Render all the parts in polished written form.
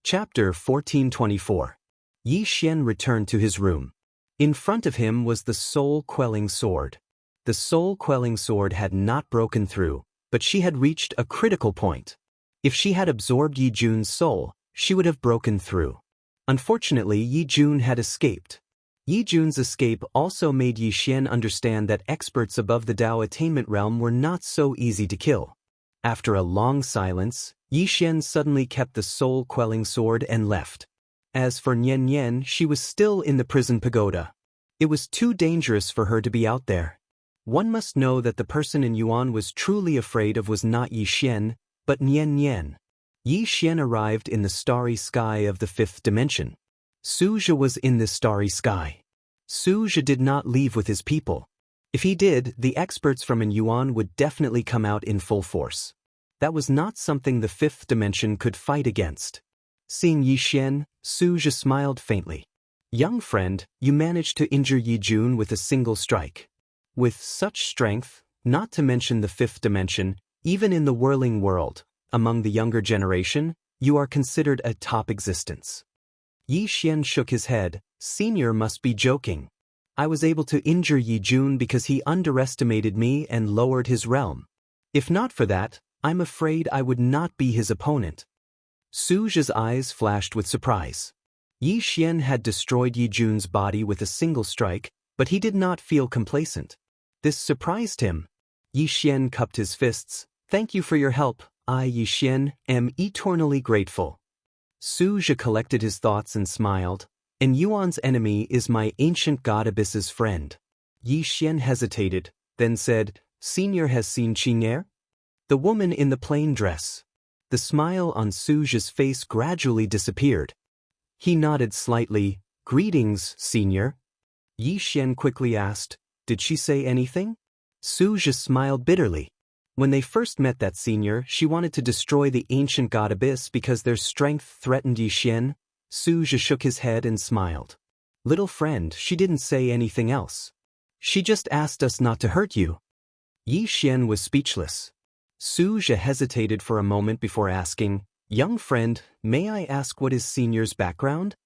Chapter 1424. Yi Xian returned to his room. In front of him was the soul-quelling sword. The soul-quelling sword had not broken through, but she had reached a critical point. If she had absorbed Yi Jun's soul, she would have broken through. Unfortunately, Yi Jun had escaped. Yi Jun's escape also made Yi Xian understand that experts above the Dao attainment realm were not so easy to kill. After a long silence, Yi Xian suddenly kept the soul-quelling sword and left. As for Nian Nian, she was still in the prison pagoda. It was too dangerous for her to be out there. One must know that the person in Yuan was truly afraid of was not Yi Xian, but Nian Nian. Yi Xian arrived in the starry sky of the fifth dimension. Suzhi was in this starry sky. Suzhi did not leave with his people. If he did, the experts from Yuan would definitely come out in full force. That was not something the fifth dimension could fight against. Seeing Yi Xian, Suzhi smiled faintly. Young friend, you managed to injure Yi Jun with a single strike. With such strength, not to mention the fifth dimension, even in the whirling world, among the younger generation, you are considered a top existence. Yi Xian shook his head. Senior must be joking. I was able to injure Yi Jun because he underestimated me and lowered his realm. If not for that, I'm afraid I would not be his opponent. Suzhi's eyes flashed with surprise. Yi Xian had destroyed Yi Jun's body with a single strike, but he did not feel complacent. This surprised him. Yi Xian cupped his fists. Thank you for your help. I, Yi Xian, am eternally grateful. Suzhi collected his thoughts and smiled. And Yuan's enemy is my ancient god Abyss's friend. Yi Xian hesitated, then said, Senior has seen Qing'er? The woman in the plain dress. The smile on Suzhi's face gradually disappeared. He nodded slightly. Greetings, Senior. Yi Xian quickly asked, Did she say anything? Suzhi smiled bitterly. When they first met that senior, she wanted to destroy the ancient god Abyss because their strength threatened Yi Xian. Suzhi shook his head and smiled. Little friend, she didn't say anything else. She just asked us not to hurt you. Yi Xian was speechless. Suzhi hesitated for a moment before asking, Young friend, may I ask what is Senior's background?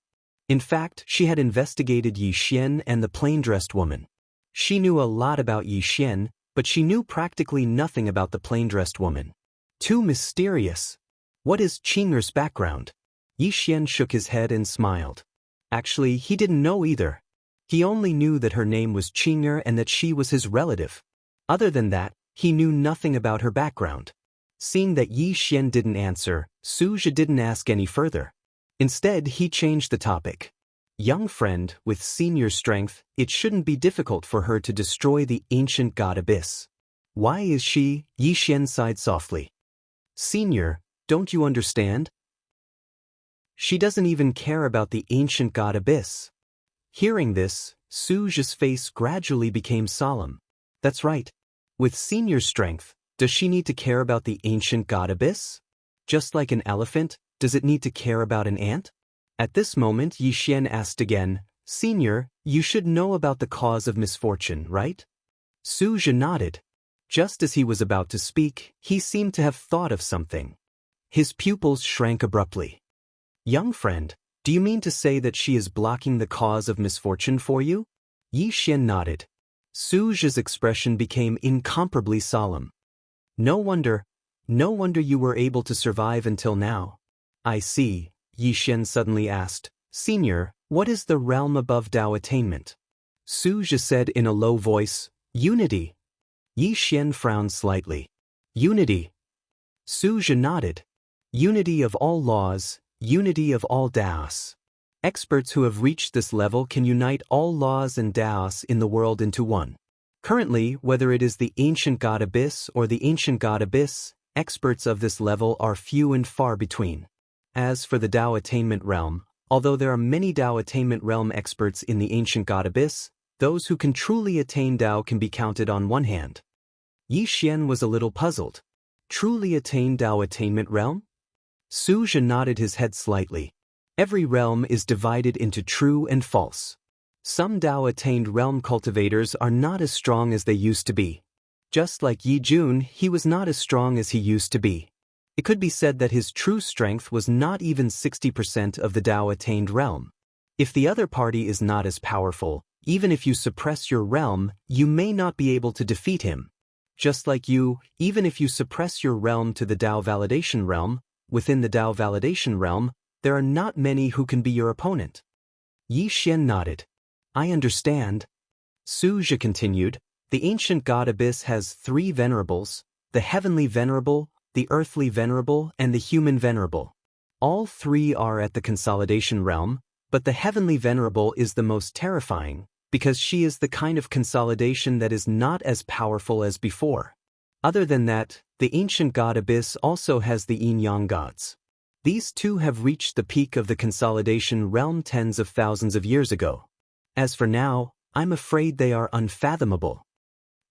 In fact, she had investigated Yi Xian and the plain-dressed woman. She knew a lot about Yi Xian, but she knew practically nothing about the plain-dressed woman. Too mysterious. What is Qing'er's background? Yi Xian shook his head and smiled. Actually, he didn't know either. He only knew that her name was Qing'er and that she was his relative. Other than that, he knew nothing about her background. Seeing that Yi Xian didn't answer, Suzhi didn't ask any further. Instead, he changed the topic. Young friend, with senior strength, it shouldn't be difficult for her to destroy the ancient god Abyss. Why is she? Yi Xian sighed softly. Senior, don't you understand? She doesn't even care about the ancient god Abyss. Hearing this, Suzhi's face gradually became solemn. That's right. With senior strength, does she need to care about the ancient god Abyss? Just like an elephant, does it need to care about an ant? At this moment, Yi Xian asked again, Senior, you should know about the cause of misfortune, right? Suzhi nodded. Just as he was about to speak, he seemed to have thought of something. His pupils shrank abruptly. Young friend, do you mean to say that she is blocking the cause of misfortune for you? Yi Xian nodded. Suzhi's expression became incomparably solemn. No wonder you were able to survive until now. I see, Yi Xian suddenly asked, Senior, what is the realm above Dao attainment? Suzhi said in a low voice, Unity. Yi Xian frowned slightly. Unity. Suzhi nodded. Unity of all laws, unity of all Daos. Experts who have reached this level can unite all laws and Daos in the world into one. Currently, whether it is the ancient god Abyss or the ancient god Abyss, experts of this level are few and far between. As for the Dao attainment realm, although there are many Dao attainment realm experts in the ancient god Abyss, those who can truly attain Dao can be counted on one hand. Yi Xian was a little puzzled. Truly attain Dao attainment realm? Suzhi nodded his head slightly. Every realm is divided into true and false. Some Dao-attained realm cultivators are not as strong as they used to be. Just like Yi Jun, he was not as strong as he used to be. It could be said that his true strength was not even 60% of the Dao attained realm. If the other party is not as powerful, even if you suppress your realm, you may not be able to defeat him. Just like you, even if you suppress your realm to the Dao validation realm, within the Dao validation realm, there are not many who can be your opponent. Yi Xian nodded. I understand. Su Zhi continued, the ancient god abyss has 3 venerables, the heavenly venerable, the earthly venerable, and the human venerable. All 3 are at the consolidation realm, but the heavenly venerable is the most terrifying, because she is the kind of consolidation that is not as powerful as before. Other than that, the ancient god abyss also has the yin-yang gods. These 2 have reached the peak of the consolidation realm tens of thousands of years ago. As for now, I'm afraid they are unfathomable.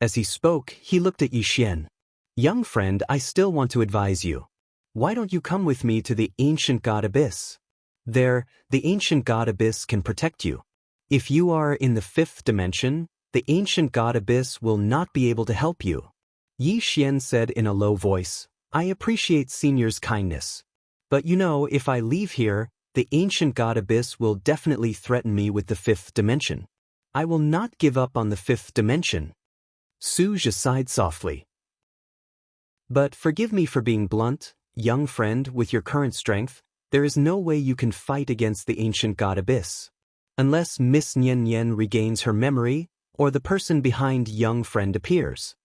As he spoke, he looked at Yi Xian. Young friend, I still want to advise you. Why don't you come with me to the ancient god abyss? There, the ancient god abyss can protect you. If you are in the 5th dimension, the ancient god abyss will not be able to help you. Yi Xian said in a low voice, I appreciate Senior's kindness. But you know, if I leave here, the ancient god abyss will definitely threaten me with the 5th dimension. I will not give up on the 5th dimension. Su Zhi sighed softly. But forgive me for being blunt, young friend, with your current strength, there is no way you can fight against the ancient god abyss. Unless Miss Nian Nian regains her memory, or the person behind young friend appears.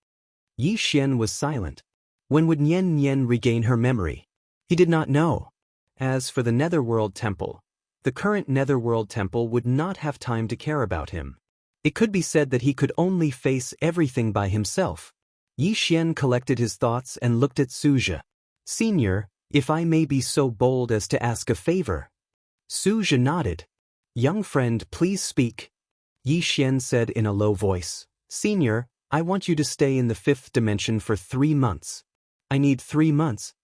Yi Xian was silent. When would Nian Nian regain her memory? He did not know. As for the Netherworld Temple, the current Netherworld Temple would not have time to care about him. It could be said that he could only face everything by himself. Yi Xian collected his thoughts and looked at Su Zhi. Senior, if I may be so bold as to ask a favor. Su Zhi nodded. Young friend, please speak. Yi Xian said in a low voice. Senior, I want you to stay in the 5th dimension for 3 months. I need 3 months.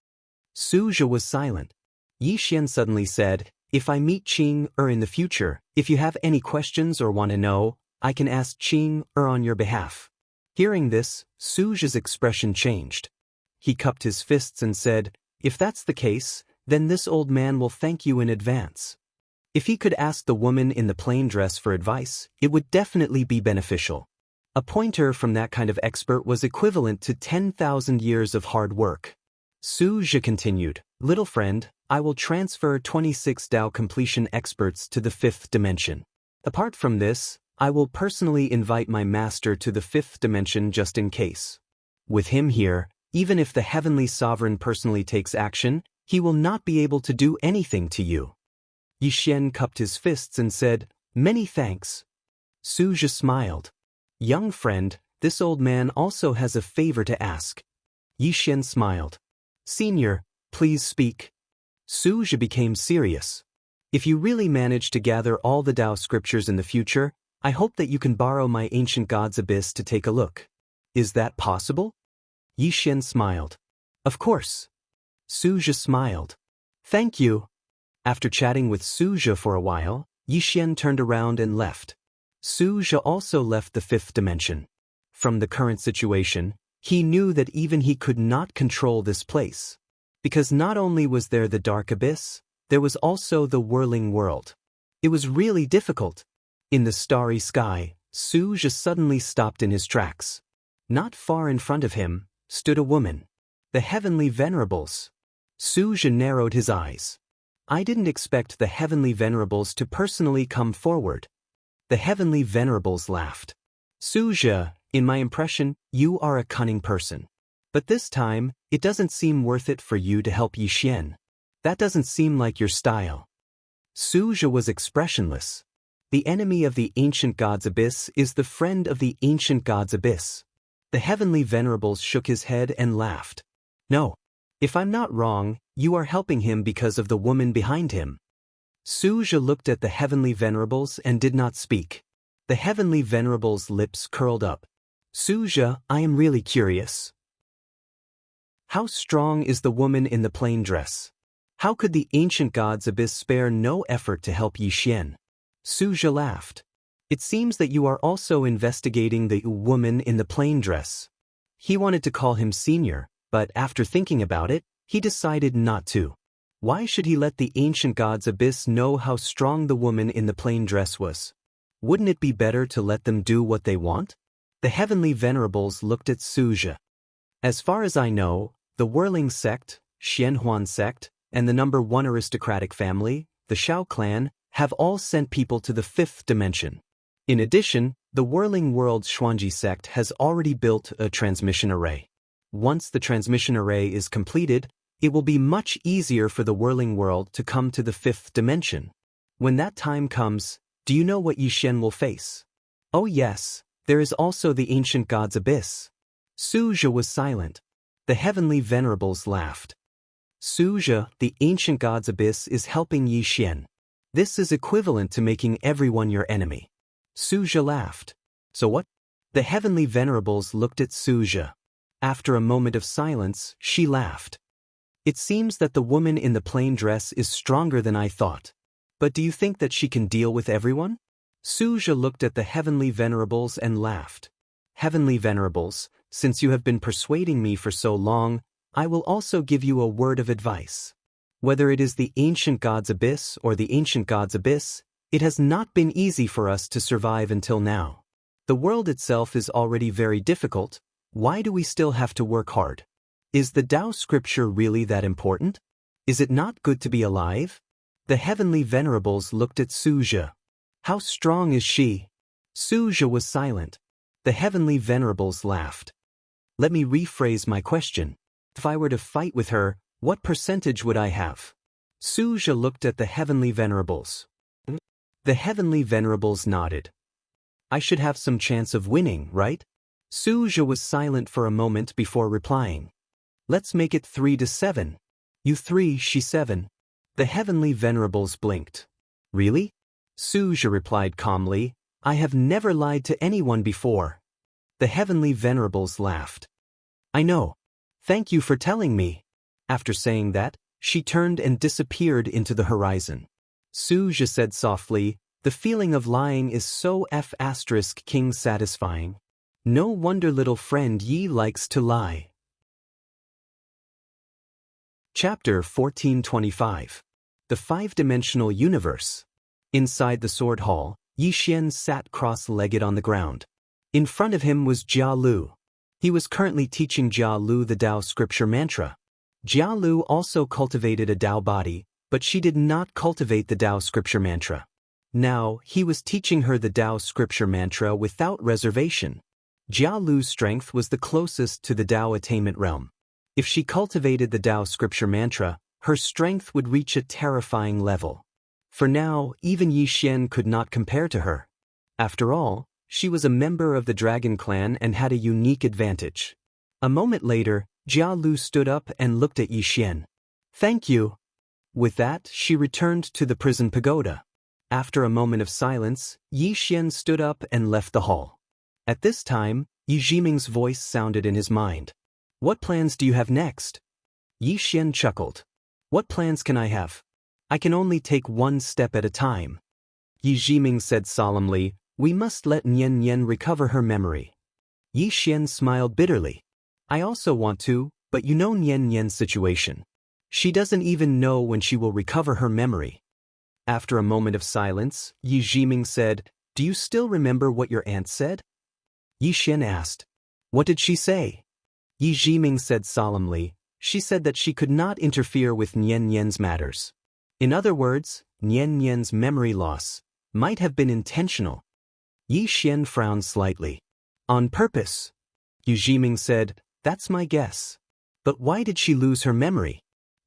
Su Zhi was silent. Yi Xian suddenly said, if I meet Qing in the future, if you have any questions or want to know, I can ask Qing on your behalf. Hearing this, Su Zhi's expression changed. He cupped his fists and said, if that's the case, then this old man will thank you in advance. If he could ask the woman in the plain dress for advice, it would definitely be beneficial. A pointer from that kind of expert was equivalent to 10,000 years of hard work. Su Zhi continued, little friend, I will transfer 26 Dao completion experts to the 5th dimension. Apart from this, I will personally invite my master to the 5th dimension just in case. With him here, even if the heavenly sovereign personally takes action, he will not be able to do anything to you. Yi Xian cupped his fists and said, many thanks. Su Zhi smiled. Young friend, this old man also has a favor to ask. Yi Xian smiled. Senior, please speak. Su Zhi became serious. If you really manage to gather all the Dao scriptures in the future, I hope that you can borrow my ancient god's abyss to take a look. Is that possible? Yi Xian smiled. Of course. Su Zhi smiled. Thank you. After chatting with Su Zhi for a while, Yi Xian turned around and left. Su Zhi also left the 5th dimension. From the current situation, he knew that even he could not control this place. Because not only was there the dark abyss, there was also the whirling world. It was really difficult. In the starry sky, Su Zhi suddenly stopped in his tracks. Not far in front of him stood a woman. The heavenly venerables. Su Zhi narrowed his eyes. I didn't expect the heavenly venerables to personally come forward. The heavenly venerables laughed. Su Zhi, in my impression, you are a cunning person. But this time, it doesn't seem worth it for you to help Yi Xian. That doesn't seem like your style. Su Zhi was expressionless. The enemy of the ancient god's abyss is the friend of the ancient god's abyss. The heavenly venerables shook his head and laughed. No. If I'm not wrong, you are helping him because of the woman behind him. Su Zhi looked at the heavenly venerables and did not speak. The heavenly venerables' lips curled up. Su Zhi, I am really curious. How strong is the woman in the plain dress? How could the ancient god's abyss spare no effort to help Yi Xian? Su Zhi laughed. It seems that you are also investigating the woman in the plain dress. He wanted to call him senior, but after thinking about it, he decided not to. Why should he let the ancient god's abyss know how strong the woman in the plain dress was? Wouldn't it be better to let them do what they want? The heavenly venerables looked at Suzhi. As far as I know, the Whirling sect, Xianhuan sect, and the number 1 aristocratic family, the Shao clan, have all sent people to the 5th dimension. In addition, the Whirling World Xuanji sect has already built a transmission array. Once the transmission array is completed, it will be much easier for the Whirling World to come to the 5th dimension. When that time comes, do you know what Yixian will face? Oh yes, there is also the ancient god's abyss. Suzhi was silent. The heavenly venerables laughed. Suzhi, the ancient god's abyss, is helping Yixian. This is equivalent to making everyone your enemy. Suzhi laughed. So what? The heavenly venerables looked at Suzhi. After a moment of silence, she laughed. It seems that the woman in the plain dress is stronger than I thought. But do you think that she can deal with everyone? Suzhi looked at the heavenly venerables and laughed. Heavenly venerables, since you have been persuading me for so long, I will also give you a word of advice. Whether it is the ancient god's abyss or the ancient god's abyss, it has not been easy for us to survive until now. The world itself is already very difficult. Why do we still have to work hard? Is the Tao scripture really that important? Is it not good to be alive? The heavenly venerables looked at Suzhi. How strong is she? Suzhi was silent. The heavenly venerables laughed. Let me rephrase my question. If I were to fight with her, what percentage would I have? Suzhi looked at the heavenly venerables. The heavenly venerables nodded. I should have some chance of winning, right? Suzhi was silent for a moment before replying. Let's make it 3-7. You 3, she 7. The heavenly venerables blinked. Really? Suzhi replied calmly, I have never lied to anyone before. The heavenly venerables laughed. I know. Thank you for telling me. After saying that, she turned and disappeared into the horizon. Suzhi said softly, the feeling of lying is so King satisfying. No wonder little friend Yi likes to lie. Chapter 1425. The Five-Dimensional Universe. Inside the sword hall, Yixian sat cross-legged on the ground. In front of him was Jia Lu. He was currently teaching Jia Lu the Tao scripture mantra. Jia Lu also cultivated a Tao body, but she did not cultivate the Tao scripture mantra. Now, he was teaching her the Tao scripture mantra without reservation. Jia Lu's strength was the closest to the Tao attainment realm. If she cultivated the Tao scripture mantra, her strength would reach a terrifying level. For now, even Yixian could not compare to her. After all, she was a member of the Dragon Clan and had a unique advantage. A moment later, Jia Lu stood up and looked at Yixian. Thank you. With that, she returned to the prison pagoda. After a moment of silence, Yixian stood up and left the hall. At this time, Yi Jiming's voice sounded in his mind. What plans do you have next? Yixian chuckled. What plans can I have? I can only take one step at a time. Yi Jiming said solemnly, we must let Nian Nian recover her memory. Yixian smiled bitterly. I also want to, but you know Nian Nian's situation. She doesn't even know when she will recover her memory. After a moment of silence, Yi Jiming said, do you still remember what your aunt said? Yixian asked. What did she say? Yi Jiming said solemnly, she said that she could not interfere with Nian Nian's matters. In other words, Nian Nian's memory loss might have been intentional. Yixian frowned slightly. On purpose. Yi Jiming said, that's my guess. But why did she lose her memory?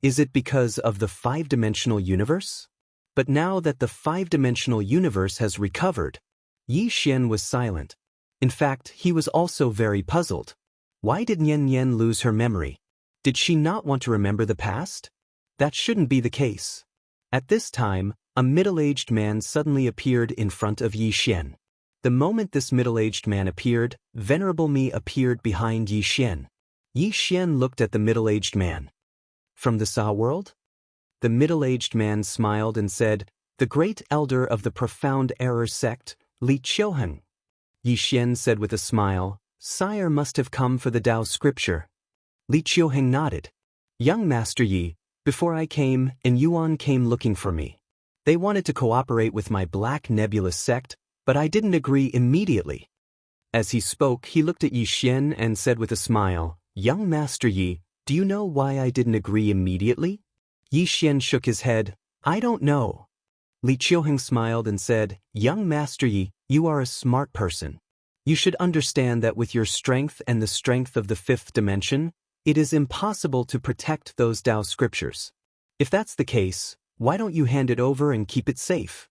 Is it because of the five-dimensional universe? But now that the five-dimensional universe has recovered, Yixian was silent. In fact, he was also very puzzled. Why did Nian Nian lose her memory? Did she not want to remember the past? That shouldn't be the case. At this time, a middle-aged man suddenly appeared in front of Yixian. The moment this middle-aged man appeared, Venerable Mi appeared behind Yixian. Yixian looked at the middle-aged man. From the Sa world? The middle-aged man smiled and said, the great elder of the profound error sect, Li Qiuheng. Yixian said with a smile, Sire must have come for the Tao scripture. Li Qiuheng nodded. Young Master Yi, before I came, and Yuan came looking for me. They wanted to cooperate with my Black Nebulous sect, but I didn't agree immediately. As he spoke, he looked at Yi Xian and said with a smile, Young Master Yi, do you know why I didn't agree immediately? Yi Xian shook his head. I don't know. Li Qiuheng smiled and said, Young Master Yi, you are a smart person. You should understand that with your strength and the strength of the fifth dimension, it is impossible to protect those Dao scriptures. If that's the case, why don't you hand it over and keep it safe?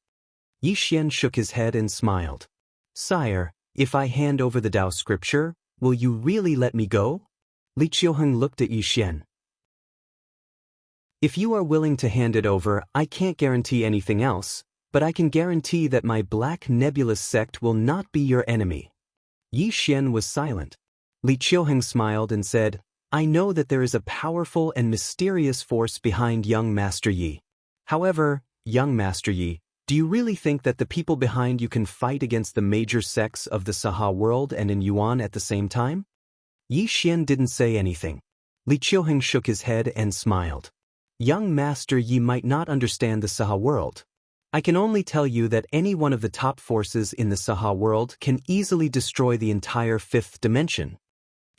Yi Xian shook his head and smiled. Sire, if I hand over the Dao scripture, will you really let me go? Li Qiuheng looked at Yi Xian. If you are willing to hand it over, I can't guarantee anything else, but I can guarantee that my Black Nebulous sect will not be your enemy. Yi Xian was silent. Li Qiuheng smiled and said, I know that there is a powerful and mysterious force behind Young Master Yi. However, Young Master Yi, do you really think that the people behind you can fight against the major sects of the Saha world and in Yuan at the same time? Yi Xian didn't say anything. Li Qiuheng shook his head and smiled. Young Master Yi might not understand the Saha world. I can only tell you that any one of the top forces in the Saha world can easily destroy the entire fifth dimension.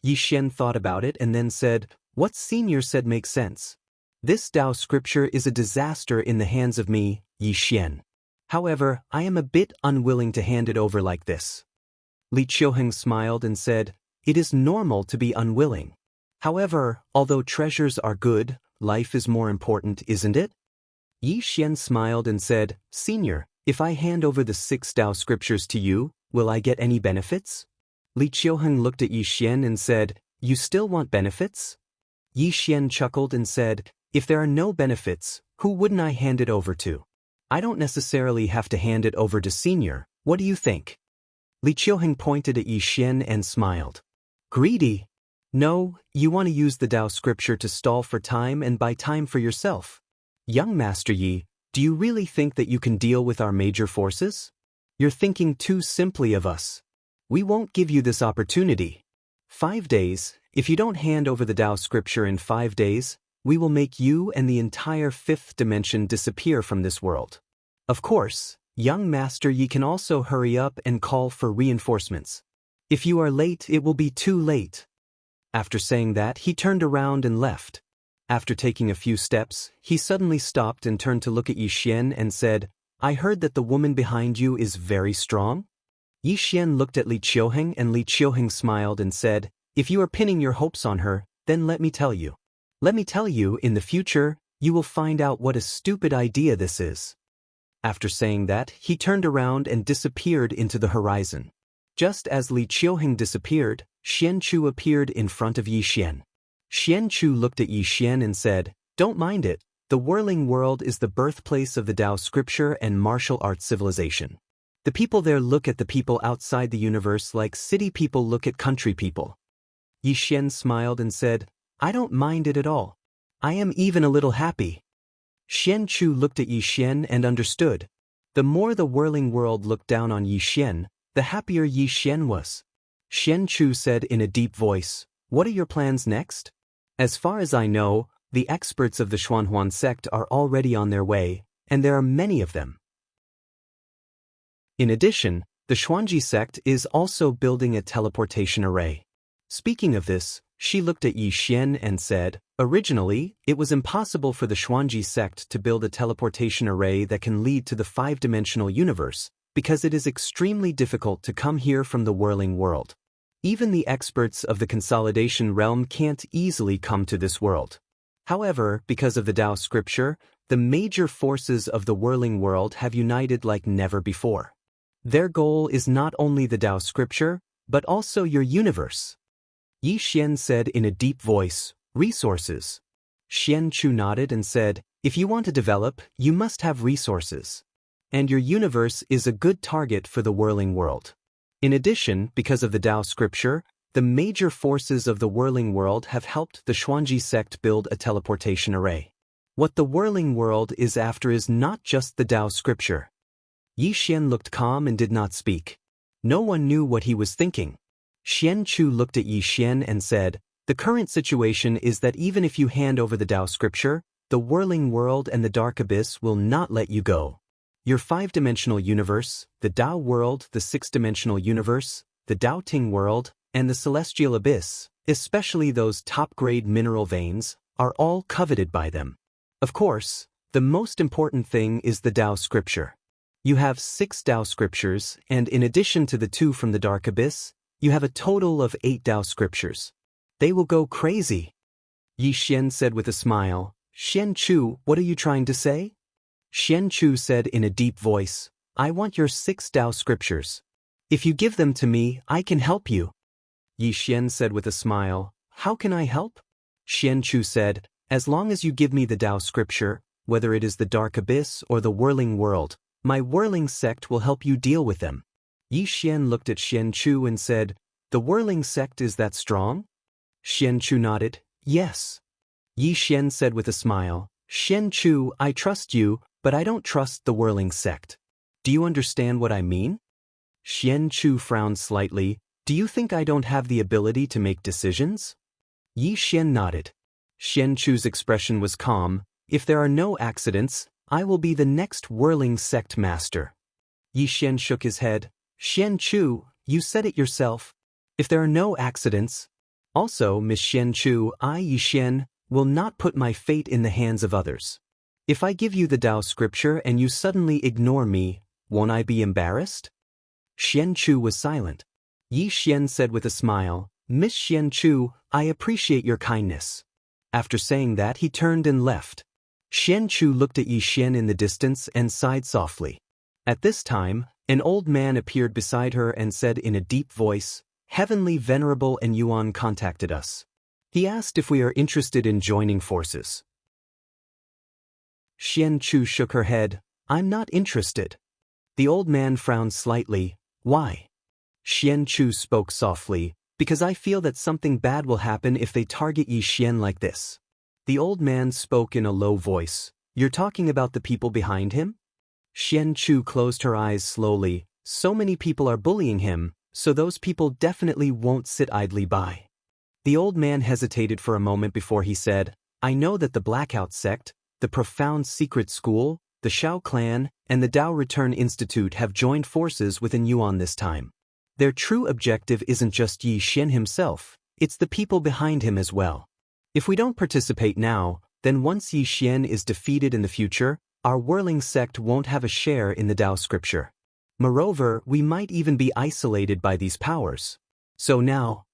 Yi Xian thought about it and then said, What Senior said makes sense. This Dao scripture is a disaster in the hands of me, Yi Xian. However, I am a bit unwilling to hand it over like this. Li Qiuheng smiled and said, It is normal to be unwilling. However, although treasures are good, life is more important, isn't it? Yi Xian smiled and said, Senior, if I hand over the 6 Dao scriptures to you, will I get any benefits? Li Qiuheng looked at Yi Xian and said, You still want benefits? Yi Xian chuckled and said, If there are no benefits, who wouldn't I hand it over to? I don't necessarily have to hand it over to Senior, what do you think? Li Qiuheng pointed at Yi Xian and smiled. Greedy? No, you want to use the Dao scripture to stall for time and buy time for yourself. Young Master Yi, do you really think that you can deal with our major forces? You're thinking too simply of us. We won't give you this opportunity. 5 days, if you don't hand over the Dao scripture in 5 days, we will make you and the entire fifth dimension disappear from this world. Of course, Young Master Yi can also hurry up and call for reinforcements. If you are late, it will be too late. After saying that, he turned around and left. After taking a few steps, he suddenly stopped and turned to look at Yi Xian and said, I heard that the woman behind you is very strong? Yi Xian looked at Li Qiuheng and Li Qiuheng smiled and said, If you are pinning your hopes on her, then let me tell you. Let me tell you, in the future, you will find out what a stupid idea this is. After saying that, he turned around and disappeared into the horizon. Just as Li Qiuheng disappeared, Xianchu appeared in front of Yi Xian. Xianchu looked at Yi Xian and said, Don't mind it, the whirling world is the birthplace of the Dao scripture and martial arts civilization. The people there look at the people outside the universe like city people look at country people. Yi Xian smiled and said, I don't mind it at all. I am even a little happy. Xianchu looked at Yi Xian and understood. The more the whirling world looked down on Yi Xian, the happier Yi Xian was. Xianchu said in a deep voice, What are your plans next? As far as I know, the experts of the Xuanhuan sect are already on their way, and there are many of them. In addition, the Xuanji sect is also building a teleportation array. Speaking of this, she looked at Yi Xian and said, Originally, it was impossible for the Xuanji sect to build a teleportation array that can lead to the 5-dimensional universe, because it is extremely difficult to come here from the whirling world. Even the experts of the consolidation realm can't easily come to this world. However, because of the Dao scripture, the major forces of the whirling world have united like never before. Their goal is not only the Dao scripture, but also your universe. Yi Xian said in a deep voice, Resources. Xianchu nodded and said, If you want to develop, you must have resources. And your universe is a good target for the whirling world. In addition, because of the Dao scripture, the major forces of the whirling world have helped the Xuanji sect build a teleportation array. What the whirling world is after is not just the Dao scripture. Yi Xian looked calm and did not speak. No one knew what he was thinking. Xianchu looked at Yi Xian and said, The current situation is that even if you hand over the Dao scripture, the whirling world and the dark abyss will not let you go. Your 5-dimensional universe, the Dao world, the 6-dimensional universe, the Dao Ting world, and the celestial abyss, especially those top-grade mineral veins, are all coveted by them. Of course, the most important thing is the Dao scripture. You have 6 Dao scriptures, and in addition to the 2 from the dark abyss, you have a total of 8 Dao scriptures. They will go crazy. Yi Xian said with a smile. Xian Chu, what are you trying to say? Xian Chu said in a deep voice, I want your 6 Dao scriptures. If you give them to me, I can help you. Yi Xian said with a smile, how can I help? Xian Chu said, as long as you give me the Dao scripture, whether it is the dark abyss or the whirling world, my whirling sect will help you deal with them. Yi Xian looked at Xian Chu and said, the whirling sect is that strong? Xian Chu nodded, yes. Yi Xian said with a smile, Xian Chu, I trust you, but I don't trust the whirling sect. Do you understand what I mean? Xian Chu frowned slightly. Do you think I don't have the ability to make decisions? Yi Xian nodded. Xian Chu's expression was calm. If there are no accidents, I will be the next whirling sect master. Yi Xian shook his head. Xian Chu, you said it yourself. If there are no accidents. Also, Miss Xian Chu, I, Yi Xian, will not put my fate in the hands of others. If I give you the Dao scripture and you suddenly ignore me, won't I be embarrassed? Xian Chu was silent. Yi Xian said with a smile, Miss Xian Chu, I appreciate your kindness. After saying that, he turned and left. Xian Chu looked at Yi Xian in the distance and sighed softly. At this time, an old man appeared beside her and said in a deep voice, Heavenly Venerable and Yuan contacted us. He asked if we are interested in joining forces. Xian Chu shook her head. I'm not interested. The old man frowned slightly. Why? Xian Chu spoke softly, because I feel that something bad will happen if they target Yi Xian like this. The old man spoke in a low voice. You're talking about the people behind him? Xian Chu closed her eyes slowly. So many people are bullying him, so those people definitely won't sit idly by. The old man hesitated for a moment before he said, I know that the Blackout Sect, the Profound Secret School, the Shao Clan, and the Dao Return Institute have joined forces within Yuan this time. Their true objective isn't just Yi Xian himself, it's the people behind him as well. If we don't participate now, then once Yi Xian is defeated in the future, our whirling sect won't have a share in the Dao scripture. Moreover, we might even be isolated by these powers. So now,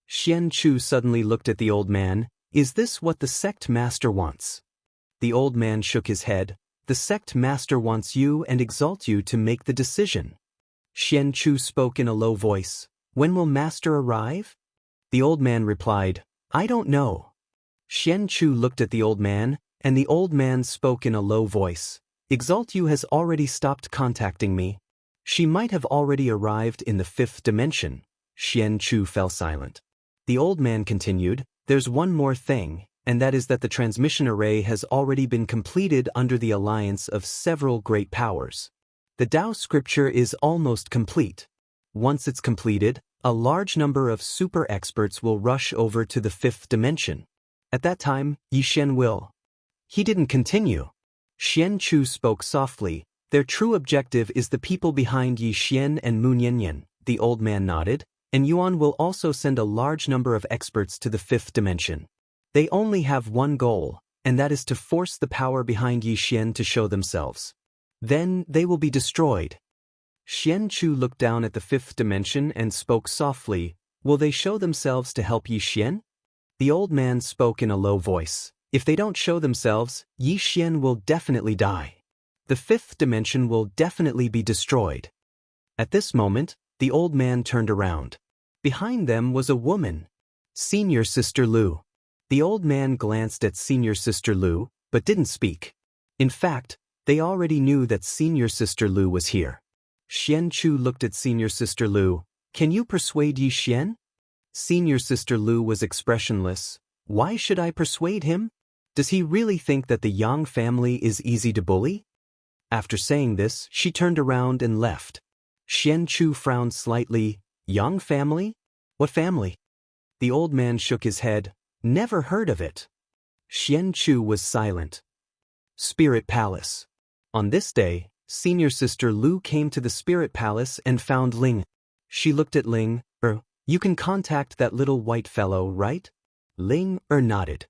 Xian Chu suddenly looked at the old man. Is this what the sect master wants? The old man shook his head. The sect master wants you and exalt you to make the decision. Xian Chu spoke in a low voice. When will master arrive? The old man replied, I don't know. Xian Chu looked at the old man, and the old man spoke in a low voice. Exalt you has already stopped contacting me. She might have already arrived in the 5th dimension. Xian Chu fell silent. The old man continued, there's one more thing, and that is that the transmission array has already been completed under the alliance of several great powers. The Dao scripture is almost complete. Once it's completed, a large number of super experts will rush over to the 5th dimension. At that time, Yi Xian will. He didn't continue. Xian Chu spoke softly. Their true objective is the people behind Yi Xian and Mu Nianyan. The old man nodded. And Yuan will also send a large number of experts to the 5th dimension. They only have one goal, and that is to force the power behind Yi Xian to show themselves. Then they will be destroyed. Xian Chu looked down at the 5th dimension and spoke softly. Will they show themselves to help Yi Xian? The old man spoke in a low voice. If they don't show themselves, Yi Xian will definitely die. The 5th dimension will definitely be destroyed. At this moment, the old man turned around. Behind them was a woman. Senior Sister Lu. The old man glanced at Senior Sister Lu, but didn't speak. In fact, they already knew that Senior Sister Lu was here. Xian Chu looked at Senior Sister Lu. Can you persuade Yi Xian? Senior Sister Lu was expressionless. Why should I persuade him? Does he really think that the Yang family is easy to bully? After saying this, she turned around and left. Xian Chu frowned slightly. Yang family? What family? The old man shook his head. Never heard of it. Xianchu was silent. Spirit Palace. On this day, senior sister Lu came to the Spirit Palace and found Ling. She looked at Ling. You can contact that little white fellow, right? Ling nodded.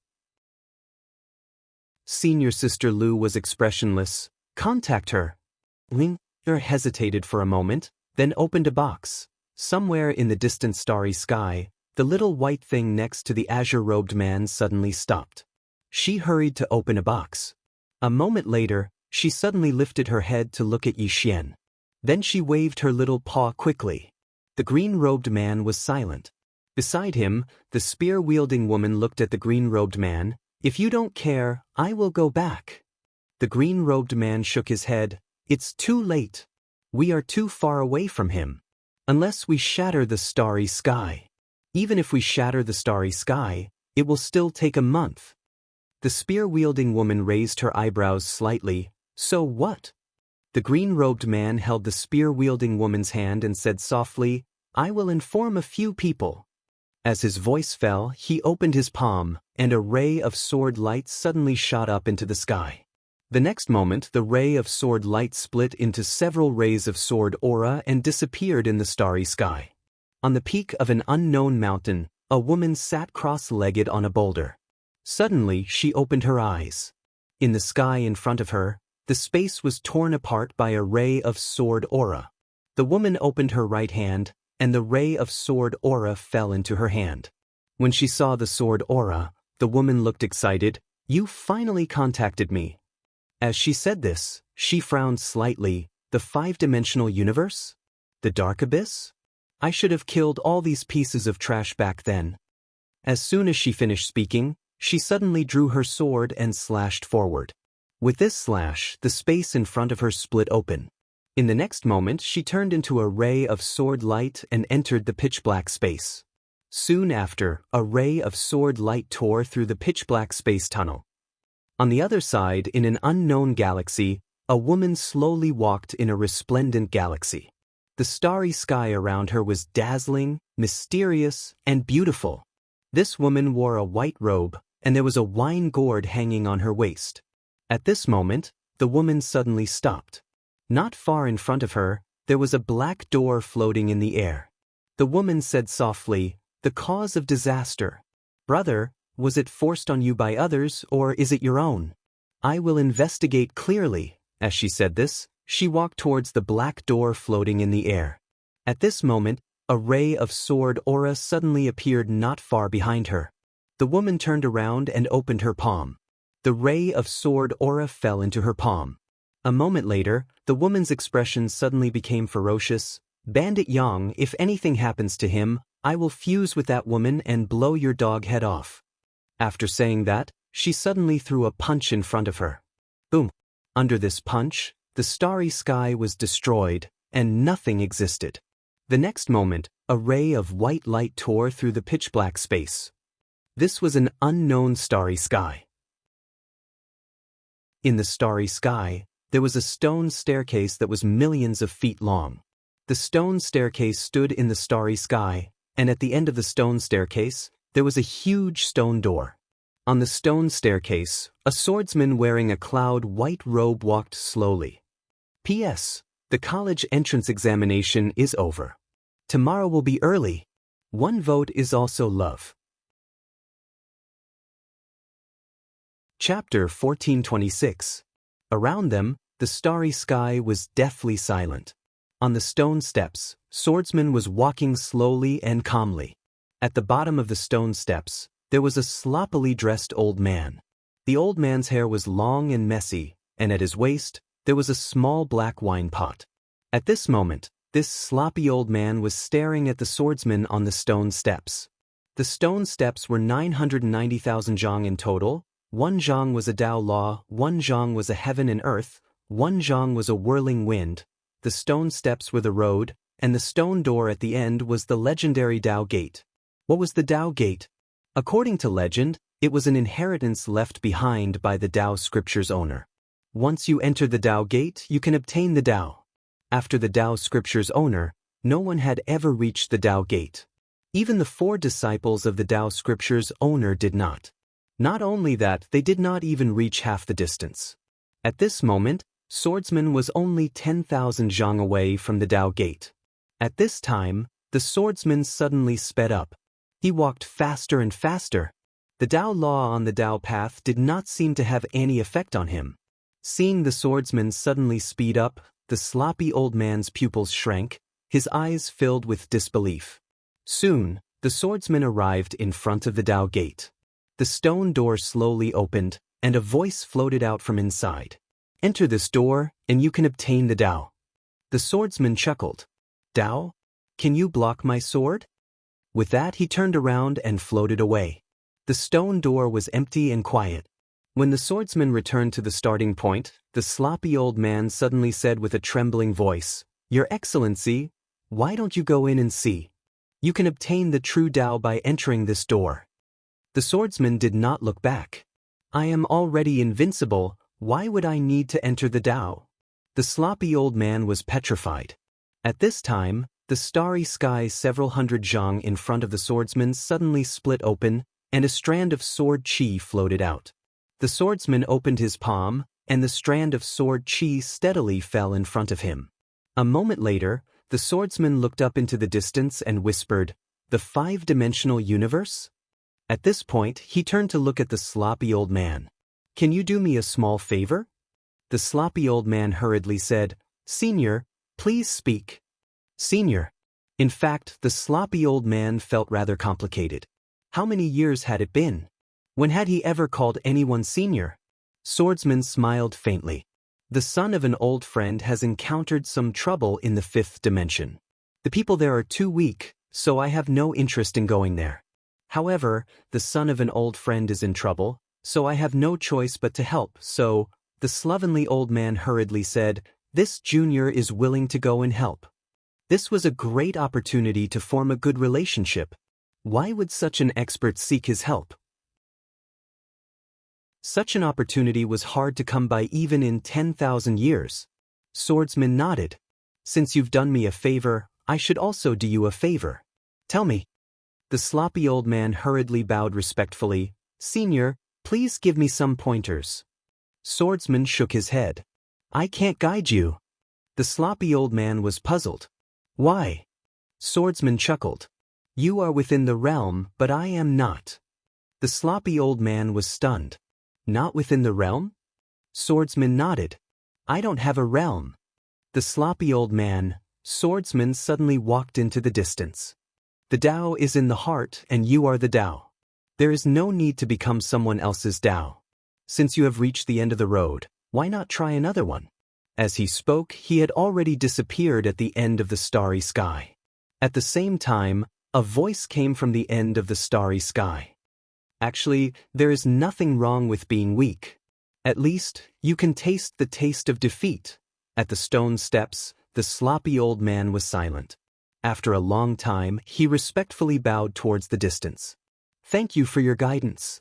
Senior sister Lu was expressionless. Contact her. Ling hesitated for a moment, then opened a box. Somewhere in the distant starry sky, the little white thing next to the azure-robed man suddenly stopped. She hurried to open a box. A moment later, she suddenly lifted her head to look at Yi Xian. Then she waved her little paw quickly. The green-robed man was silent. Beside him, the spear-wielding woman looked at the green-robed man. If you don't care, I will go back. The green-robed man shook his head. It's too late. We are too far away from him. Unless we shatter the starry sky. Even if we shatter the starry sky, it will still take a month. The spear-wielding woman raised her eyebrows slightly. So what? The green-robed man held the spear-wielding woman's hand and said softly, I will inform a few people. As his voice fell, he opened his palm, and a ray of sword light suddenly shot up into the sky. The next moment, the ray of sword light split into several rays of sword aura and disappeared in the starry sky. On the peak of an unknown mountain, a woman sat cross-legged on a boulder. Suddenly, she opened her eyes. In the sky in front of her, the space was torn apart by a ray of sword aura. The woman opened her right hand, and the ray of sword aura fell into her hand. When she saw the sword aura, the woman looked excited. You finally contacted me. As she said this, she frowned slightly. The five-dimensional universe? The dark abyss? I should have killed all these pieces of trash back then. As soon as she finished speaking, she suddenly drew her sword and slashed forward. With this slash, the space in front of her split open. In the next moment, she turned into a ray of sword light and entered the pitch-black space. Soon after, a ray of sword light tore through the pitch-black space tunnel. On the other side, in an unknown galaxy, a woman slowly walked in a resplendent galaxy. The starry sky around her was dazzling, mysterious, and beautiful. This woman wore a white robe, and there was a wine gourd hanging on her waist. At this moment, the woman suddenly stopped. Not far in front of her, there was a black door floating in the air. The woman said softly, The cause of disaster. Brother, was it forced on you by others, or is it your own? I will investigate clearly. As she said this, she walked towards the black door floating in the air. At this moment, a ray of sword aura suddenly appeared not far behind her. The woman turned around and opened her palm. The ray of sword aura fell into her palm. A moment later, the woman's expression suddenly became ferocious. Bandit Yang, if anything happens to him, I will fuse with that woman and blow your dog head off. After saying that, she suddenly threw a punch in front of her. Boom! Under this punch, the starry sky was destroyed, and nothing existed. The next moment, a ray of white light tore through the pitch-black space. This was an unknown starry sky. In the starry sky, there was a stone staircase that was millions of feet long. The stone staircase stood in the starry sky, and at the end of the stone staircase, there was a huge stone door. On the stone staircase, a swordsman wearing a cloud-white robe walked slowly. P.S. The college entrance examination is over. Tomorrow will be early. One vote is also love. Chapter 1426. Around them, the starry sky was deathly silent. On the stone steps, swordsman was walking slowly and calmly. At the bottom of the stone steps, there was a sloppily dressed old man. The old man's hair was long and messy, and at his waist, there was a small black wine pot. At this moment, this sloppy old man was staring at the swordsman on the stone steps. The stone steps were 990,000 zhang in total. 1 zhang was a Dao law, 1 zhang was a heaven and earth, 1 zhang was a whirling wind. The stone steps were the road, and the stone door at the end was the legendary Dao gate. What was the Dao gate? According to legend, it was an inheritance left behind by the Dao scripture's owner. Once you enter the Dao gate, you can obtain the Dao. After the Dao scripture's owner, no one had ever reached the Dao gate. Even the 4 disciples of the Tao scripture's owner did not. Not only that, they did not even reach half the distance. At this moment, Swordsman was only 10,000 zhang away from the Tao gate. At this time, the swordsman suddenly sped up. He walked faster and faster. The Tao law on the Tao path did not seem to have any effect on him. Seeing the swordsman suddenly speed up, the sloppy old man's pupils shrank, his eyes filled with disbelief. Soon, the swordsman arrived in front of the Tao gate. The stone door slowly opened, and a voice floated out from inside. Enter this door, and you can obtain the Tao. The swordsman chuckled. Tao? Can you block my sword? With that, he turned around and floated away. The stone door was empty and quiet. When the swordsman returned to the starting point, the sloppy old man suddenly said with a trembling voice, Your Excellency, why don't you go in and see? You can obtain the true Tao by entering this door. The swordsman did not look back. I am already invincible, why would I need to enter the Tao? The sloppy old man was petrified. At this time, the starry sky several hundred zhang in front of the swordsman suddenly split open, and a strand of sword chi floated out. The swordsman opened his palm, and the strand of sword chi steadily fell in front of him. A moment later, the swordsman looked up into the distance and whispered, The 5-dimensional universe? At this point, he turned to look at the sloppy old man. Can you do me a small favor? The sloppy old man hurriedly said, Senior, please speak. Senior. In fact, the sloppy old man felt rather complicated. How many years had it been? When had he ever called anyone senior? Swordsman smiled faintly. The son of an old friend has encountered some trouble in the 5th dimension. The people there are too weak, so I have no interest in going there. However, the son of an old friend is in trouble, so I have no choice but to help, so, the slovenly old man hurriedly said, This junior is willing to go and help. This was a great opportunity to form a good relationship. Why would such an expert seek his help? Such an opportunity was hard to come by even in 10,000 years. Swordsman nodded. Since you've done me a favor, I should also do you a favor. Tell me. The sloppy old man hurriedly bowed respectfully. Senior, please give me some pointers. Swordsman shook his head. I can't guide you. The sloppy old man was puzzled. Why? Swordsman chuckled. You are within the realm, but I am not. The sloppy old man was stunned. Not within the realm? Swordsman nodded. I don't have a realm. The sloppy old man, Swordsman suddenly walked into the distance. The Tao is in the heart and you are the Tao. There is no need to become someone else's Tao. Since you have reached the end of the road, why not try another one? As he spoke, he had already disappeared at the end of the starry sky. At the same time, a voice came from the end of the starry sky. Actually, there is nothing wrong with being weak. At least, you can taste the taste of defeat. At the stone steps, the sloppy old man was silent. After a long time, he respectfully bowed towards the distance. Thank you for your guidance.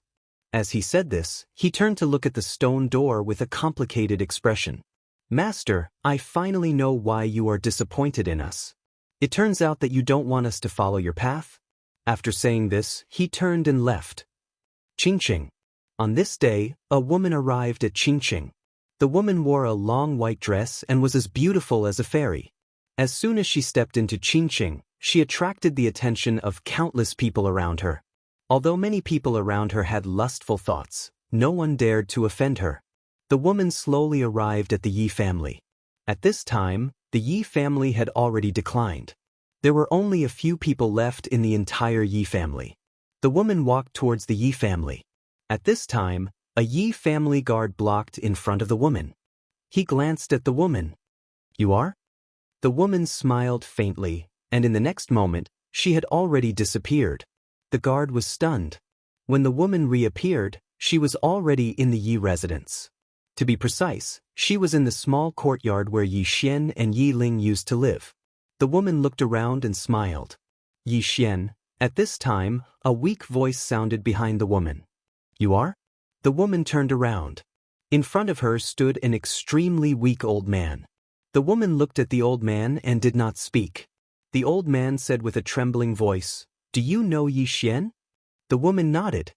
As he said this, he turned to look at the stone door with a complicated expression. Master, I finally know why you are disappointed in us. It turns out that you don't want us to follow your path. After saying this, he turned and left. Qingqing. On this day, a woman arrived at Qingqing. The woman wore a long white dress and was as beautiful as a fairy. As soon as she stepped into Qingqing, she attracted the attention of countless people around her. Although many people around her had lustful thoughts, no one dared to offend her. The woman slowly arrived at the Yi family. At this time, the Yi family had already declined. There were only a few people left in the entire Yi family. The woman walked towards the Yi family. At this time, a Yi family guard blocked in front of the woman. He glanced at the woman. You are? The woman smiled faintly, and in the next moment, she had already disappeared. The guard was stunned. When the woman reappeared, she was already in the Yi residence. To be precise, she was in the small courtyard where Yi Xian and Yi Ling used to live. The woman looked around and smiled. Yi Xian. At this time, a weak voice sounded behind the woman. You are? The woman turned around. In front of her stood an extremely weak old man. The woman looked at the old man and did not speak. The old man said with a trembling voice, Do you know Yi Xian? The woman nodded.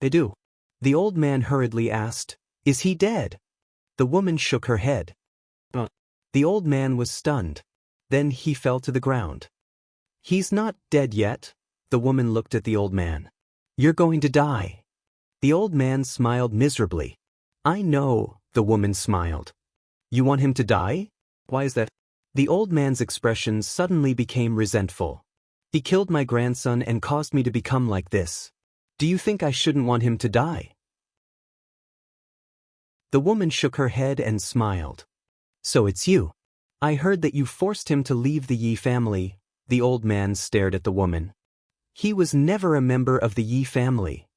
I do. The old man hurriedly asked, Is he dead? The woman shook her head. The old man was stunned. Then he fell to the ground. He's not dead yet. The woman looked at the old man. You're going to die. The old man smiled miserably. I know, the woman smiled. You want him to die? Why is that? The old man's expression suddenly became resentful. He killed my grandson and caused me to become like this. Do you think I shouldn't want him to die? The woman shook her head and smiled. So it's you. I heard that you forced him to leave the Yi family. The old man stared at the woman. He was never a member of the Yi family.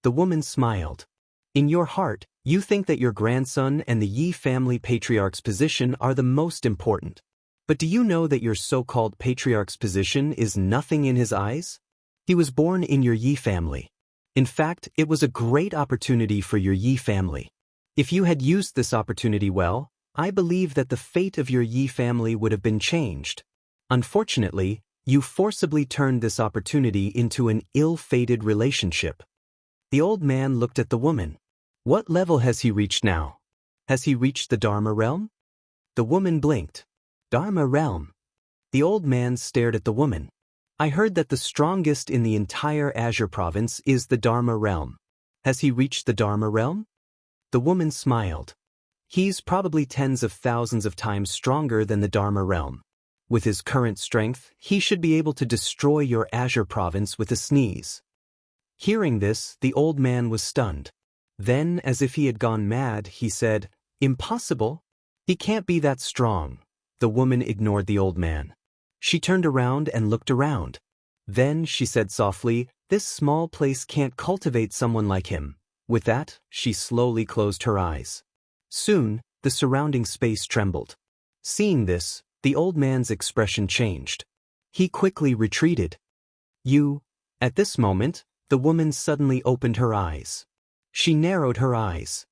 The woman smiled. In your heart, you think that your grandson and the Yi family patriarch's position are the most important. But do you know that your so-called patriarch's position is nothing in his eyes? He was born in your Yi family. In fact, it was a great opportunity for your Yi family. If you had used this opportunity well, I believe that the fate of your Yi family would have been changed. Unfortunately, you forcibly turned this opportunity into an ill-fated relationship. The old man looked at the woman. What level has he reached now? Has he reached the Dharma realm? The woman blinked. Dharma realm. The old man stared at the woman. I heard that the strongest in the entire Azure province is the Dharma realm. Has he reached the Dharma realm? The woman smiled. He's probably tens of thousands of times stronger than the Dharma realm. With his current strength, he should be able to destroy your Azure province with a sneeze. Hearing this, the old man was stunned. Then, as if he had gone mad, he said, Impossible. He can't be that strong. The woman ignored the old man. She turned around and looked around. Then she said softly, This small place can't cultivate someone like him. With that, she slowly closed her eyes. Soon, the surrounding space trembled. Seeing this, the old man's expression changed. He quickly retreated. At this moment, the woman suddenly opened her eyes. She narrowed her eyes.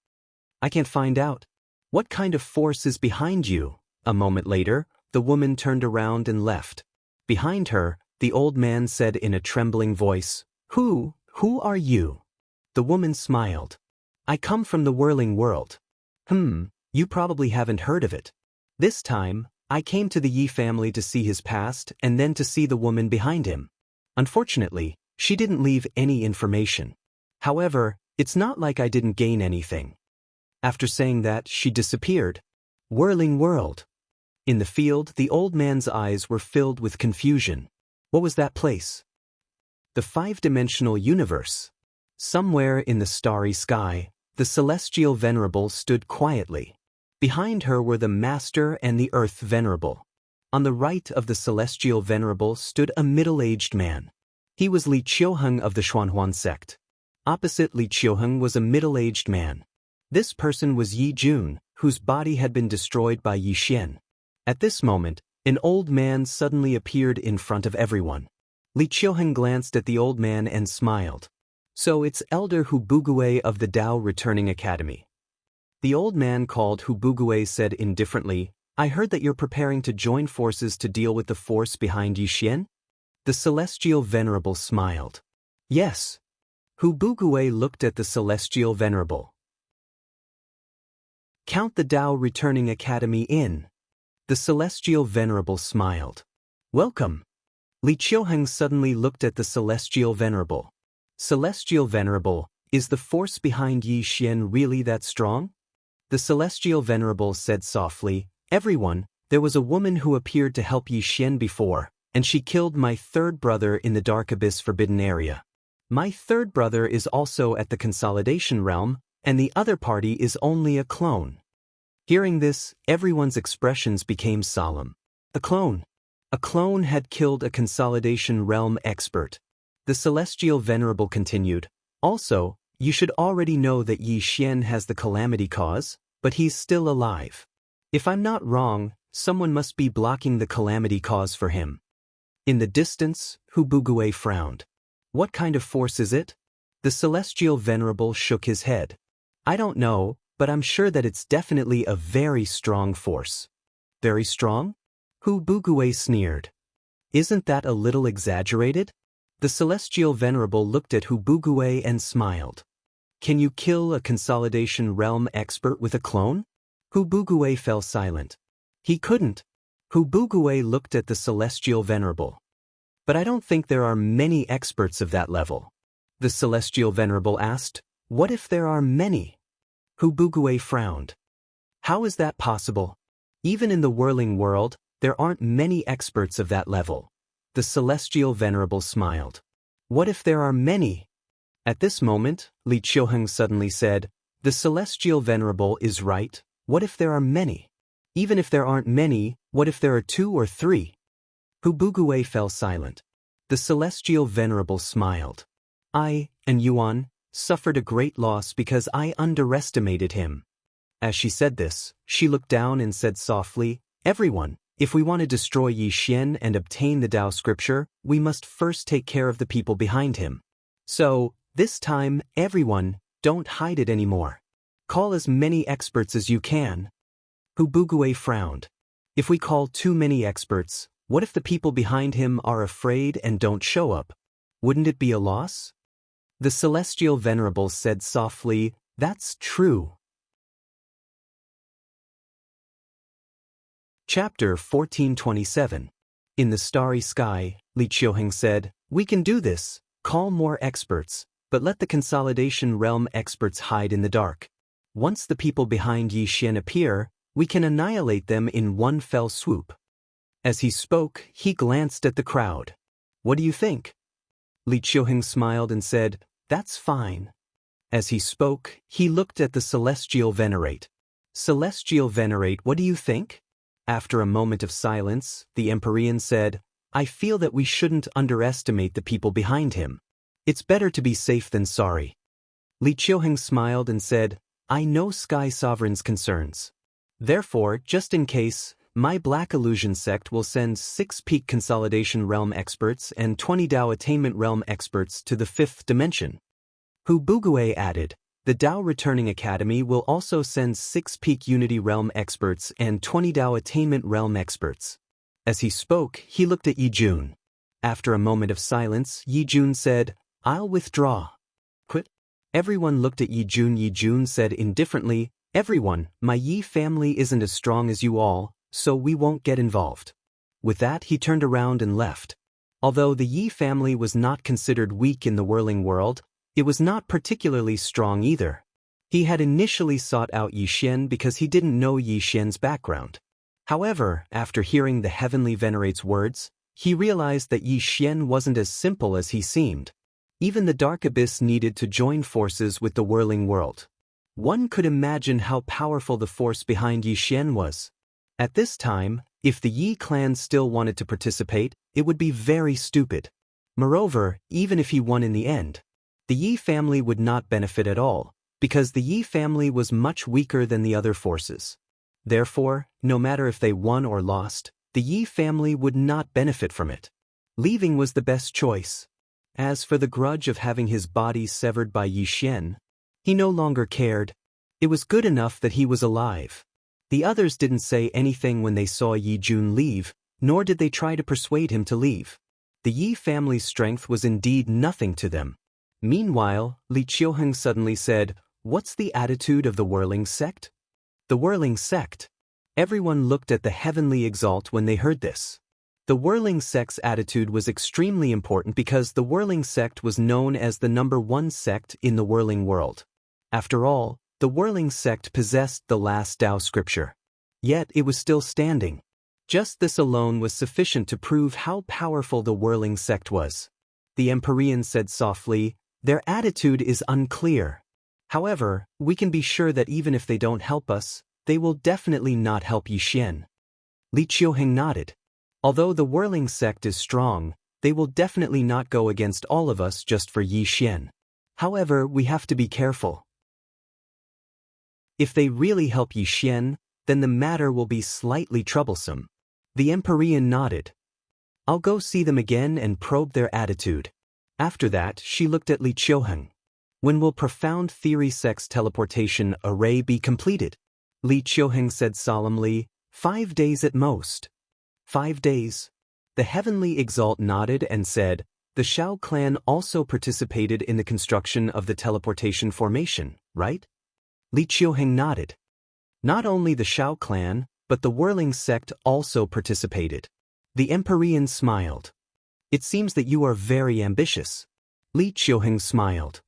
I can't find out. What kind of force is behind you? A moment later, the woman turned around and left. Behind her, the old man said in a trembling voice, Who are you? The woman smiled. I come from the whirling world. You probably haven't heard of it. This time, I came to the Yi family to see his past and then to see the woman behind him. Unfortunately, she didn't leave any information. However, it's not like I didn't gain anything. After saying that, she disappeared. Whirling world. In the field, the old man's eyes were filled with confusion. What was that place? The five-dimensional universe. Somewhere in the starry sky, the celestial venerable stood quietly. Behind her were the master and the earth venerable. On the right of the celestial venerable stood a middle-aged man. He was Li Qiuheng of the Xuanhuan sect. Opposite Li Qiuheng was a middle-aged man. This person was Yi Jun, whose body had been destroyed by Yi Xian. At this moment, an old man suddenly appeared in front of everyone. Li Qiuheng glanced at the old man and smiled. So it's Elder Hubugue of the Dao Returning Academy. The old man called Hubugue said indifferently, I heard that you're preparing to join forces to deal with the force behind Yi Xian? The celestial venerable smiled. Yes. Hubugue looked at the celestial venerable. Count the Dao Returning Academy in. The celestial venerable smiled. Welcome. Li Qiuheng suddenly looked at the celestial venerable. Celestial venerable, is the force behind Yi Xian really that strong? The celestial venerable said softly, Everyone, there was a woman who appeared to help Yi Xian before, and she killed my third brother in the Dark Abyss Forbidden Area. My third brother is also at the Consolidation Realm, and the other party is only a clone. Hearing this, everyone's expressions became solemn. A clone. A clone had killed a Consolidation Realm expert. The celestial venerable continued, Also, you should already know that Yi Xian has the calamity cause, but he's still alive. If I'm not wrong, someone must be blocking the calamity cause for him. In the distance, Hubugue frowned. What kind of force is it? The celestial venerable shook his head. I don't know, but I'm sure that it's definitely a very strong force. Very strong? Hubugue sneered. Isn't that a little exaggerated? The celestial venerable looked at Hu Bugue and smiled. Can you kill a consolidation realm expert with a clone? Hu Bugue fell silent. He couldn't. Hu Bugue looked at the celestial venerable. But I don't think there are many experts of that level. The celestial venerable asked, what if there are many? Hu Bugue frowned. How is that possible? Even in the whirling world, there aren't many experts of that level. The celestial venerable smiled. What if there are many? At this moment, Li Qiuheng suddenly said, the celestial venerable is right. What if there are many? Even if there aren't many, what if there are 2 or 3? Hu Bugue fell silent. The celestial venerable smiled. I, and Yuan, suffered a great loss because I underestimated him. As she said this, she looked down and said softly, everyone, if we want to destroy Yi Xian and obtain the Tao scripture, we must first take care of the people behind him. So, this time, everyone, don't hide it anymore. Call as many experts as you can. Hu Bugue frowned. If we call too many experts, what if the people behind him are afraid and don't show up? Wouldn't it be a loss? The celestial venerable said softly, that's true. Chapter 1427. In the starry sky, Li Qiuheng said, we can do this, call more experts, but let the consolidation realm experts hide in the dark. Once the people behind Yi Xian appear, we can annihilate them in one fell swoop. As he spoke, he glanced at the crowd. What do you think? Li Qiuheng smiled and said, that's fine. As he spoke, he looked at the celestial venerate. Celestial venerate, what do you think? After a moment of silence, the Empyrean said, I feel that we shouldn't underestimate the people behind him. It's better to be safe than sorry. Li Qiuheng smiled and said, I know Sky Sovereign's concerns. Therefore, just in case, my Black Illusion sect will send 6 Peak Consolidation Realm experts and 20 Dao Attainment Realm experts to the 5th dimension. Hu Bugue added, the Dao Returning Academy will also send 6 Peak Unity Realm experts and 20 Dao Attainment Realm experts. As he spoke, he looked at Yi Jun. After a moment of silence, Yi Jun said, I'll withdraw. Quit. Everyone looked at Yi Jun. Yi Jun said indifferently, everyone, my Yi family isn't as strong as you all, so we won't get involved. With that, he turned around and left. Although the Yi family was not considered weak in the whirling world, it was not particularly strong either. He had initially sought out Yi Xian because he didn't know Yi Xian's background. However, after hearing the Heavenly Venerate's words, he realized that Yi Xian wasn't as simple as he seemed. Even the Dark Abyss needed to join forces with the whirling world. One could imagine how powerful the force behind Yi Xian was. At this time, if the Yi clan still wanted to participate, it would be very stupid. Moreover, even if he won in the end, the Yi family would not benefit at all, because the Yi family was much weaker than the other forces. Therefore, no matter if they won or lost, the Yi family would not benefit from it. Leaving was the best choice. As for the grudge of having his body severed by Yi Xian, he no longer cared. It was good enough that he was alive. The others didn't say anything when they saw Yi Jun leave, nor did they try to persuade him to leave. The Yi family's strength was indeed nothing to them. Meanwhile, Li Qiuheng suddenly said, what's the attitude of the whirling sect? The whirling sect. Everyone looked at the heavenly exalt when they heard this. The whirling sect's attitude was extremely important because the whirling sect was known as the #1 sect in the whirling world. After all, the whirling sect possessed the last Tao scripture. Yet it was still standing. Just this alone was sufficient to prove how powerful the whirling sect was. The Empyrean said softly, their attitude is unclear. However, we can be sure that even if they don't help us, they will definitely not help Yi Xian. Li Qiuheng nodded. Although the whirling sect is strong, they will definitely not go against all of us just for Yi Xian. However, we have to be careful. If they really help Yi Xian, then the matter will be slightly troublesome. The Empyrean nodded. I'll go see them again and probe their attitude. After that, she looked at Li Qiuheng. When will Profound Theory Sect's teleportation array be completed? Li Qiuheng said solemnly, 5 days at most. 5 days. The Heavenly Exalt nodded and said, the Shao clan also participated in the construction of the teleportation formation, right? Li Qiuheng nodded. Not only the Shao clan, but the whirling sect also participated. The Empyrean smiled. It seems that you are very ambitious. Li Qiuheng smiled.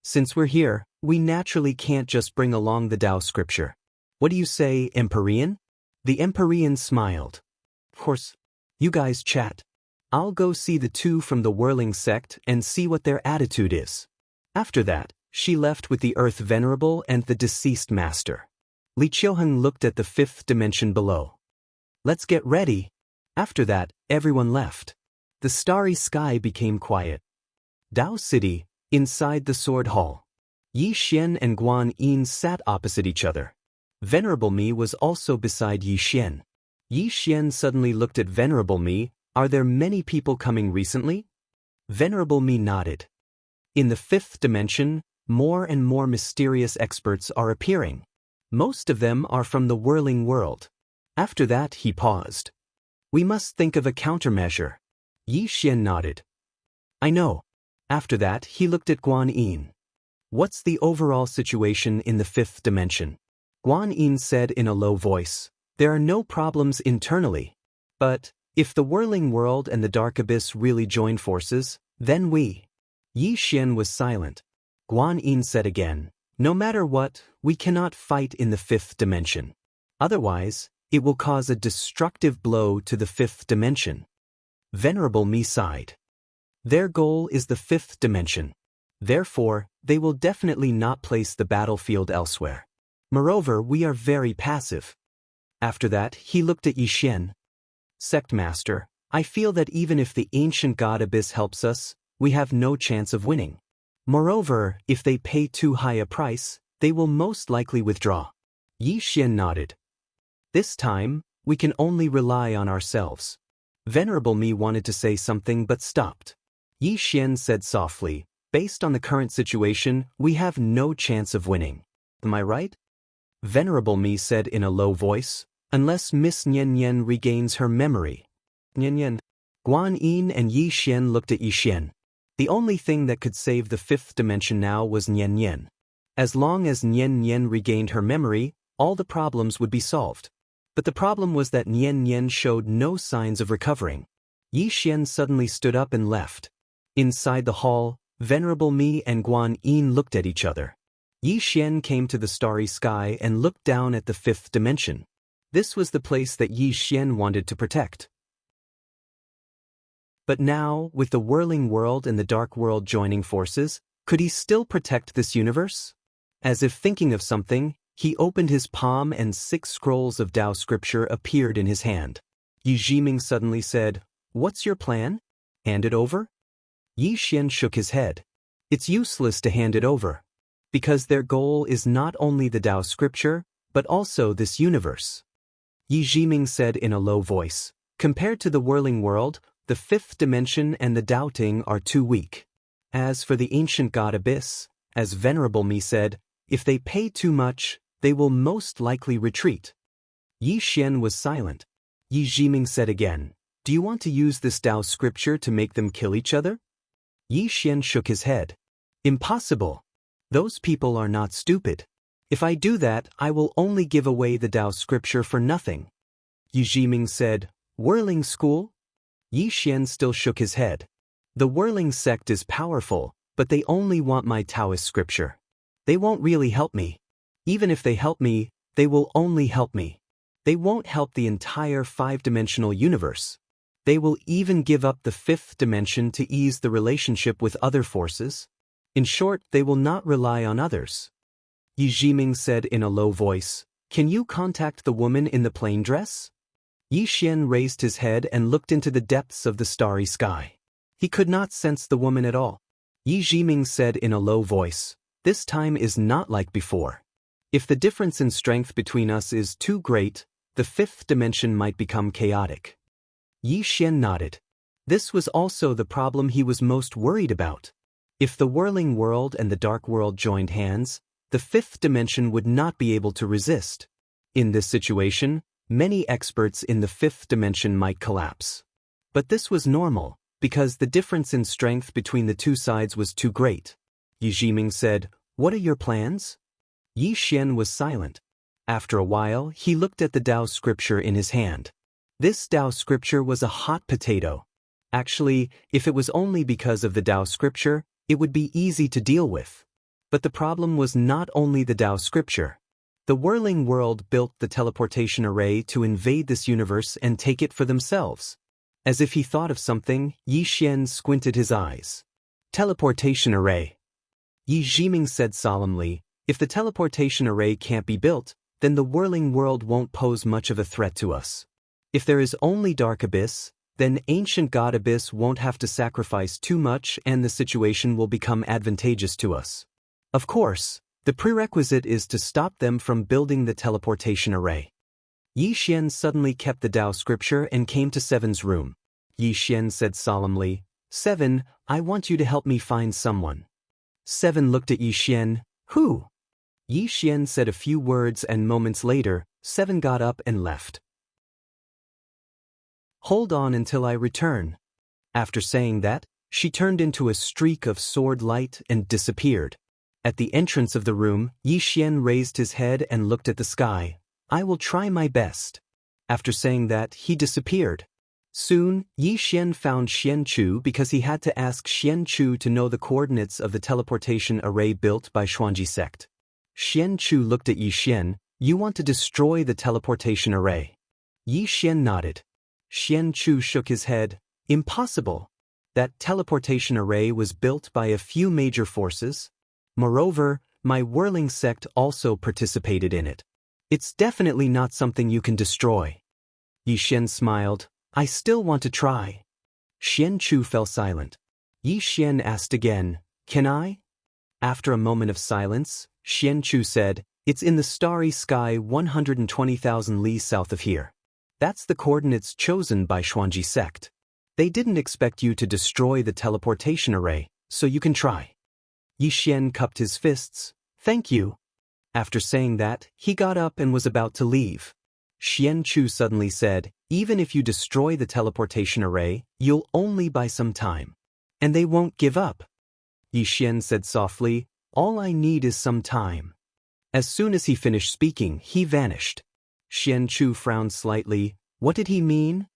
Since we're here, we naturally can't just bring along the Tao scripture. What do you say, Empyrean? The Empyrean smiled. Of course. You guys chat. I'll go see the two from the whirling sect and see what their attitude is. After that, she left with the Earth Venerable and the deceased master. Li Qiuheng looked at the fifth dimension below. Let's get ready. After that, everyone left. The starry sky became quiet. Dao City, inside the Sword Hall. Yi Xian and Guan Yin sat opposite each other. Venerable Me was also beside Yi Xian. Yi Xian suddenly looked at Venerable Me. Are there many people coming recently? Venerable Me nodded. In the fifth dimension, more and more mysterious experts are appearing. Most of them are from the whirling world. After that, he paused. We must think of a countermeasure. Yi Xian nodded. I know. After that, he looked at Guan Yin. What's the overall situation in the fifth dimension? Guan Yin said in a low voice. There are no problems internally. But, if the whirling world and the dark abyss really join forces, then we. Yi Xian was silent. Guan Yin said again. No matter what, we cannot fight in the fifth dimension. Otherwise, it will cause a destructive blow to the fifth dimension. Venerable Me sighed. Their goal is the fifth dimension. Therefore, they will definitely not place the battlefield elsewhere. Moreover, we are very passive. After that, he looked at Yi Xian. Sect Master, I feel that even if the ancient god Abyss helps us, we have no chance of winning. Moreover, if they pay too high a price, they will most likely withdraw. Yi Xian nodded. This time, we can only rely on ourselves. Venerable Me wanted to say something but stopped. Yi Xian said softly, based on the current situation, we have no chance of winning. Am I right? Venerable Me said in a low voice, unless Miss Nian Nian regains her memory. Nian Nian. Guan Yin and Yi Xian looked at Yi Xian. The only thing that could save the fifth dimension now was Nian Nian. As long as Nian Nian regained her memory, all the problems would be solved. But the problem was that Nian Nian showed no signs of recovering. Yi Xian suddenly stood up and left. Inside the hall, Venerable Me and Guan Yin looked at each other. Yi Xian came to the starry sky and looked down at the fifth dimension. This was the place that Yi Xian wanted to protect. But now, with the whirling world and the dark world joining forces, could he still protect this universe? As if thinking of something, he opened his palm and 6 scrolls of Tao scripture appeared in his hand. Yi Jiming suddenly said, What's your plan? Hand it over? Yi Xian shook his head. It's useless to hand it over. Because their goal is not only the Tao scripture, but also this universe. Yi Jiming said in a low voice, compared to the whirling world, the fifth dimension and the doubting are too weak. As for the ancient god Abyss, as Venerable Me said, if they pay too much, they will most likely retreat. Yi Xian was silent. Yi Jiming said again, Do you want to use this Tao scripture to make them kill each other? Yi Xian shook his head. Impossible. Those people are not stupid. If I do that, I will only give away the Tao scripture for nothing. Yi Jiming said, Whirling school? Yi Xian still shook his head. The whirling sect is powerful, but they only want my Taoist scripture. They won't really help me. Even if they help me, they will only help me. They won't help the entire 5-dimensional universe. They will even give up the 5th dimension to ease the relationship with other forces. In short, they will not rely on others. Yi Jiming said in a low voice, Can you contact the woman in the plain dress? Yi Xian raised his head and looked into the depths of the starry sky. He could not sense the woman at all. Yi Jiming said in a low voice, This time is not like before. If the difference in strength between us is too great, the 5th dimension might become chaotic. Yi Xian nodded. This was also the problem he was most worried about. If the whirling world and the dark world joined hands, the 5th dimension would not be able to resist. In this situation, many experts in the 5th dimension might collapse. But this was normal, because the difference in strength between the two sides was too great. Yi Jiming said, "What are your plans?" Yi Xian was silent. After a while, he looked at the Dao scripture in his hand. This Dao scripture was a hot potato. Actually, if it was only because of the Dao scripture, it would be easy to deal with. But the problem was not only the Dao scripture. The whirling world built the teleportation array to invade this universe and take it for themselves. As if he thought of something, Yi Xian squinted his eyes. Teleportation array. Yi Jiming said solemnly, "If the teleportation array can't be built, then the whirling world won't pose much of a threat to us. If there is only Dark Abyss, then Ancient God Abyss won't have to sacrifice too much and the situation will become advantageous to us. Of course, the prerequisite is to stop them from building the teleportation array." Yi Xian suddenly kept the Dao scripture and came to Seven's room. Yi Xian said solemnly, "Seven, I want you to help me find someone." Seven looked at Yi Xian. "Who?" Yi Xian said a few words and moments later, Seven got up and left. "Hold on until I return." After saying that, she turned into a streak of sword light and disappeared. At the entrance of the room, Yi Xian raised his head and looked at the sky. "I will try my best." After saying that, he disappeared. Soon, Yi Xian found Xian Chu because he had to ask Xian Chu to know the coordinates of the teleportation array built by Xuanji sect. Xian Chu looked at Yi Xian. "You want to destroy the teleportation array?" Yi Xian nodded. Xian Chu shook his head. "Impossible. That teleportation array was built by a few major forces. Moreover, my whirling sect also participated in it. It's definitely not something you can destroy." Yi Xian smiled. "I still want to try." Xian Chu fell silent. Yi Xian asked again, "Can I?" After a moment of silence, Xian Chu said, "It's in the starry sky 120,000 li south of here. That's the coordinates chosen by Xuanji sect. They didn't expect you to destroy the teleportation array, so you can try." Yi Xian cupped his fists. "Thank you." After saying that, he got up and was about to leave. Xian Chu suddenly said, "Even if you destroy the teleportation array, you'll only buy some time. And they won't give up." Yi Xian said softly, "All I need is some time." As soon as he finished speaking, he vanished. Xian Chu frowned slightly. What did he mean?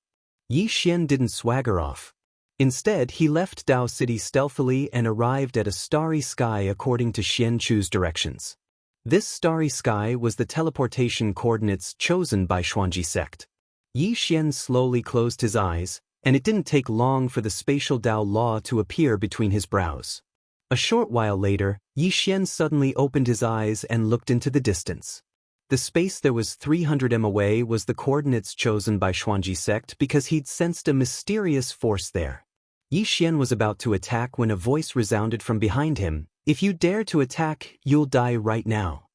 Yi Xian didn't swagger off. Instead, he left Dao City stealthily and arrived at a starry sky according to Xian Chu's directions. This starry sky was the teleportation coordinates chosen by Xuanji sect. Yi Xian slowly closed his eyes, and it didn't take long for the spatial Dao law to appear between his brows. A short while later, Yi Xian suddenly opened his eyes and looked into the distance. The space that was 300 m away was the coordinates chosen by Xuanji sect because he'd sensed a mysterious force there. Yi Xian was about to attack when a voice resounded from behind him. "If you dare to attack, you'll die right now."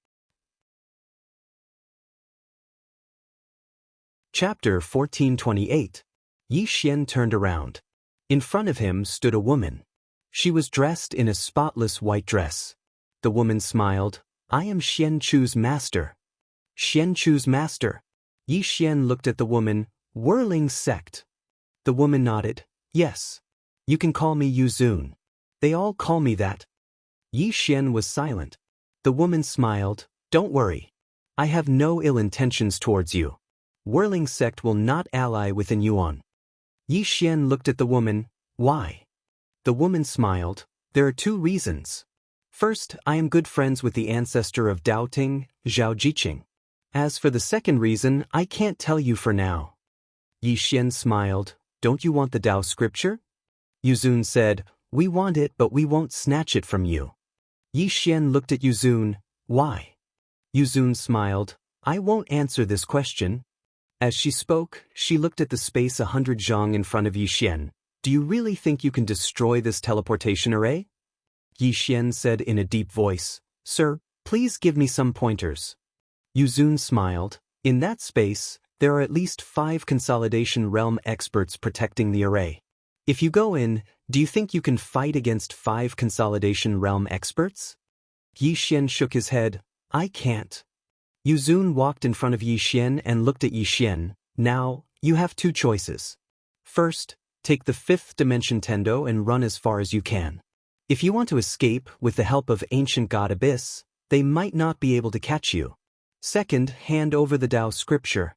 Chapter 1428. Yi Xian turned around. In front of him stood a woman. She was dressed in a spotless white dress. The woman smiled. "I am Xian Chu's master." Xian Chu's master. Yi Xian looked at the woman. "Whirling sect." The woman nodded. "Yes. You can call me Yu Zun. They all call me that." Yi Xian was silent. The woman smiled. "Don't worry. I have no ill intentions towards you. Whirling sect will not ally with an Yuan." Yi Xian looked at the woman. "Why?" The woman smiled. "There are two reasons. First, I am good friends with the ancestor of Dao Ting, Zhao Jiqing. As for the second reason, I can't tell you for now." Yi Xian smiled. "Don't you want the Dao scripture?" Yu Zun said, "We want it, but we won't snatch it from you." Yi Xian looked at Yu Zun. "Why?" Yu Zun smiled. "I won't answer this question." As she spoke, she looked at the space 100 zhang in front of Yi Xian. "Do you really think you can destroy this teleportation array?" Yi Xian said in a deep voice, "Sir, please give me some pointers." Yu Zun smiled. "In that space, there are at least 5 consolidation realm experts protecting the array. If you go in, do you think you can fight against 5 consolidation realm experts?" Yi Xian shook his head. "I can't." Yu Zun walked in front of Yi Xian and looked at Yi Xian. "Now, you have 2 choices. First, Take the fifth dimension Tendo and run as far as you can. If you want to escape with the help of ancient god Abyss, they might not be able to catch you. Second, hand over the Dao scripture.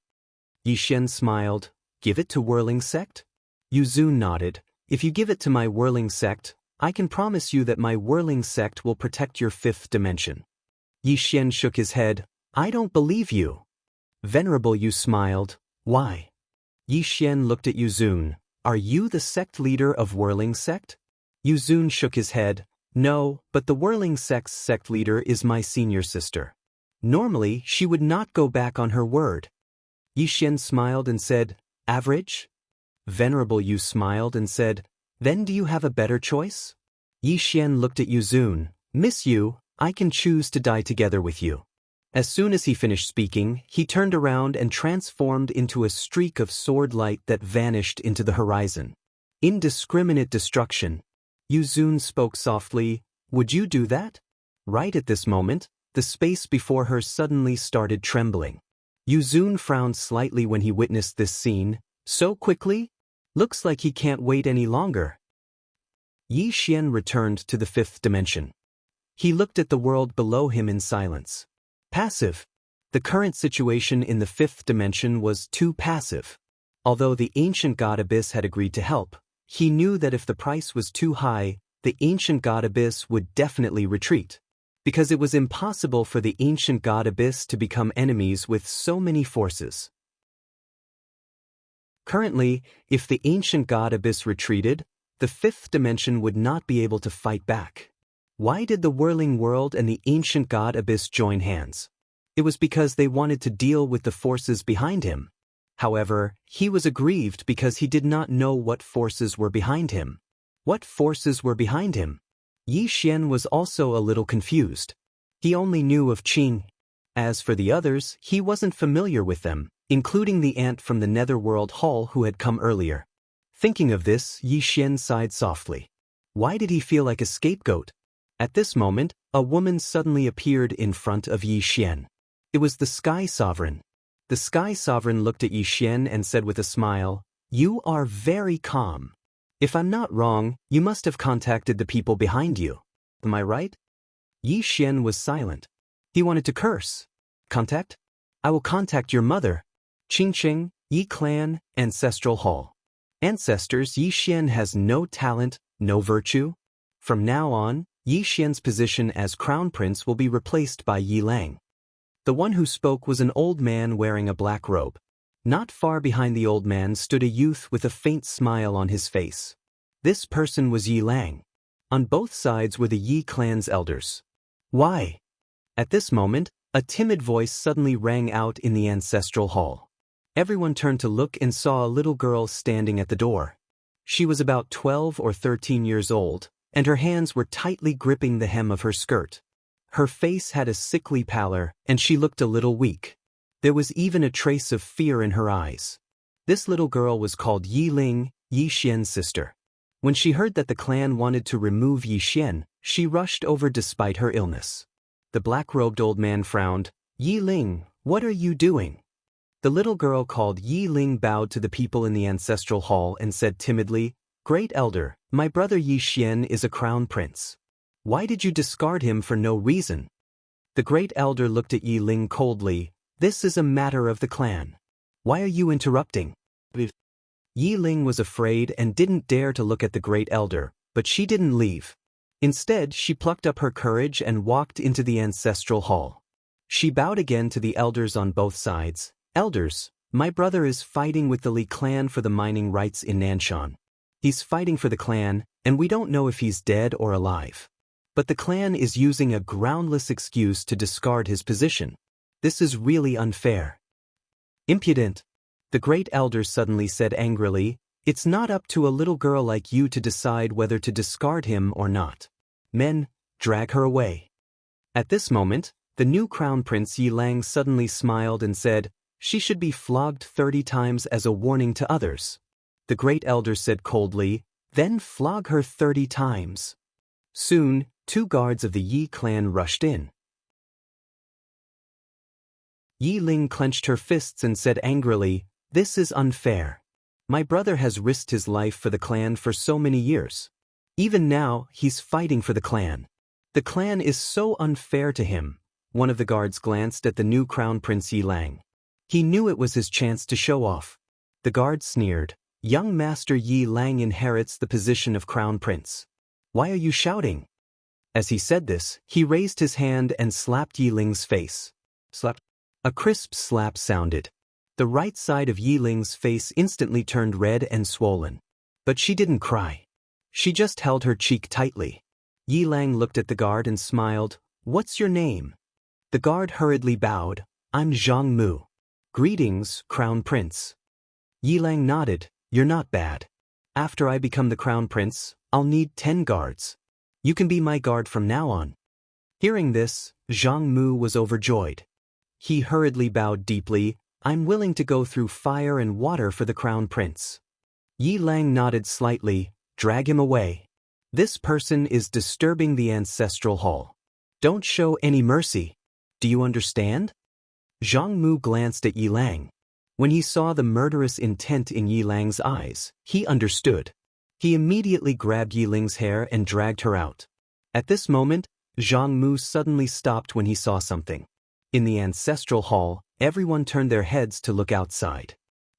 Yi Xian smiled. Give it to Whirling Sect? Yu Zun nodded. If you give it to my Whirling Sect, I can promise you that my Whirling Sect will protect your fifth dimension. Yi Xian shook his head. I don't believe you. Venerable Yu smiled. Why? Yi Xian looked at Yu Zun. Are you the sect leader of Whirling Sect? Yu Zun shook his head. No, but the Whirling Sect's sect leader is my senior sister. Normally, she would not go back on her word. Yi Xian smiled and said, Average? Venerable Yu smiled and said, Then do you have a better choice? Yi Xian looked at Yu Zun. Miss Yu, I can choose to die together with you. As soon as he finished speaking, he turned around and transformed into a streak of sword light that vanished into the horizon. Indiscriminate destruction. Yu Zun spoke softly, Would you do that? Right at this moment, the space before her suddenly started trembling. Yu Zun frowned slightly when he witnessed this scene. So quickly? Looks like he can't wait any longer. Yi Xian returned to the fifth dimension. He looked at the world below him in silence. Passive. The current situation in the fifth dimension was too passive. Although the ancient god Abyss had agreed to help, he knew that if the price was too high, the ancient god Abyss would definitely retreat. Because it was impossible for the ancient god Abyss to become enemies with so many forces. Currently, if the ancient god Abyss retreated, the fifth dimension would not be able to fight back. Why did the whirling world and the ancient god Abyss join hands? It was because they wanted to deal with the forces behind him. However, he was aggrieved because he did not know what forces were behind him. What forces were behind him? Yi Xian was also a little confused. He only knew of Qing. As for the others, he wasn't familiar with them, including the ant from the Netherworld Hall who had come earlier. Thinking of this, Yi Xian sighed softly. Why did he feel like a scapegoat? At this moment, a woman suddenly appeared in front of Yi Xian. It was the Sky Sovereign. The Sky Sovereign looked at Yi Xian and said with a smile, You are very calm. If I'm not wrong, you must have contacted the people behind you. Am I right? Yi Xian was silent. He wanted to curse. Contact? I will contact your mother. Qingqing, Yi Clan, Ancestral Hall. Ancestors, Yi Xian has no talent, no virtue. From now on, Yi Xian's position as crown prince will be replaced by Yi Lang. The one who spoke was an old man wearing a black robe. Not far behind the old man stood a youth with a faint smile on his face. This person was Yi Lang. On both sides were the Yi clan's elders. Why? At this moment, a timid voice suddenly rang out in the ancestral hall. Everyone turned to look and saw a little girl standing at the door. She was about 12 or 13 years old, and her hands were tightly gripping the hem of her skirt. Her face had a sickly pallor, and she looked a little weak. There was even a trace of fear in her eyes. This little girl was called Yi Ling, Yi Xian's sister. When she heard that the clan wanted to remove Yi Xian, she rushed over despite her illness. The black-robed old man frowned. Yi Ling, what are you doing? The little girl called Yi Ling bowed to the people in the ancestral hall and said timidly, Great Elder, my brother Yi Xian is a crown prince. Why did you discard him for no reason? The Great Elder looked at Yi Ling coldly. This is a matter of the clan. Why are you interrupting? Yi Ling was afraid and didn't dare to look at the Great Elder, but she didn't leave. Instead, she plucked up her courage and walked into the ancestral hall. She bowed again to the elders on both sides. Elders, my brother is fighting with the Li clan for the mining rights in Nanshan. He's fighting for the clan, and we don't know if he's dead or alive. But the clan is using a groundless excuse to discard his position. This is really unfair. Impudent. The Great Elder suddenly said angrily, It's not up to a little girl like you to decide whether to discard him or not. Men, drag her away. At this moment, the new crown prince Yi Lang suddenly smiled and said, She should be flogged 30 times as a warning to others. The Great Elder said coldly, Then flog her 30 times. Soon, 2 guards of the Yi clan rushed in. Yi Ling clenched her fists and said angrily, This is unfair. My brother has risked his life for the clan for so many years. Even now, he's fighting for the clan. The clan is so unfair to him. One of the guards glanced at the new crown prince Yi Lang. He knew it was his chance to show off. The guard sneered. Young Master Yi Lang inherits the position of crown prince. Why are you shouting? As he said this, he raised his hand and slapped Yi Ling's face. Slap. A crisp slap sounded. The right side of Yi Ling's face instantly turned red and swollen. But she didn't cry. She just held her cheek tightly. Yi Lang looked at the guard and smiled. What's your name? The guard hurriedly bowed. I'm Zhang Mu. Greetings, Crown Prince. Yi Lang nodded. You're not bad. After I become the Crown Prince, I'll need 10 guards. You can be my guard from now on. Hearing this, Zhang Mu was overjoyed. He hurriedly bowed deeply. I'm willing to go through fire and water for the Crown Prince. Yi Lang nodded slightly. Drag him away. This person is disturbing the ancestral hall. Don't show any mercy. Do you understand? Zhang Mu glanced at Yi Lang. When he saw the murderous intent in Yi Lang's eyes, he understood. He immediately grabbed Yi Ling's hair and dragged her out. At this moment, Zhang Mu suddenly stopped when he saw something. In the ancestral hall, everyone turned their heads to look outside.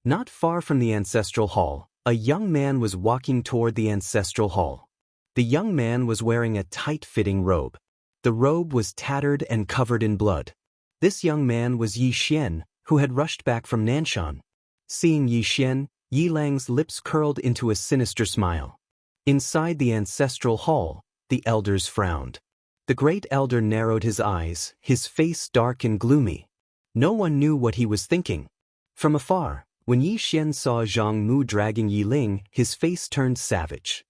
Not far from the ancestral hall, a young man was walking toward the ancestral hall. The young man was wearing a tight-fitting robe. The robe was tattered and covered in blood. This young man was Yi Xian, who had rushed back from Nanshan. Seeing Yi Xian, Yi Lang's lips curled into a sinister smile. Inside the ancestral hall, the elders frowned. The great elder narrowed his eyes, his face dark and gloomy. No one knew what he was thinking. From afar, when Yi Xian saw Zhang Mu dragging Yi Ling, his face turned savage.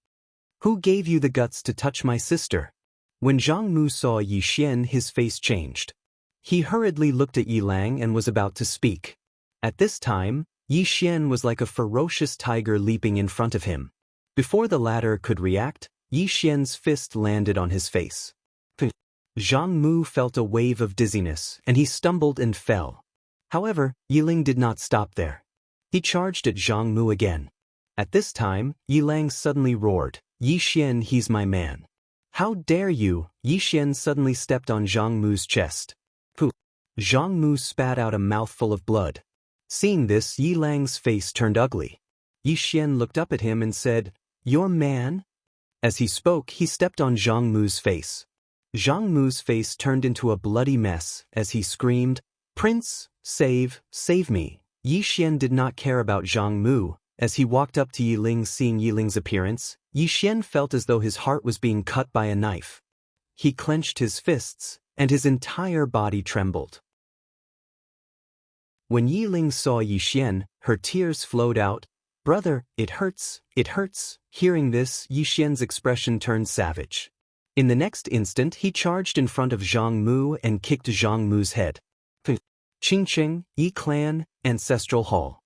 Who gave you the guts to touch my sister? When Zhang Mu saw Yi Xian, his face changed. He hurriedly looked at Yi Lang and was about to speak. At this time, Yi Xian was like a ferocious tiger leaping in front of him. Before the latter could react, Yi Xian's fist landed on his face. Zhang Mu felt a wave of dizziness, and he stumbled and fell. However, Yi Ling did not stop there. He charged at Zhang Mu again. At this time, Yi Lang suddenly roared, Yi Xian, he's my man. How dare you? Yi Xian suddenly stepped on Zhang Mu's chest. Pooh! Zhang Mu spat out a mouthful of blood. Seeing this, Yi Lang's face turned ugly. Yi Xian looked up at him and said, Your man? As he spoke, he stepped on Zhang Mu's face. Zhang Mu's face turned into a bloody mess as he screamed, Prince, save me. Yi Xian did not care about Zhang Mu. As he walked up to Yi Ling, seeing Yi Ling's appearance, Yi Xian felt as though his heart was being cut by a knife. He clenched his fists, and his entire body trembled. When Yi Ling saw Yi Xian, her tears flowed out. Brother, it hurts, it hurts. Hearing this, Yi Xian's expression turned savage. In the next instant, he charged in front of Zhang Mu and kicked Zhang Mu's head. Qingqing, Yi Clan, Ancestral Hall.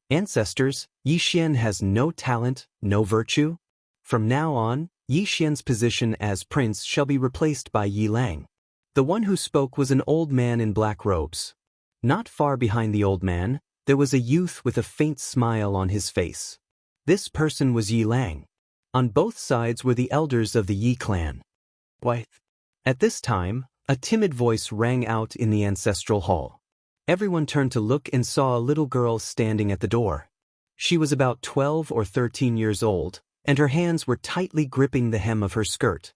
Ancestors, Yi Xian has no talent, no virtue. From now on, Yi Xian's position as prince shall be replaced by Yi Lang. The one who spoke was an old man in black robes. Not far behind the old man, there was a youth with a faint smile on his face. This person was Yi Lang. On both sides were the elders of the Yi clan. Why? At this time, a timid voice rang out in the ancestral hall. Everyone turned to look and saw a little girl standing at the door. She was about 12 or 13 years old, and her hands were tightly gripping the hem of her skirt.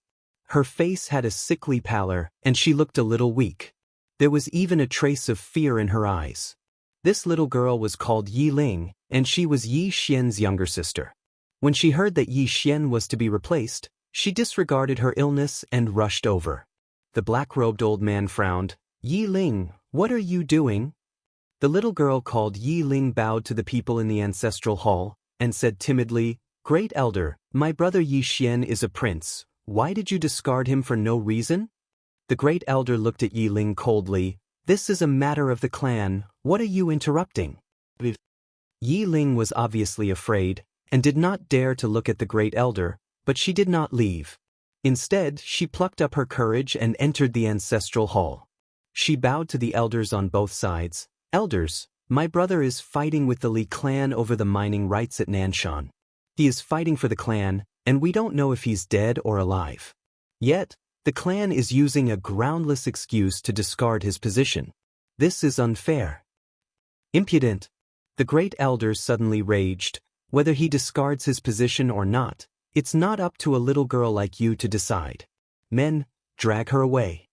Her face had a sickly pallor, and she looked a little weak. There was even a trace of fear in her eyes. This little girl was called Yi Ling, and she was Yi Xian's younger sister. When she heard that Yi Xian was to be replaced, she disregarded her illness and rushed over. The black-robed old man frowned. Yi Ling, what are you doing? The little girl called Yi Ling bowed to the people in the ancestral hall, and said timidly, Great Elder, my brother Yi Xian is a prince. Why did you discard him for no reason? The great elder looked at Yi Ling coldly. This is a matter of the clan. What are you interrupting? Yi Ling was obviously afraid, and did not dare to look at the great elder, but she did not leave. Instead, she plucked up her courage and entered the ancestral hall. She bowed to the elders on both sides. Elders, My brother is fighting with the Li clan over the mining rights at Nanshan. He is fighting for the clan, and we don't know if he's dead or alive. Yet, the clan is using a groundless excuse to discard his position. This is unfair. Impudent. The great elder suddenly raged. Whether he discards his position or not, it's not up to a little girl like you to decide. Men, drag her away.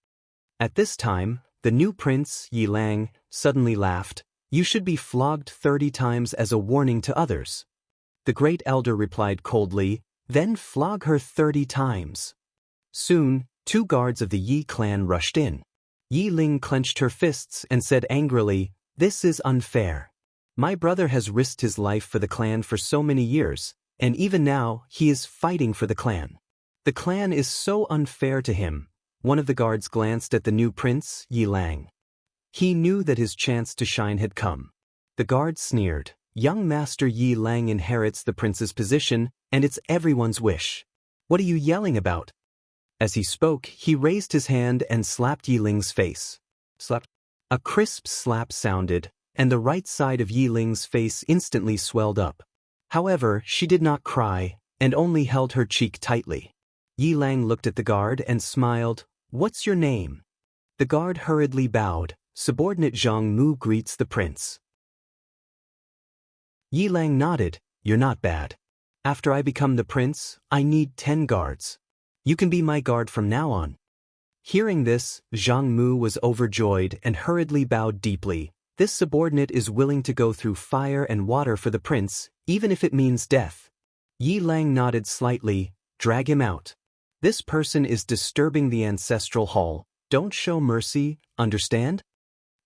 At this time, the new prince, Yi Lang, suddenly laughed. You should be flogged 30 times as a warning to others. The great elder replied coldly, then flog her 30 times. Soon, 2 guards of the Yi clan rushed in. Yi Ling clenched her fists and said angrily, "This is unfair. My brother has risked his life for the clan for so many years, and even now he is fighting for the clan. The clan is so unfair to him." One of the guards glanced at the new prince, Yi Lang. He knew that his chance to shine had come. The guard sneered, "Young Master Yi Lang inherits the prince's position, and it's everyone's wish. What are you yelling about?" As he spoke, he raised his hand and slapped Yi Ling's face. Slap. A crisp slap sounded, and the right side of Yi Ling's face instantly swelled up. However, she did not cry, and only held her cheek tightly. Yi Lang looked at the guard and smiled. "What's your name?" The guard hurriedly bowed. "Subordinate Zhang Mu greets the prince." Yi Lang nodded. "You're not bad. After I become the prince, I need 10 guards. You can be my guard from now on." Hearing this, Zhang Mu was overjoyed and hurriedly bowed deeply. This subordinate is willing to go through fire and water for the prince, even if it means death. Yi Lang nodded slightly. "Drag him out. This person is disturbing the ancestral hall. Don't show mercy, understand?"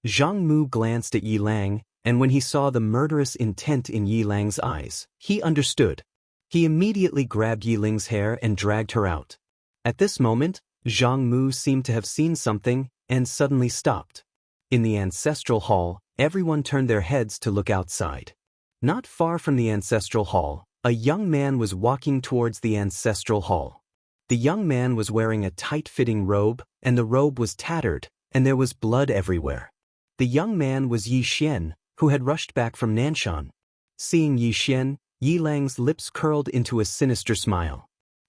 Zhang Mu glanced at Yi Lang, and when he saw the murderous intent in Yi Lang's eyes, he understood. He immediately grabbed Yi Ling's hair and dragged her out. At this moment, Zhang Mu seemed to have seen something and suddenly stopped. In the ancestral hall, everyone turned their heads to look outside. Not far from the ancestral hall, a young man was walking towards the ancestral hall. The young man was wearing a tight-fitting robe, and the robe was tattered, and there was blood everywhere. The young man was Yi Xian, who had rushed back from Nanshan. Seeing Yi Xian, Yi Lang's lips curled into a sinister smile.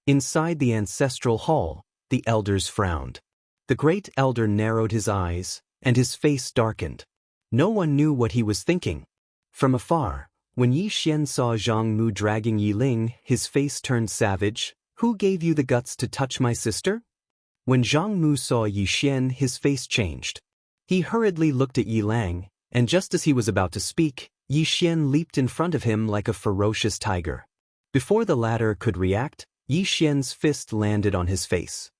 Inside the ancestral hall, the elders frowned. The great elder narrowed his eyes, and his face darkened. No one knew what he was thinking. From afar, when Yi Xian saw Zhang Mu dragging Yi Ling, his face turned savage. "Who gave you the guts to touch my sister?" When Zhang Mu saw Yi Xian, his face changed. He hurriedly looked at Yi Lang, and just as he was about to speak, Yi Xian leaped in front of him like a ferocious tiger. Before the latter could react, Yi Xian's fist landed on his face.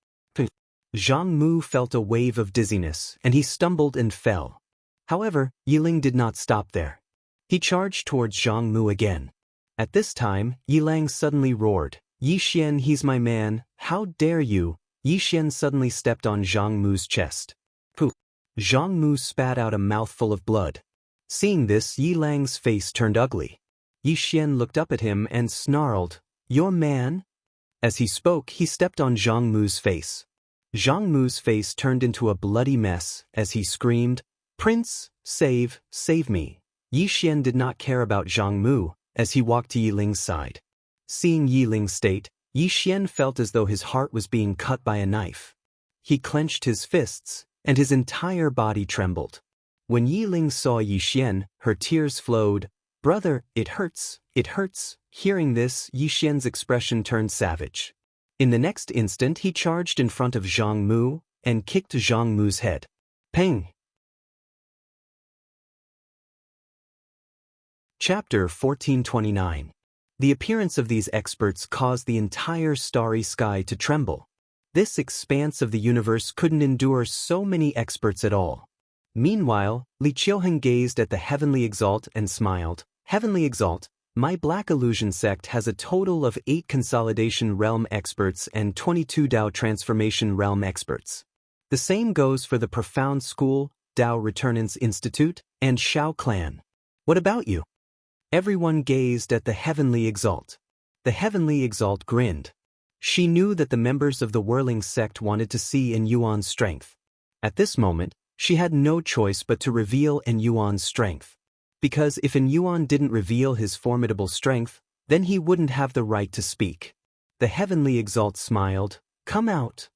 Zhang Mu felt a wave of dizziness, and he stumbled and fell. However, Yi Ling did not stop there. He charged towards Zhang Mu again. At this time, Yi Lang suddenly roared, "Yi Xian, he's my man, how dare you!" Yi Xian suddenly stepped on Zhang Mu's chest. Pooh! Zhang Mu spat out a mouthful of blood. Seeing this, Yi Lang's face turned ugly. Yi Xian looked up at him and snarled, "Your man?" As he spoke, he stepped on Zhang Mu's face. Zhang Mu's face turned into a bloody mess as he screamed, "Prince, save me." Yi Xian did not care about Zhang Mu as he walked to Yi Ling's side. Seeing Yi Ling's state, Yi Xian felt as though his heart was being cut by a knife. He clenched his fists, and his entire body trembled. When Yi Ling saw Yi Xian, her tears flowed. "Brother, it hurts, it hurts." Hearing this, Yi Xian's expression turned savage. In the next instant, he charged in front of Zhang Mu and kicked Zhang Mu's head. Peng! Chapter 1429. The appearance of these experts caused the entire starry sky to tremble. This expanse of the universe couldn't endure so many experts at all. Meanwhile, Li Qiuheng gazed at the Heavenly Exalt and smiled. "Heavenly Exalt, my Black Illusion sect has a total of 8 Consolidation Realm experts and 22 Dao Transformation Realm experts. The same goes for the Profound School, Dao Returnance Institute, and Shao Clan. What about you?" Everyone gazed at the Heavenly Exalt. The Heavenly Exalt grinned. She knew that the members of the Whirling sect wanted to see in Yuan's strength. At this moment, she had no choice but to reveal in Yuan's strength. Because if an Yuan didn't reveal his formidable strength, then he wouldn't have the right to speak. The heavenly exalt smiled, "Come out."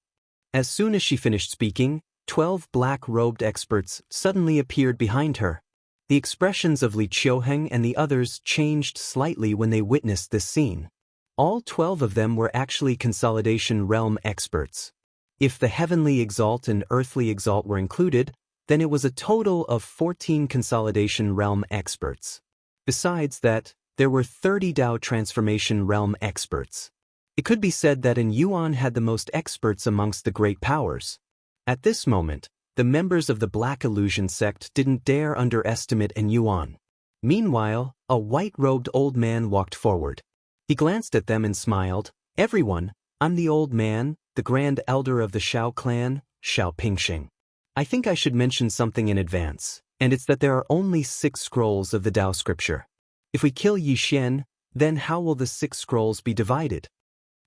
As soon as she finished speaking, 12 black-robed experts suddenly appeared behind her. The expressions of Li Qiuheng and the others changed slightly when they witnessed this scene. All 12 of them were actually Consolidation Realm experts. If the Heavenly Exalt and Earthly Exalt were included, then it was a total of 14 Consolidation Realm experts. Besides that, there were 30 Dao Transformation Realm experts. It could be said that an Yuan had the most experts amongst the great powers. At this moment, the members of the Black Illusion sect didn't dare underestimate an Yuan. Meanwhile, a white-robed old man walked forward. He glanced at them and smiled, "Everyone, I'm the old man, the grand elder of the Shao clan, Shao Pingxing. I think I should mention something in advance, and it's that there are only 6 scrolls of the Dao scripture. If we kill Yi Xian, then how will the 6 scrolls be divided?"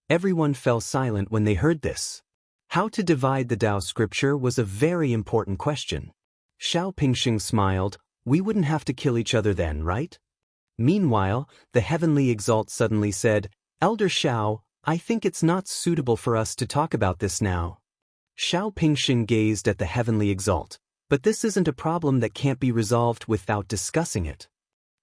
Everyone fell silent when they heard this. How to divide the Dao scripture was a very important question. Shao Pingxing smiled, "We wouldn't have to kill each other then, right?" Meanwhile, the Heavenly Exalt suddenly said, "Elder Shao, I think it's not suitable for us to talk about this now." Shao Pingxing gazed at the Heavenly Exalt, "But this isn't a problem that can't be resolved without discussing it."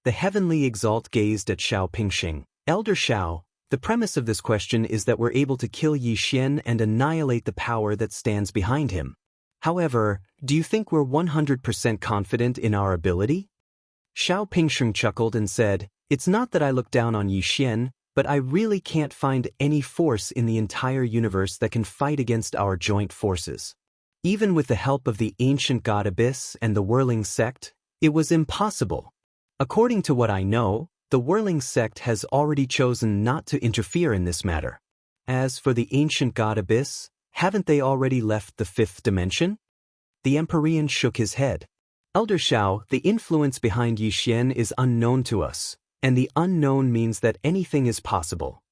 The Heavenly Exalt gazed at Shao Pingxing, "Elder Shao, the premise of this question is that we're able to kill Yi Xian and annihilate the power that stands behind him. However, do you think we're 100% confident in our ability?" Shao Pingxing chuckled and said, "It's not that I look down on Yi Xian, but I really can't find any force in the entire universe that can fight against our joint forces. Even with the help of the ancient god Abyss and the Whirling sect, it was impossible. According to what I know, the Whirling sect has already chosen not to interfere in this matter. As for the ancient god Abyss, haven't they already left the 5th dimension?" The Empyrean shook his head. "Elder Shao, the influence behind Yi Xian is unknown to us, and the unknown means that anything is possible."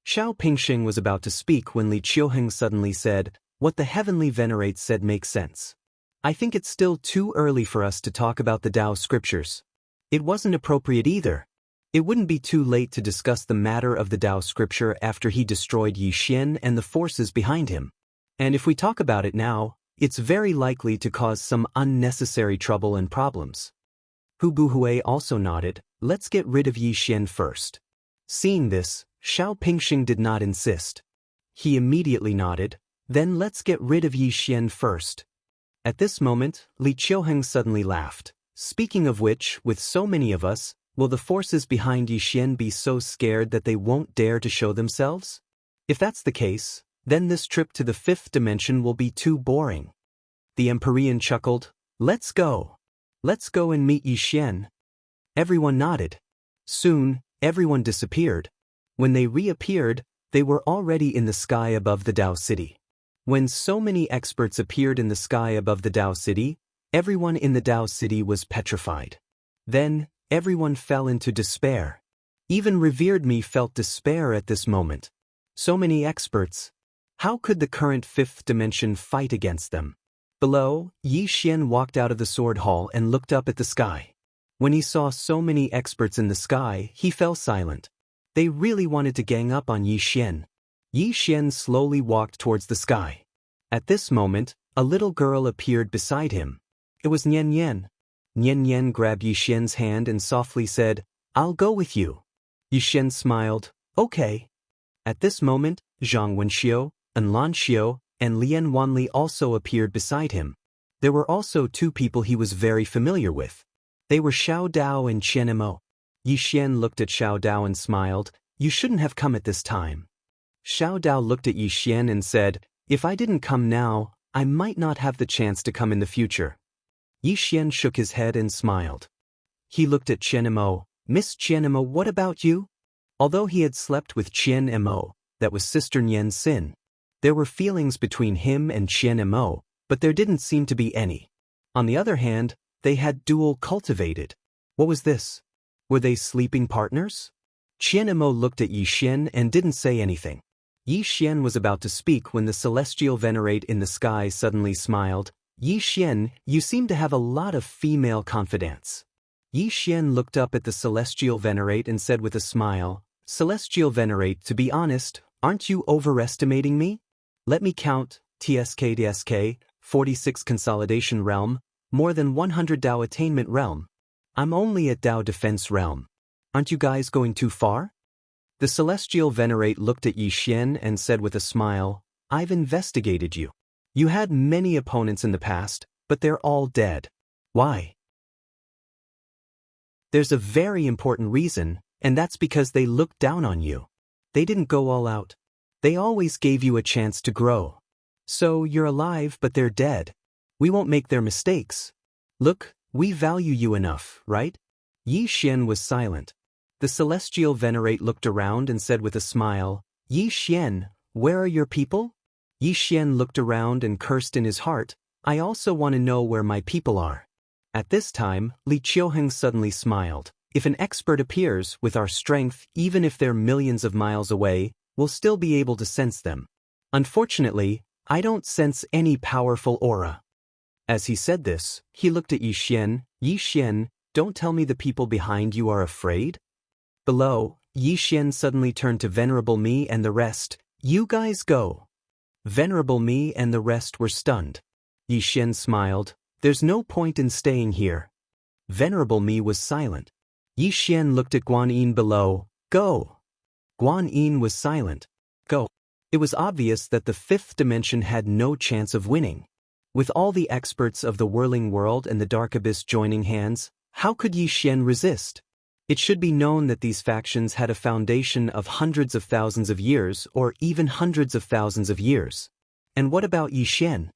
Shao Pingxing was about to speak when Li Qiuheng suddenly said, "What the Heavenly Venerate said makes sense. I think it's still too early for us to talk about the Dao scriptures. It wasn't appropriate either. It wouldn't be too late to discuss the matter of the Dao scripture after he destroyed Yi Xian and the forces behind him. And if we talk about it now, it's very likely to cause some unnecessary trouble and problems." Hu Buhui also nodded, "Let's get rid of Yi Xian first." Seeing this, Shao Pingxing did not insist. He immediately nodded, "Then let's get rid of Yi Xian first." At this moment, Li Qiuheng suddenly laughed. "Speaking of which, with so many of us, will the forces behind Yi Xian be so scared that they won't dare to show themselves? If that's the case, then this trip to the 5th dimension will be too boring." The Empyrean chuckled, "Let's go. Let's go and meet Yi Xian." Everyone nodded. Soon, everyone disappeared. When they reappeared, they were already in the sky above the Dao City. When so many experts appeared in the sky above the Dao City, everyone in the Dao City was petrified. Then, everyone fell into despair. Even revered me felt despair at this moment. So many experts. How could the current 5th dimension fight against them? Below, Yi Xian walked out of the sword hall and looked up at the sky. When he saw so many experts in the sky, he fell silent. They really wanted to gang up on Yi Xian. Yi Xian slowly walked towards the sky. At this moment, a little girl appeared beside him. It was Nian Nian. Nian Nian grabbed Yi Xian's hand and softly said, "I'll go with you." Yi Xian smiled, "Okay." At this moment, Zhang Wenxiu, An Lan Xiu, and Lian Wanli also appeared beside him. There were also 2 people he was very familiar with. They were Xiao Dao and Qian Mo. Yi Xian looked at Xiao Dao and smiled, "You shouldn't have come at this time." Xiao Dao looked at Yi Xian and said, "If I didn't come now, I might not have the chance to come in the future." Yi Xian shook his head and smiled. He looked at Qian Mo. "Miss Qian Mo, what about you?" Although he had slept with Qian Mo, that was Sister Nian Xin, there were feelings between him and Qian Mo, but there didn't seem to be any. On the other hand, they had dual cultivated. What was this? Were they sleeping partners? Qian Mo looked at Yi Xian and didn't say anything. Yi Xian was about to speak when the celestial venerate in the sky suddenly smiled, Yi Xian, you seem to have a lot of female confidence. Yi Xian looked up at the Celestial Venerate and said with a smile, Celestial Venerate, to be honest, aren't you overestimating me? Let me count, TSK, 46 Consolidation Realm, more than 100 Dao Attainment Realm. I'm only at Dao Defense Realm. Aren't you guys going too far? The Celestial Venerate looked at Yi Xian and said with a smile, I've investigated you. You had many opponents in the past, but they're all dead. Why? There's a very important reason, and that's because they looked down on you. They didn't go all out. They always gave you a chance to grow. So you're alive, but they're dead. We won't make their mistakes. Look, we value you enough, right? Yi Xian was silent. The Celestial Venerate looked around and said with a smile, Yi Xian, where are your people? Yi Xian looked around and cursed in his heart, I also want to know where my people are. At this time, Li Qiuheng suddenly smiled. If an expert appears, with our strength, even if they're millions of miles away, we'll still be able to sense them. Unfortunately, I don't sense any powerful aura. As he said this, he looked at Yi Xian, don't tell me the people behind you are afraid? Below, Yi Xian suddenly turned to Venerable Me and the rest, you guys go. Venerable Me and the rest were stunned. Yi Xian smiled, there's no point in staying here. Venerable Me was silent. Yi Xian looked at Guan Yin below, go. Guan Yin was silent, go. It was obvious that the fifth dimension had no chance of winning. With all the experts of the whirling world and the dark abyss joining hands, how could Yi Xian resist? It should be known that these factions had a foundation of hundreds of thousands of years or even hundreds of thousands of years. And what about Yi Xian?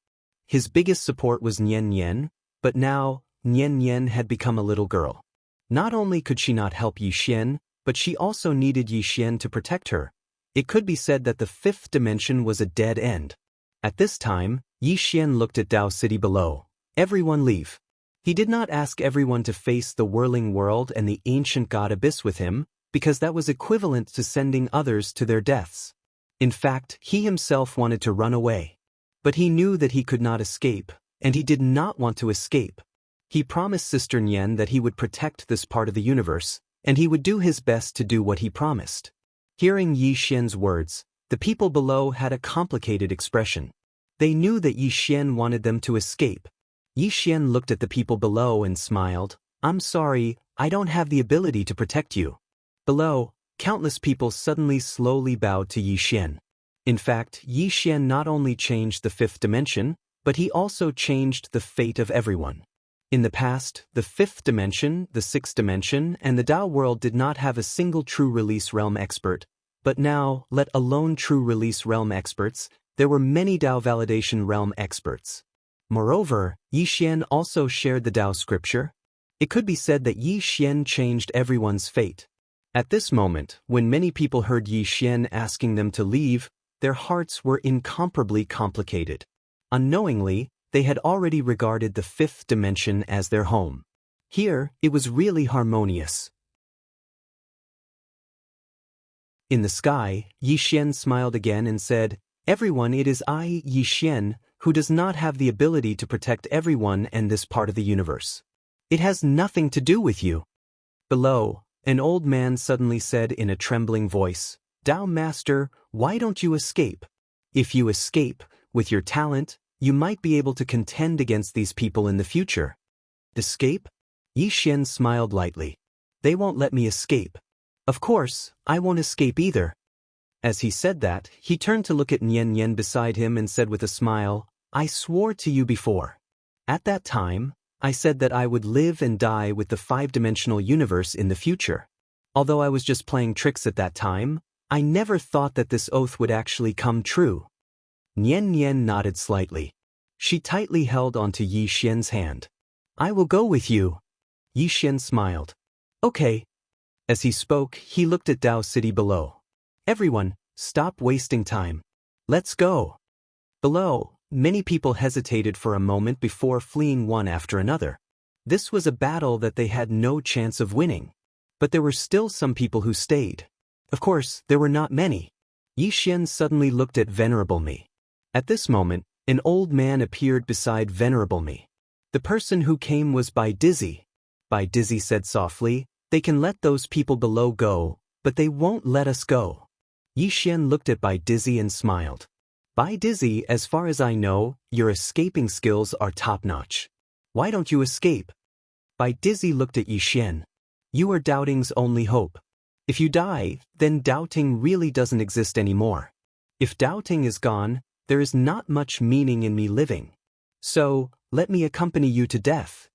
His biggest support was Nian, but now, Nian had become a little girl. Not only could she not help Yi Xian, but she also needed Yi Xian to protect her. It could be said that the fifth dimension was a dead end. At this time, Yi Xian looked at Dao City below. Everyone leave. He did not ask everyone to face the whirling world and the ancient god abyss with him, because that was equivalent to sending others to their deaths. In fact, he himself wanted to run away. But he knew that he could not escape, and he did not want to escape. He promised Sister Nian that he would protect this part of the universe, and he would do his best to do what he promised. Hearing Yi Xian's words, the people below had a complicated expression. They knew that Yi Xian wanted them to escape. Yi Xian looked at the people below and smiled, I'm sorry, I don't have the ability to protect you. Below, countless people suddenly slowly bowed to Yi Xian. In fact, Yi Xian not only changed the fifth dimension, but he also changed the fate of everyone. In the past, the fifth dimension, the sixth dimension, and the Dao world did not have a single true release realm expert, but now, let alone true release realm experts, there were many Dao validation realm experts. Moreover, Yi Xian also shared the Dao scripture. It could be said that Yi Xian changed everyone's fate. At this moment, when many people heard Yi Xian asking them to leave, their hearts were incomparably complicated. Unknowingly, they had already regarded the fifth dimension as their home. Here, it was really harmonious. In the sky, Yi Xian smiled again and said, Everyone, it is I, Yi Xian, who does not have the ability to protect everyone and this part of the universe. It has nothing to do with you. Below, an old man suddenly said in a trembling voice, Dao Master, why don't you escape? If you escape, with your talent, you might be able to contend against these people in the future. Escape? Yi Xian smiled lightly. They won't let me escape. Of course, I won't escape either. As he said that, he turned to look at Nian beside him and said with a smile, I swore to you before. At that time, I said that I would live and die with the five-dimensional universe in the future. Although I was just playing tricks at that time, I never thought that this oath would actually come true. Nian nodded slightly. She tightly held onto Yi Xian's hand. I will go with you. Yi Xian smiled. Okay. As he spoke, he looked at Dao City below. Everyone, stop wasting time. Let's go. Below, many people hesitated for a moment before fleeing one after another. This was a battle that they had no chance of winning. But there were still some people who stayed. Of course, there were not many. Yi Xian suddenly looked at Venerable Me. At this moment, An old man appeared beside Venerable Me. The person who came was Bai Dizzy. Bai Dizzy said softly, "They can let those people below go, but they won't let us go." Yi Xian looked at Bai Dizzy and smiled. "Bai Dizzy, as far as I know, your escaping skills are top-notch. Why don't you escape?" Bai Dizzy looked at Yi Xian. "You are doubting's only hope. If you die, then doubting really doesn't exist anymore. If doubting is gone, there is not much meaning in me living. So, let me accompany you to death."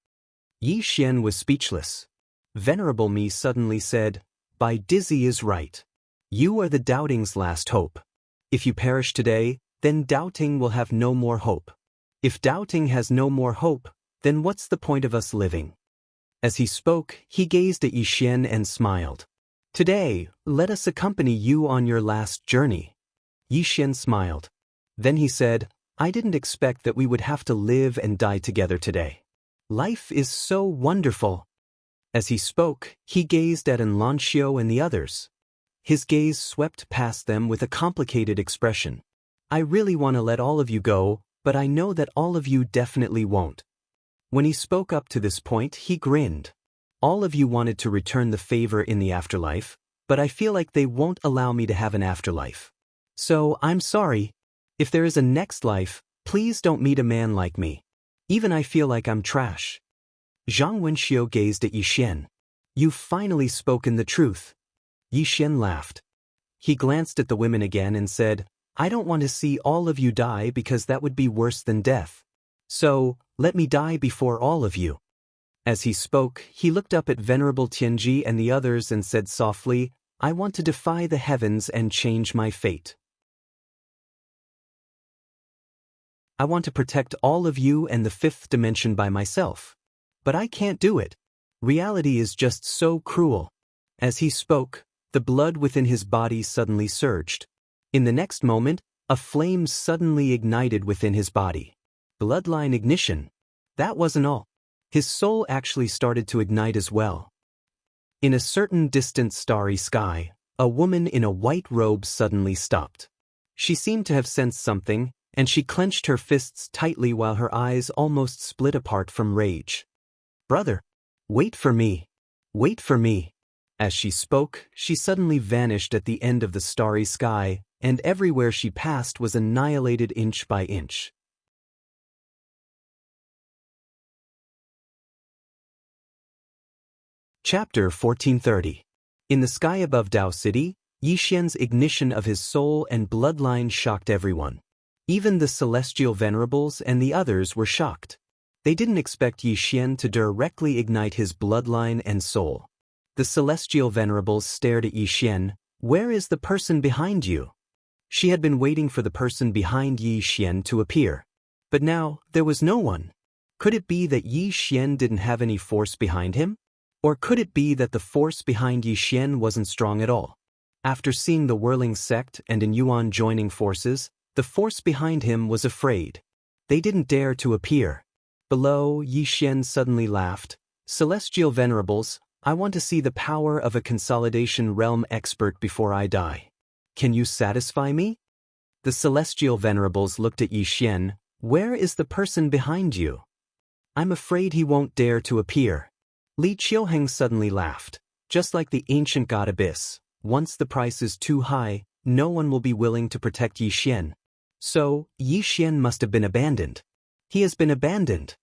Yi Xian was speechless. Venerable Me suddenly said, "Bai Dizzy is right. You are the doubting's last hope. If you perish today, then doubting will have no more hope. If doubting has no more hope, then what's the point of us living?" As he spoke, he gazed at Yi Xian and smiled. "Today, let us accompany you on your last journey." Yi Xian smiled. Then he said, "I didn't expect that we would have to live and die together today. Life is so wonderful." As he spoke, he gazed at Xianxia and the others. His gaze swept past them with a complicated expression. "I really want to let all of you go, but I know that all of you definitely won't." When he spoke up to this point, he grinned. "All of you wanted to return the favor in the afterlife, but I feel like they won't allow me to have an afterlife. So, I'm sorry. If there is a next life, please don't meet a man like me. Even I feel like I'm trash." Zhang Wenxiu gazed at Yi Xian. "You've finally spoken the truth." Yi Xian laughed. He glanced at the women again and said, "I don't want to see all of you die because that would be worse than death. So, let me die before all of you." As he spoke, he looked up at Venerable Tianji and the others and said softly, "I want to defy the heavens and change my fate. I want to protect all of you and the fifth dimension by myself. But I can't do it. Reality is just so cruel." As he spoke, the blood within his body suddenly surged. In the next moment, a flame suddenly ignited within his body. Bloodline ignition. That wasn't all. His soul actually started to ignite as well. In a certain distant starry sky, a woman in a white robe suddenly stopped. She seemed to have sensed something, and she clenched her fists tightly while her eyes almost split apart from rage. "Brother, wait for me. Wait for me." As she spoke, she suddenly vanished at the end of the starry sky, and everywhere she passed was annihilated inch by inch. Chapter 1430. In the sky above Dao City, Yi Xian's ignition of his soul and bloodline shocked everyone. Even the celestial venerables and the others were shocked. They didn't expect Yi Xian to directly ignite his bloodline and soul. The celestial venerables stared at Yi Xian. "Where is the person behind you?" She had been waiting for the person behind Yi Xian to appear. But now, there was no one. Could it be that Yi Xian didn't have any force behind him? Or could it be that the force behind Yi Xian wasn't strong at all? After seeing the whirling sect and in Yuan joining forces, the force behind him was afraid. They didn't dare to appear. Below, Yi Xian suddenly laughed. "Celestial venerables, I want to see the power of a consolidation realm expert before I die. Can you satisfy me?" The celestial venerables looked at Yi Xian. "Where is the person behind you?" "I'm afraid he won't dare to appear." Li Qiuheng suddenly laughed. "Just like the ancient god Abyss, once the price is too high, no one will be willing to protect Yi Xian. So, Yi Xian must have been abandoned. He has been abandoned."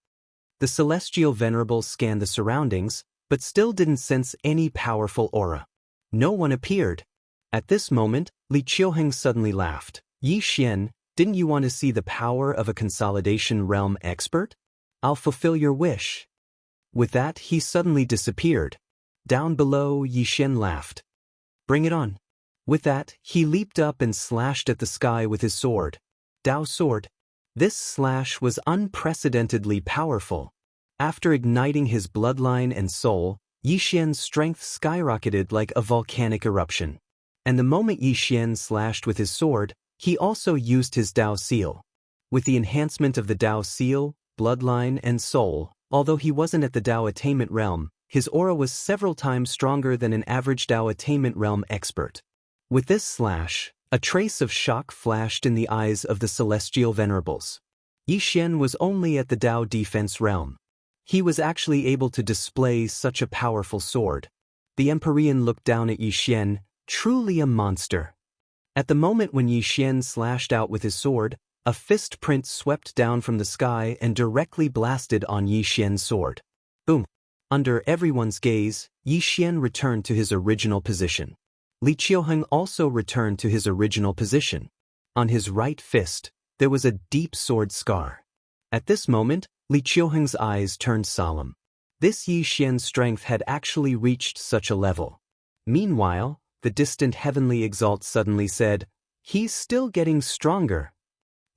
The celestial venerables scanned the surroundings, but still didn't sense any powerful aura. No one appeared. At this moment, Li Qiuheng suddenly laughed. "Yi Xian, didn't you want to see the power of a consolidation realm expert? I'll fulfill your wish." With that, he suddenly disappeared. Down below, Yi Xian laughed. "Bring it on." With that, he leaped up and slashed at the sky with his sword. Dao sword. This slash was unprecedentedly powerful. After igniting his bloodline and soul, Yi Xian's strength skyrocketed like a volcanic eruption. And the moment Yi Xian slashed with his sword, he also used his Dao seal. With the enhancement of the Dao seal, bloodline, and soul, although he wasn't at the Dao attainment realm, his aura was several times stronger than an average Dao attainment realm expert. With this slash, a trace of shock flashed in the eyes of the celestial venerables. Yi Xian was only at the Dao defense realm. He was actually able to display such a powerful sword. The Empyrean looked down at Yi Xian, truly a monster. At the moment when Yi Xian slashed out with his sword, a fist print swept down from the sky and directly blasted on Yi Xian's sword. Boom! Under everyone's gaze, Yi Xian returned to his original position. Li Qiuheng also returned to his original position. On his right fist, there was a deep sword scar. At this moment, Li Qiuheng's eyes turned solemn. This Yi Xian's strength had actually reached such a level. Meanwhile, the distant heavenly exalt suddenly said, "He's still getting stronger."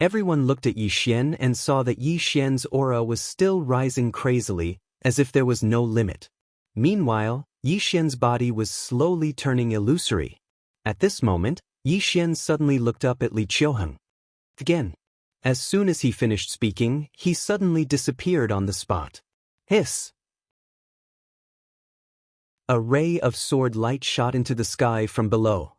Everyone looked at Yi Xian and saw that Yi Xian's aura was still rising crazily, as if there was no limit. Meanwhile, Yi Xian's body was slowly turning illusory. At this moment, Yi Xian suddenly looked up at Li Qiuheng. Again. As soon as he finished speaking, he suddenly disappeared on the spot. Hiss! A ray of sword light shot into the sky from below.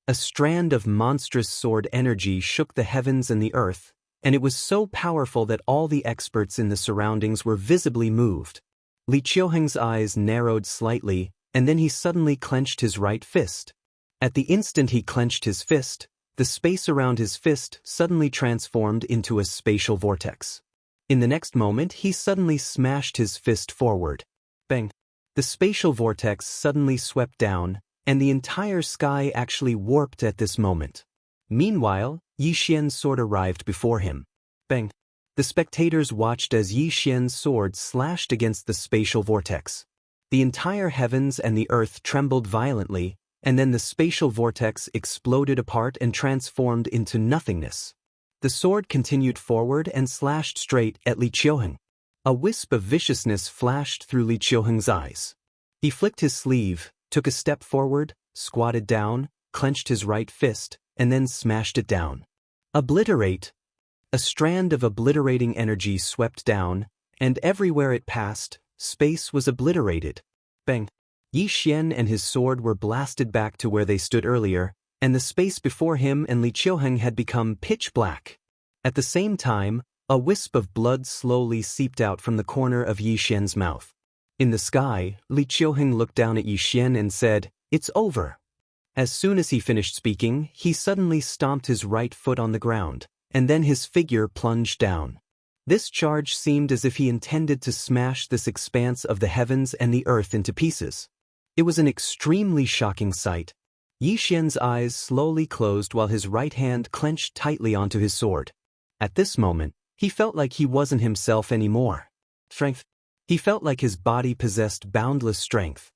A strand of monstrous sword energy shook the heavens and the earth, and it was so powerful that all the experts in the surroundings were visibly moved. Li Qiuheng's eyes narrowed slightly, and then he suddenly clenched his right fist. At the instant he clenched his fist, the space around his fist suddenly transformed into a spatial vortex. In the next moment, he suddenly smashed his fist forward. Bang! The spatial vortex suddenly swept down, and the entire sky actually warped at this moment. Meanwhile, Yi Xian's sword arrived before him. Bang! The spectators watched as Yi Xian's sword slashed against the spatial vortex. The entire heavens and the earth trembled violently, and then the spatial vortex exploded apart and transformed into nothingness. The sword continued forward and slashed straight at Li Qiuheng. A wisp of viciousness flashed through Li Qiuheng's eyes. He flicked his sleeve, took a step forward, squatted down, clenched his right fist, and then smashed it down. Obliterate! A strand of obliterating energy swept down, and everywhere it passed, space was obliterated. Bang! Yi Xian and his sword were blasted back to where they stood earlier, and the space before him and Li Qiuheng had become pitch black. At the same time, a wisp of blood slowly seeped out from the corner of Yi Xian's mouth. In the sky, Li Qiuheng looked down at Yi Xian and said, "It's over." As soon as he finished speaking, he suddenly stomped his right foot on the ground, and then his figure plunged down. This charge seemed as if he intended to smash this expanse of the heavens and the earth into pieces. It was an extremely shocking sight. Yi Xian's eyes slowly closed while his right hand clenched tightly onto his sword. At this moment, he felt like he wasn't himself anymore. Strength. He felt like his body possessed boundless strength.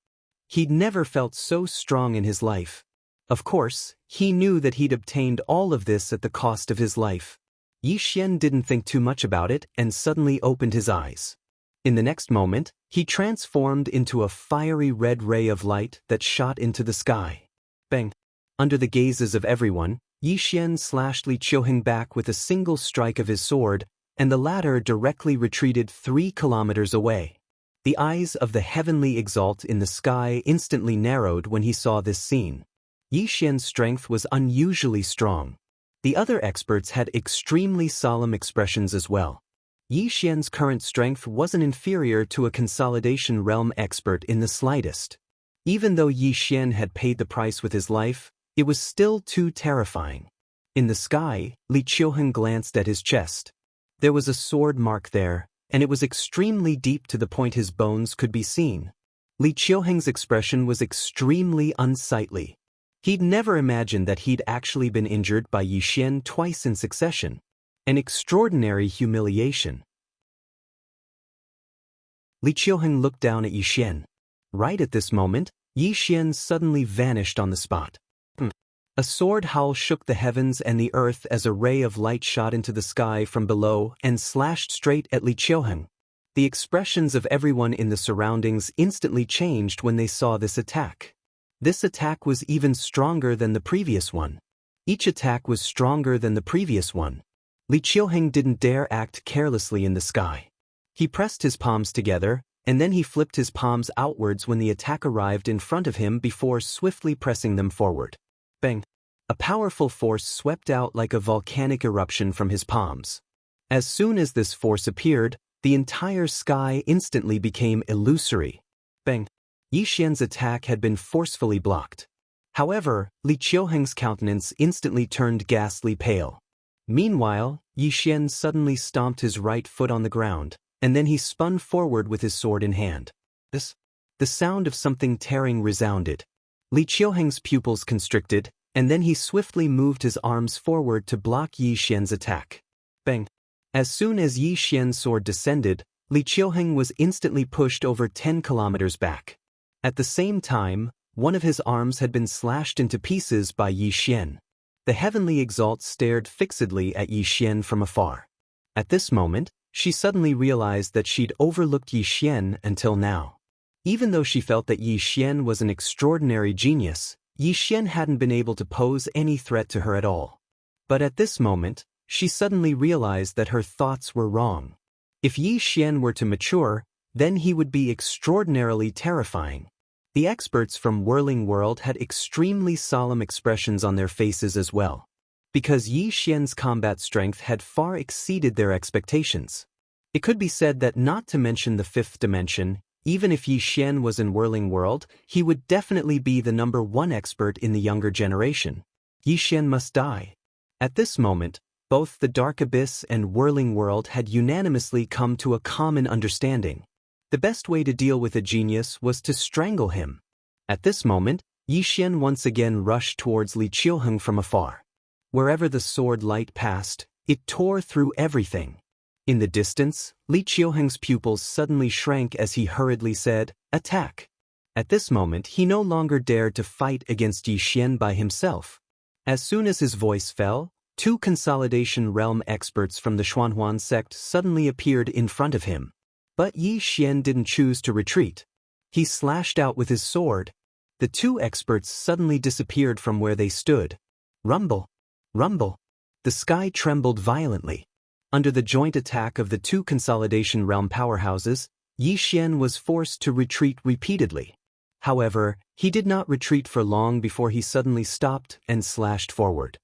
He'd never felt so strong in his life. Of course, he knew that he'd obtained all of this at the cost of his life. Yi Xian didn't think too much about it and suddenly opened his eyes. In the next moment, he transformed into a fiery red ray of light that shot into the sky. Bang! Under the gazes of everyone, Yi Xian slashed Li Qiuheng back with a single strike of his sword, and the latter directly retreated 3 kilometers away. The eyes of the heavenly exalt in the sky instantly narrowed when he saw this scene. Yi Xian's strength was unusually strong. The other experts had extremely solemn expressions as well. Yi Xian's current strength wasn't inferior to a consolidation realm expert in the slightest. Even though Yi Xian had paid the price with his life, it was still too terrifying. In the sky, Li Qiuheng glanced at his chest. There was a sword mark there, and it was extremely deep to the point his bones could be seen. Li Qiuheng's expression was extremely unsightly. He'd never imagined that he'd actually been injured by Yi Xian twice in succession. An extraordinary humiliation. Li Qiuheng looked down at Yi Xian. Right at this moment, Yi Xian suddenly vanished on the spot. A sword howl shook the heavens and the earth as a ray of light shot into the sky from below and slashed straight at Li Qiuheng. The expressions of everyone in the surroundings instantly changed when they saw this attack. This attack was even stronger than the previous one. Each attack was stronger than the previous one. Li Qiuheng didn't dare act carelessly in the sky. He pressed his palms together, and then he flipped his palms outwards when the attack arrived in front of him before swiftly pressing them forward. Bang! A powerful force swept out like a volcanic eruption from his palms. As soon as this force appeared, the entire sky instantly became illusory. Bang! Yi Xian's attack had been forcefully blocked. However, Li Qiuheng's countenance instantly turned ghastly pale. Meanwhile, Yi Xian suddenly stomped his right foot on the ground, and then he spun forward with his sword in hand. The sound of something tearing resounded. Li Qiuheng's pupils constricted, and then he swiftly moved his arms forward to block Yi Xian's attack. Bang! As soon as Yi Xian's sword descended, Li Qiuheng was instantly pushed over 10 kilometers back. At the same time, one of his arms had been slashed into pieces by Yi Xian. The heavenly exalt stared fixedly at Yi Xian from afar. At this moment, she suddenly realized that she'd overlooked Yi Xian until now. Even though she felt that Yi Xian was an extraordinary genius, Yi Xian hadn't been able to pose any threat to her at all. But at this moment, she suddenly realized that her thoughts were wrong. If Yi Xian were to mature, then he would be extraordinarily terrifying. The experts from Whirling World had extremely solemn expressions on their faces as well, because Yi Xian's combat strength had far exceeded their expectations. It could be said that, not to mention the fifth dimension, even if Yi Xian was in Whirling World, he would definitely be the #1 expert in the younger generation. Yi Xian must die. At this moment, both the Dark Abyss and Whirling World had unanimously come to a common understanding. The best way to deal with a genius was to strangle him. At this moment, Yi Xian once again rushed towards Li Qiuheng from afar. Wherever the sword light passed, it tore through everything. In the distance, Li Qiuheng's pupils suddenly shrank as he hurriedly said, "Attack!" At this moment, he no longer dared to fight against Yi Xian by himself. As soon as his voice fell, 2 Consolidation Realm experts from the Xuanhuan sect suddenly appeared in front of him. But Yi Xian didn't choose to retreat. He slashed out with his sword. The 2 experts suddenly disappeared from where they stood. Rumble! Rumble! The sky trembled violently. Under the joint attack of the 2 Consolidation Realm powerhouses, Yi Xian was forced to retreat repeatedly. However, he did not retreat for long before he suddenly stopped and slashed forward.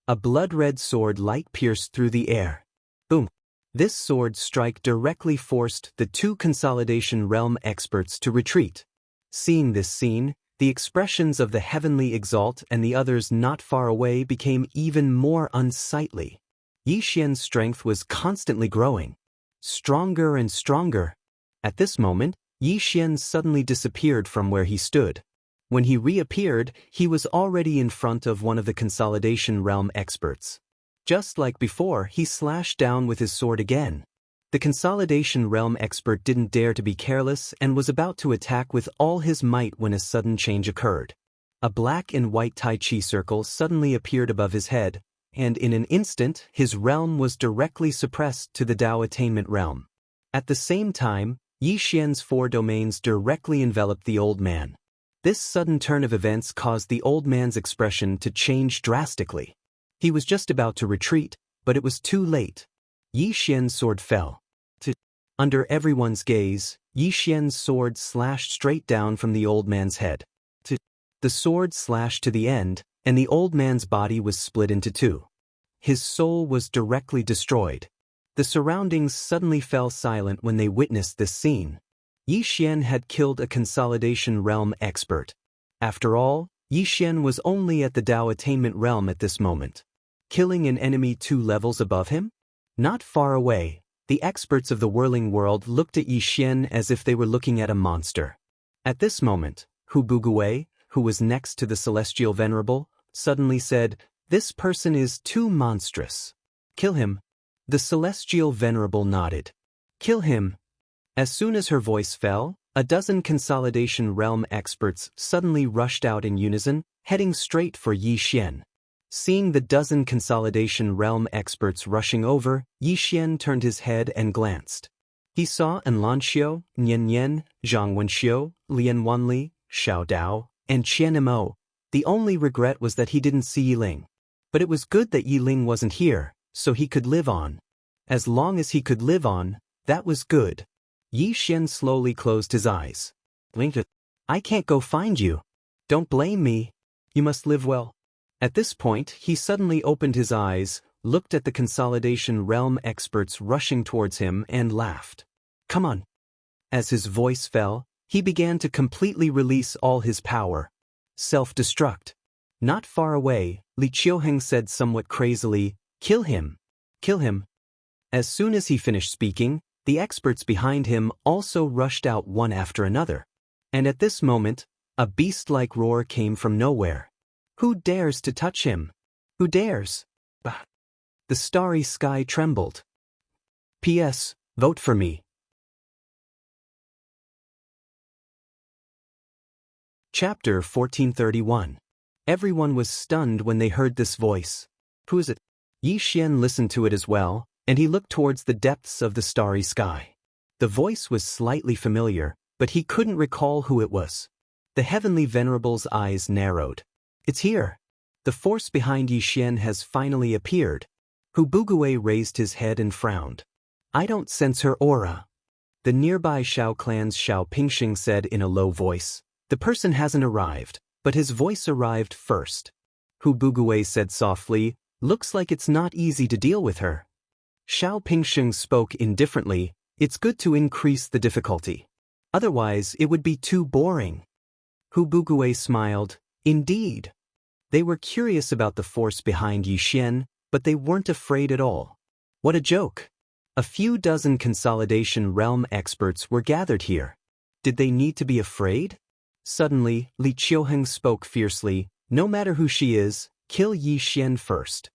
A blood-red sword light pierced through the air. Boom! This sword strike directly forced the 2 Consolidation Realm experts to retreat. Seeing this scene, the expressions of the heavenly exalt and the others not far away became even more unsightly. Yi Xian's strength was constantly growing. Stronger and stronger. At this moment, Yi Xian suddenly disappeared from where he stood. When he reappeared, he was already in front of one of the Consolidation Realm experts. Just like before, he slashed down with his sword again. The Consolidation Realm expert didn't dare to be careless and was about to attack with all his might when a sudden change occurred. A black and white Tai Chi circle suddenly appeared above his head, and in an instant, his realm was directly suppressed to the Dao Attainment Realm. At the same time, Yi Xian's 4 domains directly enveloped the old man. This sudden turn of events caused the old man's expression to change drastically. He was just about to retreat, but it was too late. Yi Xian's sword fell. Under everyone's gaze, Yi Xian's sword slashed straight down from the old man's head. The sword slashed to the end, and the old man's body was split into 2. His soul was directly destroyed. The surroundings suddenly fell silent when they witnessed this scene. Yi Xian had killed a Consolidation Realm expert. After all, Yi Xian was only at the Dao Attainment Realm at this moment. Killing an enemy 2 levels above him? Not far away, the experts of the Whirling World looked at Yi Xian as if they were looking at a monster. At this moment, Hu Bugui, who was next to the Celestial Venerable, suddenly said, "This person is too monstrous. Kill him." The Celestial Venerable nodded. "Kill him." As soon as her voice fell, a dozen Consolidation Realm experts suddenly rushed out in unison, heading straight for Yi Xian. Seeing the dozen Consolidation Realm experts rushing over, Yi Xian turned his head and glanced. He saw Anlanxiu, Nian Nian, Zhang Wenxiu, Lian Wanli, Xiao Dao, and Qian Mo. The only regret was that he didn't see Yi Ling. But it was good that Yi Ling wasn't here, so he could live on. As long as he could live on, that was good. Yi Xian slowly closed his eyes. "I can't go find you. Don't blame me. You must live well." At this point, he suddenly opened his eyes, looked at the Consolidation Realm experts rushing towards him, and laughed. Come on. As his voice fell, he began to completely release all his power. Self-destruct. Not far away, Li Qiuheng said somewhat crazily, "Kill him. Kill him." As soon as he finished speaking, the experts behind him also rushed out one after another. And at this moment, a beast-like roar came from nowhere. Who dares to touch him? Who dares? Bah. The starry sky trembled. P.S. Vote for me. Chapter 1431. Everyone was stunned when they heard this voice. Who is it? Yi Xian listened to it as well, and he looked towards the depths of the starry sky. The voice was slightly familiar, but he couldn't recall who it was. The heavenly venerable's eyes narrowed. It's here. The force behind Yi Xian has finally appeared. Hu Bugui raised his head and frowned. I don't sense her aura. The nearby Shao clan's Shao Pingxing said in a low voice. The person hasn't arrived, but his voice arrived first. Hu Bugui said softly, looks like it's not easy to deal with her. Shao Pingxing spoke indifferently, it's good to increase the difficulty. Otherwise, it would be too boring. Hu Bugui smiled, indeed. They were curious about the force behind Yi Xian, but they weren't afraid at all. What a joke. A few dozen Consolidation Realm experts were gathered here. Did they need to be afraid? Suddenly, Li Qiuheng spoke fiercely, no matter who she is, kill Yi Xian first.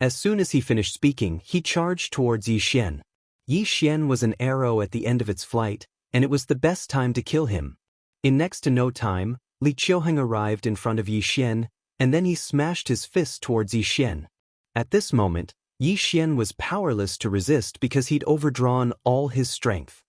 As soon as he finished speaking, he charged towards Yi Xian. Yi Xian was an arrow at the end of its flight, and it was the best time to kill him. In next to no time, Li Qiuheng arrived in front of Yi Xian, and then he smashed his fist towards Yi Xian. At this moment, Yi Xian was powerless to resist because he'd overdrawn all his strength.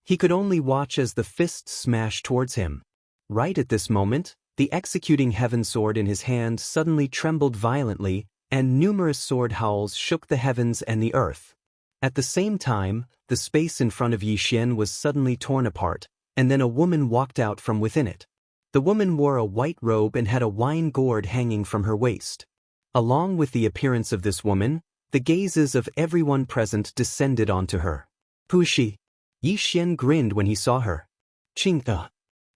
He could only watch as the fist smashed towards him. Right at this moment, the executing heaven sword in his hand suddenly trembled violently, and numerous sword howls shook the heavens and the earth. At the same time, the space in front of Yi Xian was suddenly torn apart, and then a woman walked out from within it. The woman wore a white robe and had a wine gourd hanging from her waist. Along with the appearance of this woman, the gazes of everyone present descended onto her. Who is she? Yi Xian grinned when he saw her. Qing'e.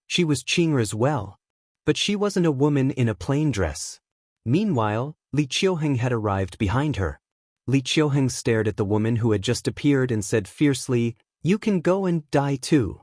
She was Qing'e as well. But she wasn't a woman in a plain dress. Meanwhile, Li Qiuheng had arrived behind her. Li Qiuheng stared at the woman who had just appeared and said fiercely, "You can go and die too."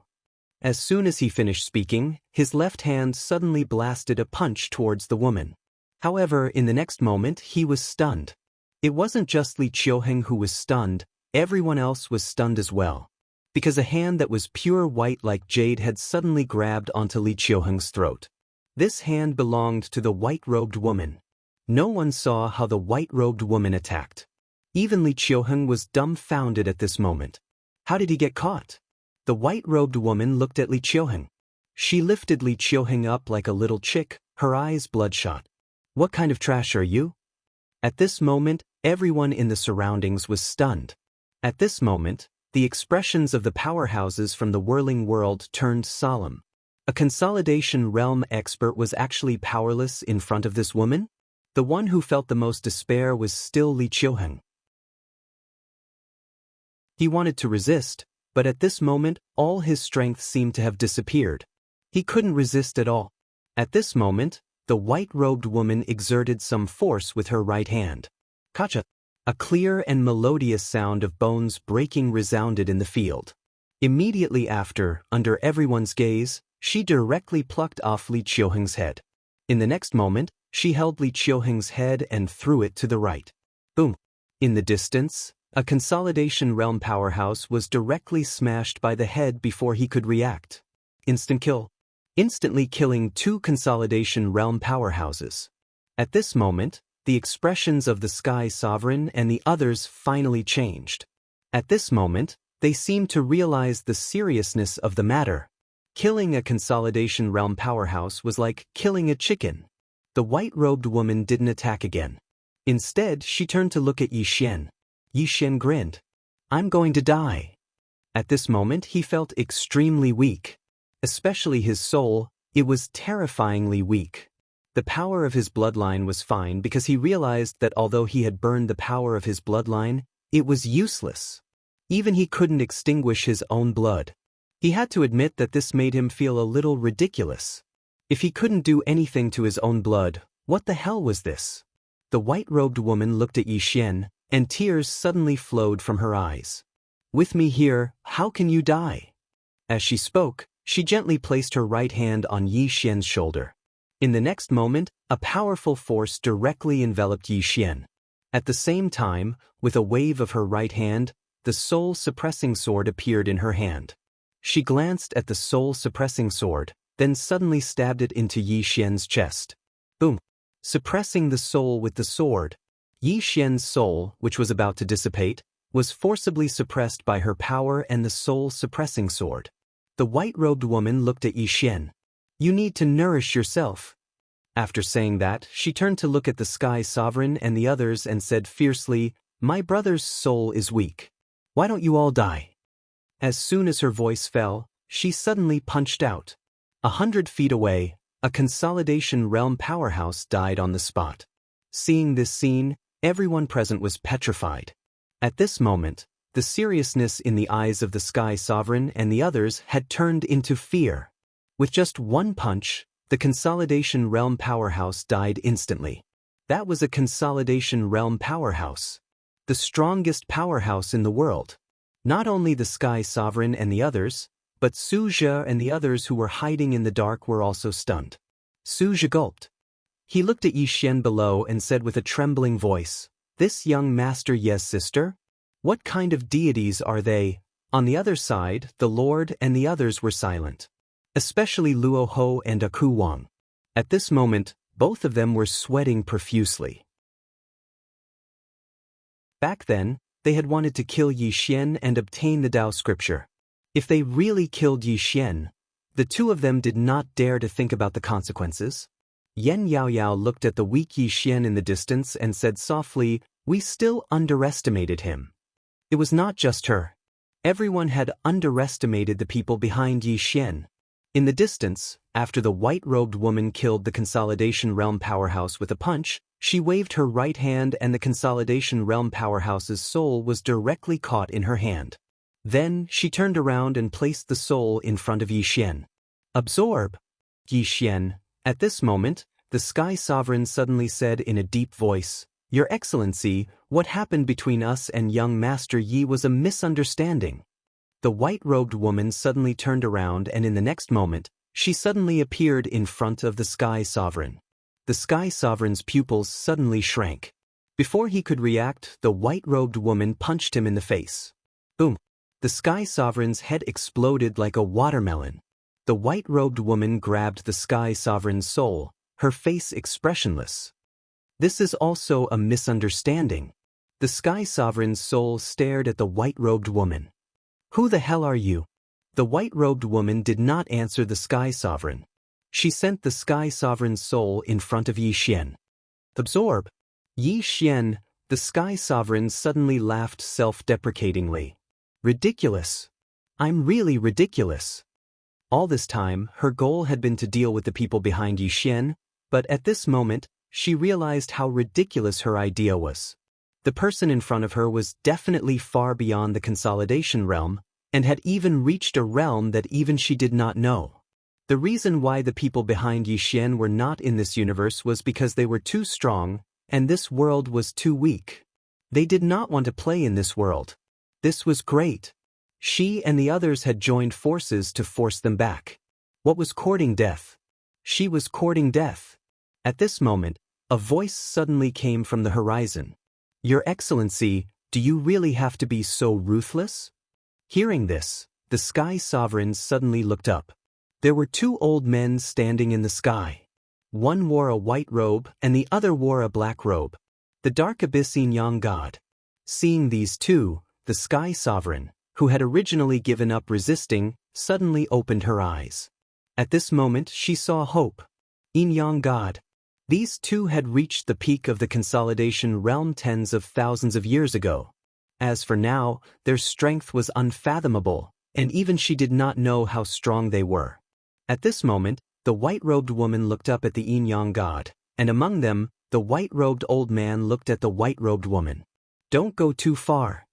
As soon as he finished speaking, his left hand suddenly blasted a punch towards the woman. However, in the next moment, he was stunned. It wasn't just Li Qiuheng who was stunned, everyone else was stunned as well. Because a hand that was pure white like jade had suddenly grabbed onto Li Qiuheng's throat. This hand belonged to the white-robed woman. No one saw how the white-robed woman attacked. Even Li Qiuheng was dumbfounded at this moment. How did he get caught? The white-robed woman looked at Li Qiuheng. She lifted Li Qiuheng up like a little chick, her eyes bloodshot. What kind of trash are you? At this moment, everyone in the surroundings was stunned. At this moment, the expressions of the powerhouses from the whirling world turned solemn. A Consolidation Realm expert was actually powerless in front of this woman? The one who felt the most despair was still Li Qiuheng. He wanted to resist, but at this moment, all his strength seemed to have disappeared. He couldn't resist at all. At this moment, the white-robed woman exerted some force with her right hand. Kacha! A clear and melodious sound of bones breaking resounded in the field. Immediately after, under everyone's gaze, she directly plucked off Li Qiuheng's head. In the next moment, she held Li Qiuheng's head and threw it to the right. Boom! In the distance, a Consolidation Realm powerhouse was directly smashed by the head before he could react. Instant kill. Instantly killing two Consolidation Realm powerhouses. At this moment, the expressions of the Sky Sovereign and the others finally changed. At this moment, they seemed to realize the seriousness of the matter. Killing a Consolidation Realm powerhouse was like killing a chicken. The white-robed woman didn't attack again. Instead, she turned to look at Yi Xian. Yi Xian grinned. I'm going to die. At this moment, he felt extremely weak. Especially his soul, it was terrifyingly weak. The The power of his bloodline was fine because he realized that although he had burned the power of his bloodline, it was useless. Even he couldn't extinguish his own blood. He had to admit that this made him feel a little ridiculous. If he couldn't do anything to his own blood, what the hell was this? The white-robed woman looked at Yi Xian, and tears suddenly flowed from her eyes. With me here, how can you die? As she spoke, she gently placed her right hand on Yi Xian's shoulder. In the next moment, a powerful force directly enveloped Yi Xian. At the same time, with a wave of her right hand, the soul-suppressing sword appeared in her hand. She glanced at the soul-suppressing sword, then suddenly stabbed it into Yi Xian's chest. Boom! Suppressing the soul with the sword, Yi Xian's soul, which was about to dissipate, was forcibly suppressed by her power and the soul-suppressing sword. The white-robed woman looked at Yi Xian. You need to nourish yourself. After saying that, she turned to look at the Sky Sovereign and the others and said fiercely, My brother's soul is weak. Why don't you all die? As soon as her voice fell, she suddenly punched out. 100 feet away, a Consolidation Realm powerhouse died on the spot. Seeing this scene, everyone present was petrified. At this moment, the seriousness in the eyes of the Sky Sovereign and the others had turned into fear. With just one punch, the Consolidation Realm powerhouse died instantly. That was a Consolidation Realm powerhouse. The strongest powerhouse in the world. Not only the Sky Sovereign and the others, but Su Zhe and the others who were hiding in the dark were also stunned. Su Zhe gulped. He looked at Yi Xian below and said with a trembling voice, This young master Ye's sister? What kind of deities are they? On the other side, the Lord and the others were silent. Especially Luo Ho and Aku Wang. At this moment, both of them were sweating profusely. Back then, they had wanted to kill Yi Xian and obtain the Tao scripture. If they really killed Yi Xian, the two of them did not dare to think about the consequences. Yan Yaoyao looked at the weak Yi Xian in the distance and said softly, We still underestimated him. It was not just her. Everyone had underestimated the people behind Yi Xian. In the distance, after the white-robed woman killed the Consolidation Realm powerhouse with a punch, she waved her right hand and the Consolidation Realm powerhouse's soul was directly caught in her hand. Then, she turned around and placed the soul in front of Yi Xian. Absorb! Yi Xian. At this moment, the Sky Sovereign suddenly said in a deep voice, Your Excellency, what happened between us and young Master Yi was a misunderstanding. The white-robed woman suddenly turned around and in the next moment, she suddenly appeared in front of the Sky Sovereign. The Sky Sovereign's pupils suddenly shrank. Before he could react, the white-robed woman punched him in the face. Boom! The Sky Sovereign's head exploded like a watermelon. The white-robed woman grabbed the Sky Sovereign's soul, her face expressionless. This is also a misunderstanding. The Sky Sovereign's soul stared at the white-robed woman. Who the hell are you? The white-robed woman did not answer the Sky Sovereign. She sent the Sky Sovereign's soul in front of Yi Xian. Absorb! Yi Xian, the Sky Sovereign suddenly laughed self-deprecatingly. Ridiculous. I'm really ridiculous. All this time, her goal had been to deal with the people behind Yi Xian, but at this moment, she realized how ridiculous her idea was. The person in front of her was definitely far beyond the Consolidation Realm, and had even reached a realm that even she did not know. The reason why the people behind Yi Xian were not in this universe was because they were too strong, and this world was too weak. They did not want to play in this world. This was great. She and the others had joined forces to force them back. What was courting death? She was courting death. At this moment, a voice suddenly came from the horizon. Your Excellency, do you really have to be so ruthless? Hearing this, the Sky Sovereign suddenly looked up. There were two old men standing in the sky. One wore a white robe and the other wore a black robe. The Dark Abyssine Young God. Seeing these two, the Sky Sovereign, who had originally given up resisting, suddenly opened her eyes. At this moment she saw hope. Yin Yang God. These two had reached the peak of the Consolidation Realm tens of thousands of years ago. As for now, their strength was unfathomable, and even she did not know how strong they were. At this moment, The white-robed woman looked up at the yin-yang god, and among them, the white-robed old man looked at the white-robed woman. Don't go too far.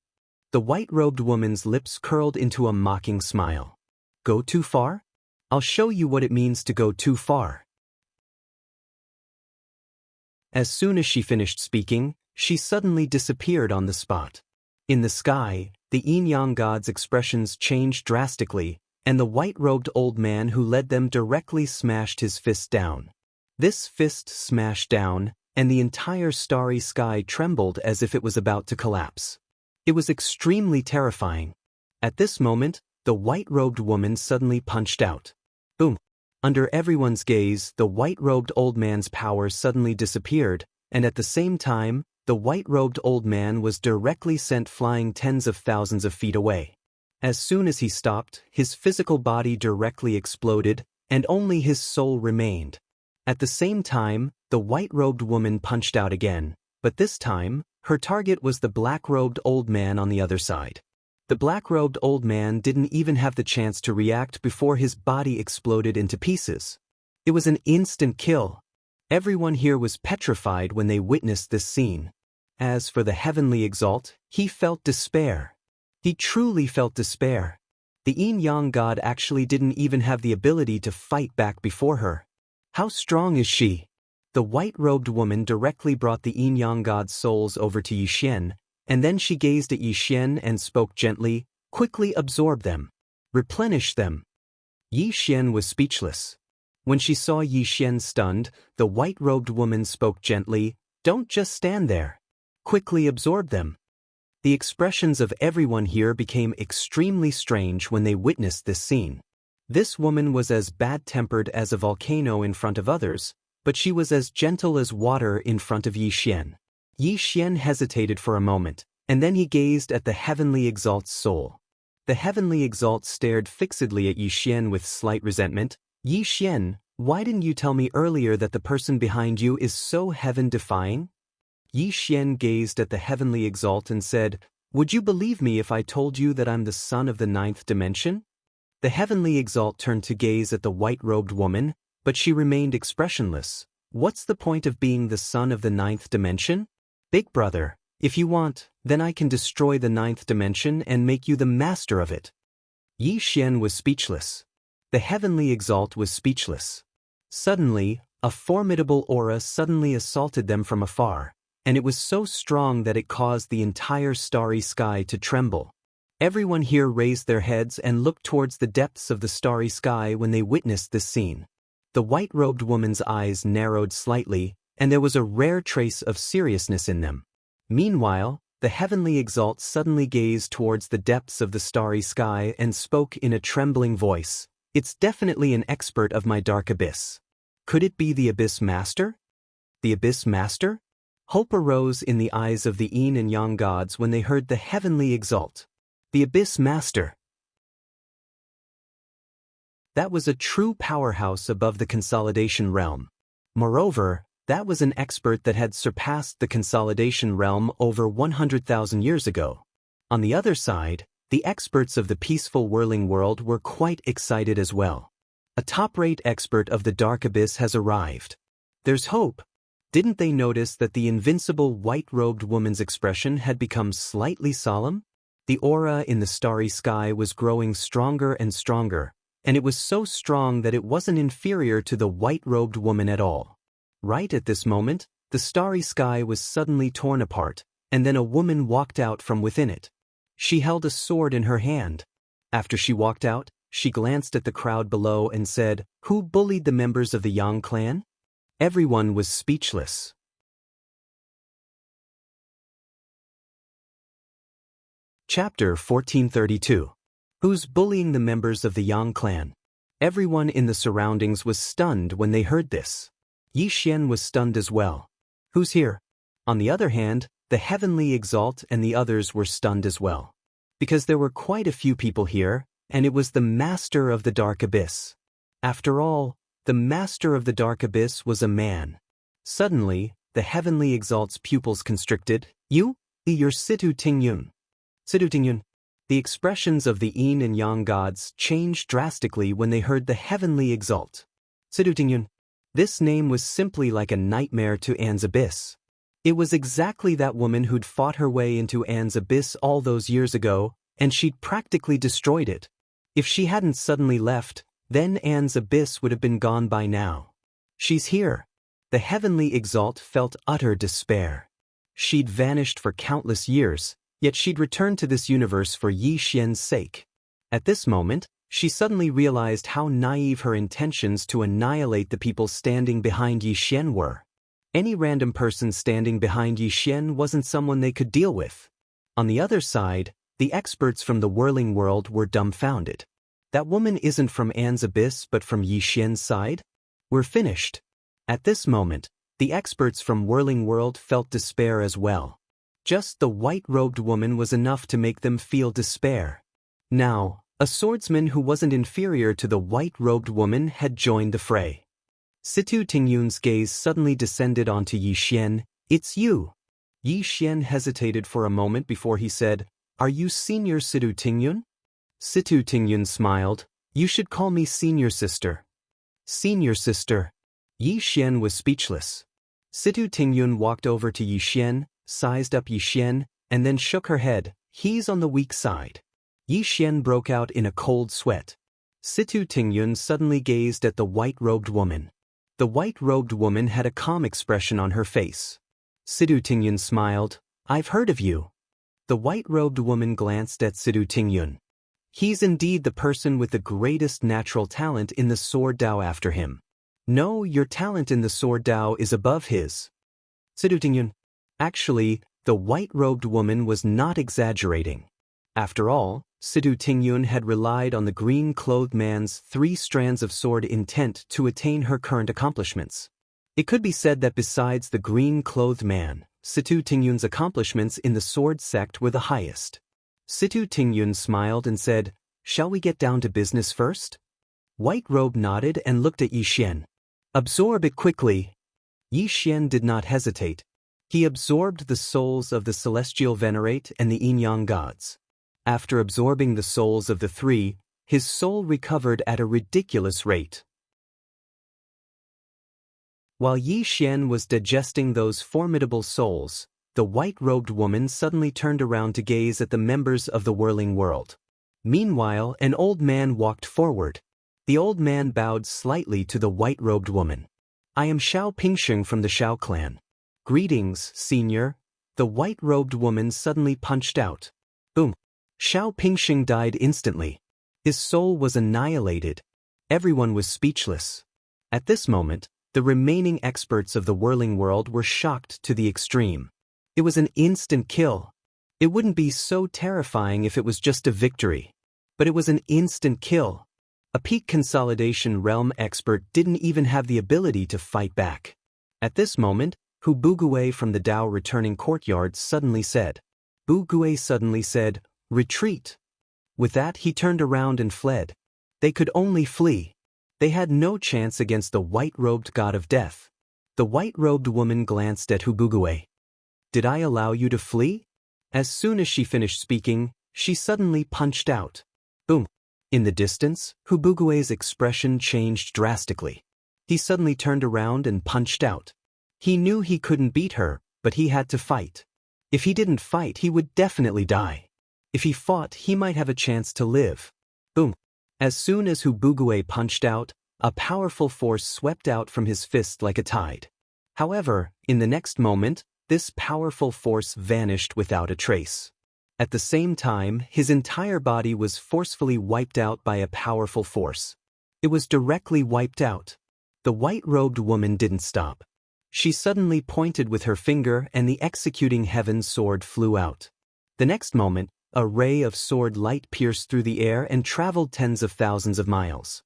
The white-robed woman's lips curled into a mocking smile. Go too far? I'll show you what it means to go too far. As soon as she finished speaking, she suddenly disappeared on the spot. In the sky, the yin-yang god's expressions changed drastically, and the white-robed old man who led them directly smashed his fist down. This fist smashed down, and the entire starry sky trembled as if it was about to collapse. It was extremely terrifying. At this moment, the white-robed woman suddenly punched out. Boom! Under everyone's gaze, the white-robed old man's power suddenly disappeared, and at the same time, the white-robed old man was directly sent flying tens of thousands of feet away. As soon as he stopped, his physical body directly exploded, and only his soul remained. At the same time, the white-robed woman punched out again, but this time, her target was the black-robed old man on the other side. The black-robed old man didn't even have the chance to react before his body exploded into pieces. It was an instant kill. Everyone here was petrified when they witnessed this scene. As for the heavenly exalt, he felt despair. He truly felt despair. The yin-yang god actually didn't even have the ability to fight back before her. How strong is she? The white-robed woman directly brought the yin-yang god's souls over to Yixian, and then she gazed at Yixian and spoke gently, quickly absorb them. Replenish them. Yixian was speechless. When she saw Yixian stunned, the white-robed woman spoke gently, don't just stand there. Quickly absorb them. The expressions of everyone here became extremely strange when they witnessed this scene. This woman was as bad-tempered as a volcano in front of others, but she was as gentle as water in front of Yixian. Yixian hesitated for a moment, and then he gazed at the heavenly exalt's soul. The heavenly exalt stared fixedly at Yixian with slight resentment. Yixian, why didn't you tell me earlier that the person behind you is so heaven-defying? Yixian gazed at the heavenly exalt and said, would you believe me if I told you that I'm the son of the ninth dimension? The heavenly exalt turned to gaze at the white-robed woman, but she remained expressionless. What's the point of being the son of the ninth dimension? Big brother, if you want, then I can destroy the ninth dimension and make you the master of it. Yixian was speechless. The heavenly exalt was speechless. Suddenly, a formidable aura suddenly assaulted them from afar, and it was so strong that it caused the entire starry sky to tremble. Everyone here raised their heads and looked towards the depths of the starry sky when they witnessed this scene. The white-robed woman's eyes narrowed slightly, and there was a rare trace of seriousness in them. Meanwhile, the heavenly exalt suddenly gazed towards the depths of the starry sky and spoke in a trembling voice. It's definitely an expert of my dark abyss. Could it be the Abyss Master? The Abyss Master? Hope arose in the eyes of the yin and yang gods when they heard the heavenly exalt. The Abyss Master. That was a true powerhouse above the consolidation realm. Moreover, that was an expert that had surpassed the consolidation realm over 100,000 years ago. On the other side, the experts of the peaceful whirling world were quite excited as well. A top-rate expert of the dark abyss has arrived. There's hope. Didn't they notice that the invincible white-robed woman's expression had become slightly solemn? The aura in the starry sky was growing stronger and stronger, and it was so strong that it wasn't inferior to the white-robed woman at all. Right at this moment, the starry sky was suddenly torn apart, and then a woman walked out from within it. She held a sword in her hand. After she walked out, she glanced at the crowd below and said, who bullied the members of the Yang clan? Everyone was speechless. Chapter 1432. Who's bullying the members of the Yang clan? Everyone in the surroundings was stunned when they heard this. Yixian was stunned as well. Who's here? On the other hand, the heavenly exalt and the others were stunned as well. Because there were quite a few people here, and it was the master of the dark abyss. After all, the master of the dark abyss was a man. Suddenly, the heavenly exalt's pupils constricted. You're Situ Tingyun. Situ Tingyun. The expressions of the yin and yang gods changed drastically when they heard the heavenly exalt. Sidu. This name was simply like a nightmare to Anne's abyss. It was exactly that woman who'd fought her way into Anne's abyss all those years ago, and she'd practically destroyed it. If she hadn't suddenly left, then Anne's abyss would have been gone by now. She's here. The heavenly exalt felt utter despair. She'd vanished for countless years, yet she'd returned to this universe for Yi Xian's sake. At this moment, she suddenly realized how naive her intentions to annihilate the people standing behind Yi Xian were. Any random person standing behind Yi Xian wasn't someone they could deal with. On the other side, the experts from the whirling world were dumbfounded. That woman isn't from Anne's abyss but from Yi Xian's side? We're finished. At this moment, the experts from whirling world felt despair as well. Just the white-robed woman was enough to make them feel despair. Now, a swordsman who wasn't inferior to the white-robed woman had joined the fray. Situ Tingyun's gaze suddenly descended onto Yi Xian. It's you. Yi Xian hesitated for a moment before he said, Are you Senior Situ Tingyun? Situ Tingyun smiled. You should call me Senior Sister. Senior Sister. Yi Xian was speechless. Situ Tingyun walked over to Yi Xian, sized up Yi Xian, and then shook her head. He's on the weak side. Yi Xian broke out in a cold sweat. Situ Tingyun suddenly gazed at the white-robed woman. The white-robed woman had a calm expression on her face. Situ Tingyun smiled. I've heard of you. The white-robed woman glanced at Situ Tingyun. He's indeed the person with the greatest natural talent in the sword Dao after him. No, your talent in the sword Dao is above his. Situ Tingyun. Actually, the white-robed woman was not exaggerating. After all, Situ Tingyun had relied on the green-clothed man's 3 strands of sword intent to attain her current accomplishments. It could be said that besides the green-clothed man, Situ Tingyun's accomplishments in the sword sect were the highest. Situ Tingyun smiled and said, Shall we get down to business first? White Robe nodded and looked at Yi Xian. Absorb it quickly. Yi Xian did not hesitate. He absorbed the souls of the celestial venerate and the yin-yang gods. After absorbing the souls of the 3, his soul recovered at a ridiculous rate. While Yi Xian was digesting those formidable souls, the white-robed woman suddenly turned around to gaze at the members of the whirling world. Meanwhile, an old man walked forward. The old man bowed slightly to the white-robed woman. I am Xiao Pingsheng from the Xiao clan. Greetings, senior. The white-robed woman suddenly punched out. Boom. Xiao Pingsheng died instantly. His soul was annihilated. Everyone was speechless. At this moment, the remaining experts of the whirling world were shocked to the extreme. It was an instant kill. It wouldn't be so terrifying if it was just a victory. But it was an instant kill. A peak consolidation realm expert didn't even have the ability to fight back. At this moment, Hu Bugui from the Dao returning courtyard suddenly said. Bugui suddenly said, Retreat. With that, he turned around and fled. They could only flee. They had no chance against the white-robed god of death. The white-robed woman glanced at Hu Bugui. Did I allow you to flee? As soon as she finished speaking, she suddenly punched out. Boom. In the distance, Hu Bugui's expression changed drastically. He suddenly turned around and punched out. He knew he couldn't beat her, but he had to fight. If he didn't fight, he would definitely die. If he fought, he might have a chance to live. Boom. As soon as Hu Bugui punched out, a powerful force swept out from his fist like a tide. However, in the next moment, this powerful force vanished without a trace. At the same time, his entire body was forcefully wiped out by a powerful force. It was directly wiped out. The white-robed woman didn't stop. She suddenly pointed with her finger and the executing heaven sword flew out. The next moment, a ray of sword light pierced through the air and traveled tens of thousands of miles.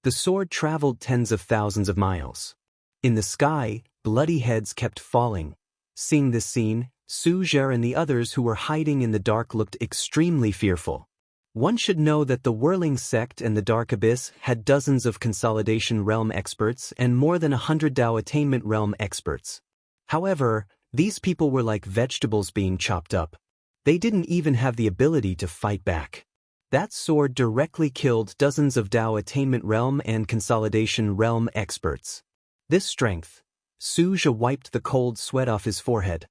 The sword traveled tens of thousands of miles. In the sky, bloody heads kept falling. Seeing this scene, Su Zhe and the others who were hiding in the dark looked extremely fearful. One should know that the Whirling Sect and the Dark Abyss had dozens of Consolidation Realm experts and more than 100 Dao Attainment Realm experts. However, these people were like vegetables being chopped up. They didn't even have the ability to fight back. That sword directly killed dozens of Dao Attainment Realm and Consolidation Realm experts. This strength. Su Zhe wiped the cold sweat off his forehead.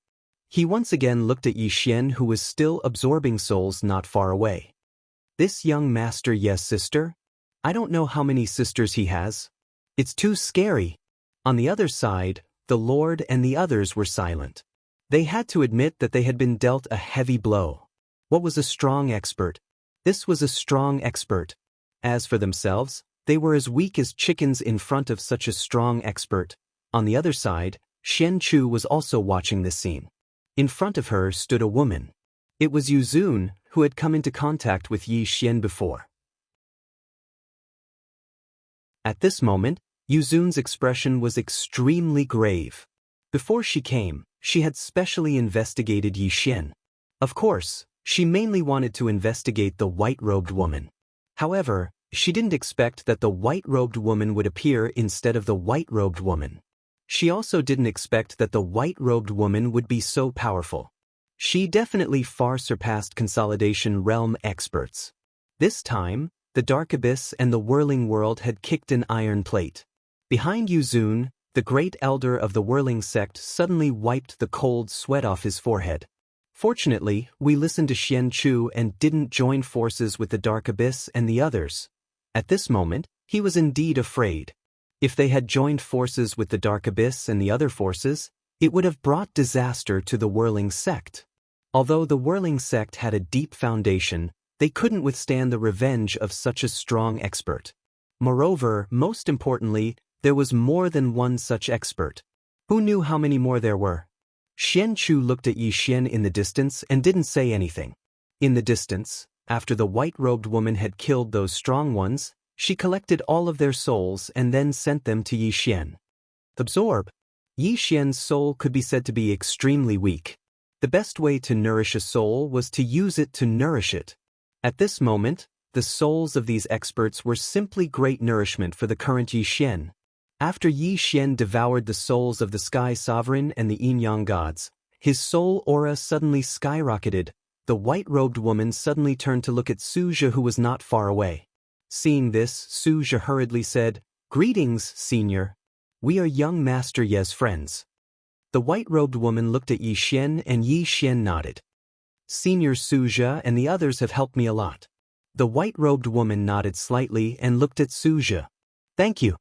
He once again looked at Yi Xian, who was still absorbing souls not far away. This young master, yes, sister? I don't know how many sisters he has. It's too scary. On the other side, the Lord and the others were silent. They had to admit that they had been dealt a heavy blow. What was a strong expert? This was a strong expert. As for themselves, they were as weak as chickens in front of such a strong expert. On the other side, Shen Chu was also watching this scene. In front of her stood a woman. It was Yu Zun, who had come into contact with Yi Xian before. At this moment, Yu Zun's expression was extremely grave. Before she came, she had specially investigated Yi Xian. Of course, she mainly wanted to investigate the white-robed woman. However, she didn't expect that the white-robed woman would appear instead of the white-robed woman. She also didn't expect that the white-robed woman would be so powerful. She definitely far surpassed Consolidation Realm experts. This time, the Dark Abyss and the Whirling World had kicked an iron plate. Behind Yu Zun, the great elder of the Whirling sect suddenly wiped the cold sweat off his forehead. Fortunately, we listened to Shen Chu and didn't join forces with the Dark Abyss and the others. At this moment, he was indeed afraid. If they had joined forces with the Dark Abyss and the other forces, it would have brought disaster to the Whirling sect. Although the Whirling sect had a deep foundation, they couldn't withstand the revenge of such a strong expert. Moreover, most importantly, there was more than one such expert. Who knew how many more there were? Shen Chu looked at Yi Xian in the distance and didn't say anything. In the distance, after the white-robed woman had killed those strong ones, she collected all of their souls and then sent them to Yi Xian. Absorb. Yi Xian's soul could be said to be extremely weak. The best way to nourish a soul was to use it to nourish it. At this moment, the souls of these experts were simply great nourishment for the current Yi Xian. After Yi Xian devoured the souls of the Sky Sovereign and the Yin-Yang gods, his soul aura suddenly skyrocketed. The white-robed woman suddenly turned to look at Su Zhe, who was not far away. Seeing this, Su Zhe hurriedly said, "Greetings, senior. We are young Master Ye's friends." The white-robed woman looked at Yi Xian and Yi Xian nodded. "Senior Su Zhe and the others have helped me a lot." The white-robed woman nodded slightly and looked at Su Zhe. "Thank you."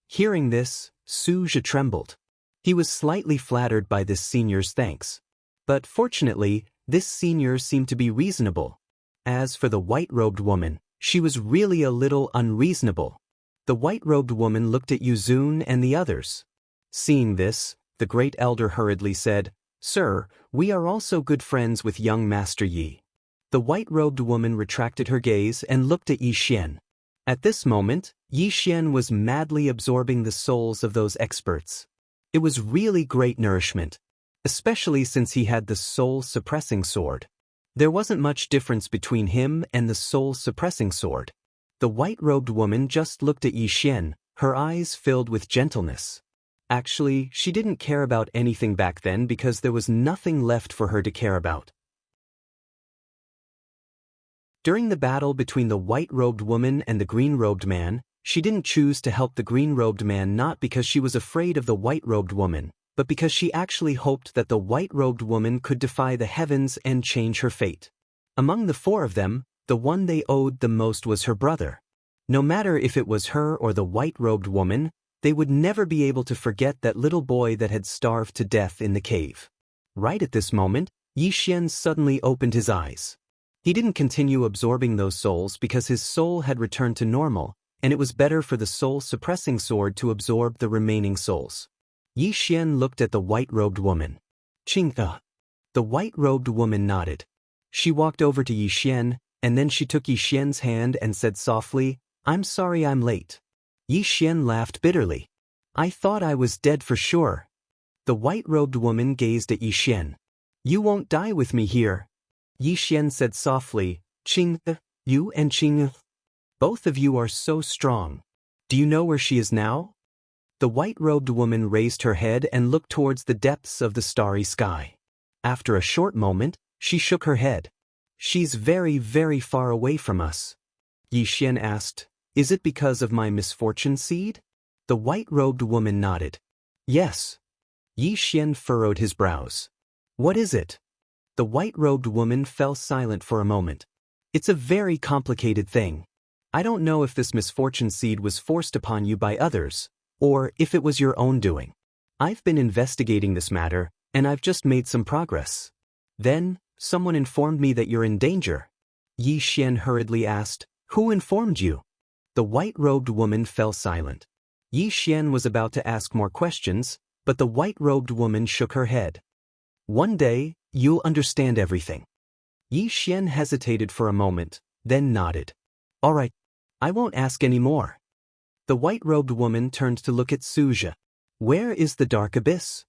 Hearing this, Su Zhe trembled. He was slightly flattered by this senior's thanks. But fortunately, this senior seemed to be reasonable. As for the white-robed woman, she was really a little unreasonable. The white-robed woman looked at Yu Zun and the others. Seeing this, the great elder hurriedly said, "Sir, we are also good friends with young Master Yi." The white-robed woman retracted her gaze and looked at Yi Xian. At this moment, Yi Xian was madly absorbing the souls of those experts. It was really great nourishment, especially since he had the soul-suppressing sword. There wasn't much difference between him and the soul-suppressing sword. The white-robed woman just looked at Yi Xian, her eyes filled with gentleness. Actually, she didn't care about anything back then because there was nothing left for her to care about. During the battle between the white-robed woman and the green-robed man, she didn't choose to help the green-robed man not because she was afraid of the white-robed woman, but because she actually hoped that the white-robed woman could defy the heavens and change her fate. Among the four of them, the one they owed the most was her brother. No matter if it was her or the white-robed woman, they would never be able to forget that little boy that had starved to death in the cave. Right at this moment, Yi Xian suddenly opened his eyes. He didn't continue absorbing those souls because his soul had returned to normal, and it was better for the soul-suppressing sword to absorb the remaining souls. Yi Xian looked at the white-robed woman. "Qingge." The white-robed woman nodded. She walked over to Yi Xian, and then she took Yi Xian's hand and said softly, "I'm sorry I'm late." Yi Xian laughed bitterly. "I thought I was dead for sure." The white-robed woman gazed at Yi Xian. "You won't die with me here." Yi Xian said softly, "Qingge, you and Qingge. Both of you are so strong. Do you know where she is now?" The white-robed woman raised her head and looked towards the depths of the starry sky. After a short moment, she shook her head. She's very, very far away from us. Yi Xian asked, Is it because of my misfortune seed? The white-robed woman nodded. Yes. Yi Xian furrowed his brows. What is it? The white-robed woman fell silent for a moment. It's a very complicated thing. I don't know if this misfortune seed was forced upon you by others, or if it was your own doing. I've been investigating this matter, and I've just made some progress. Then, someone informed me that you're in danger. Yi Xian hurriedly asked, Who informed you? The white-robed woman fell silent. Yi Xian was about to ask more questions, but the white-robed woman shook her head. One day, you'll understand everything. Yi Xian hesitated for a moment, then nodded. All right, I won't ask any more. The white-robed woman turned to look at Suzhou. Where is the dark abyss?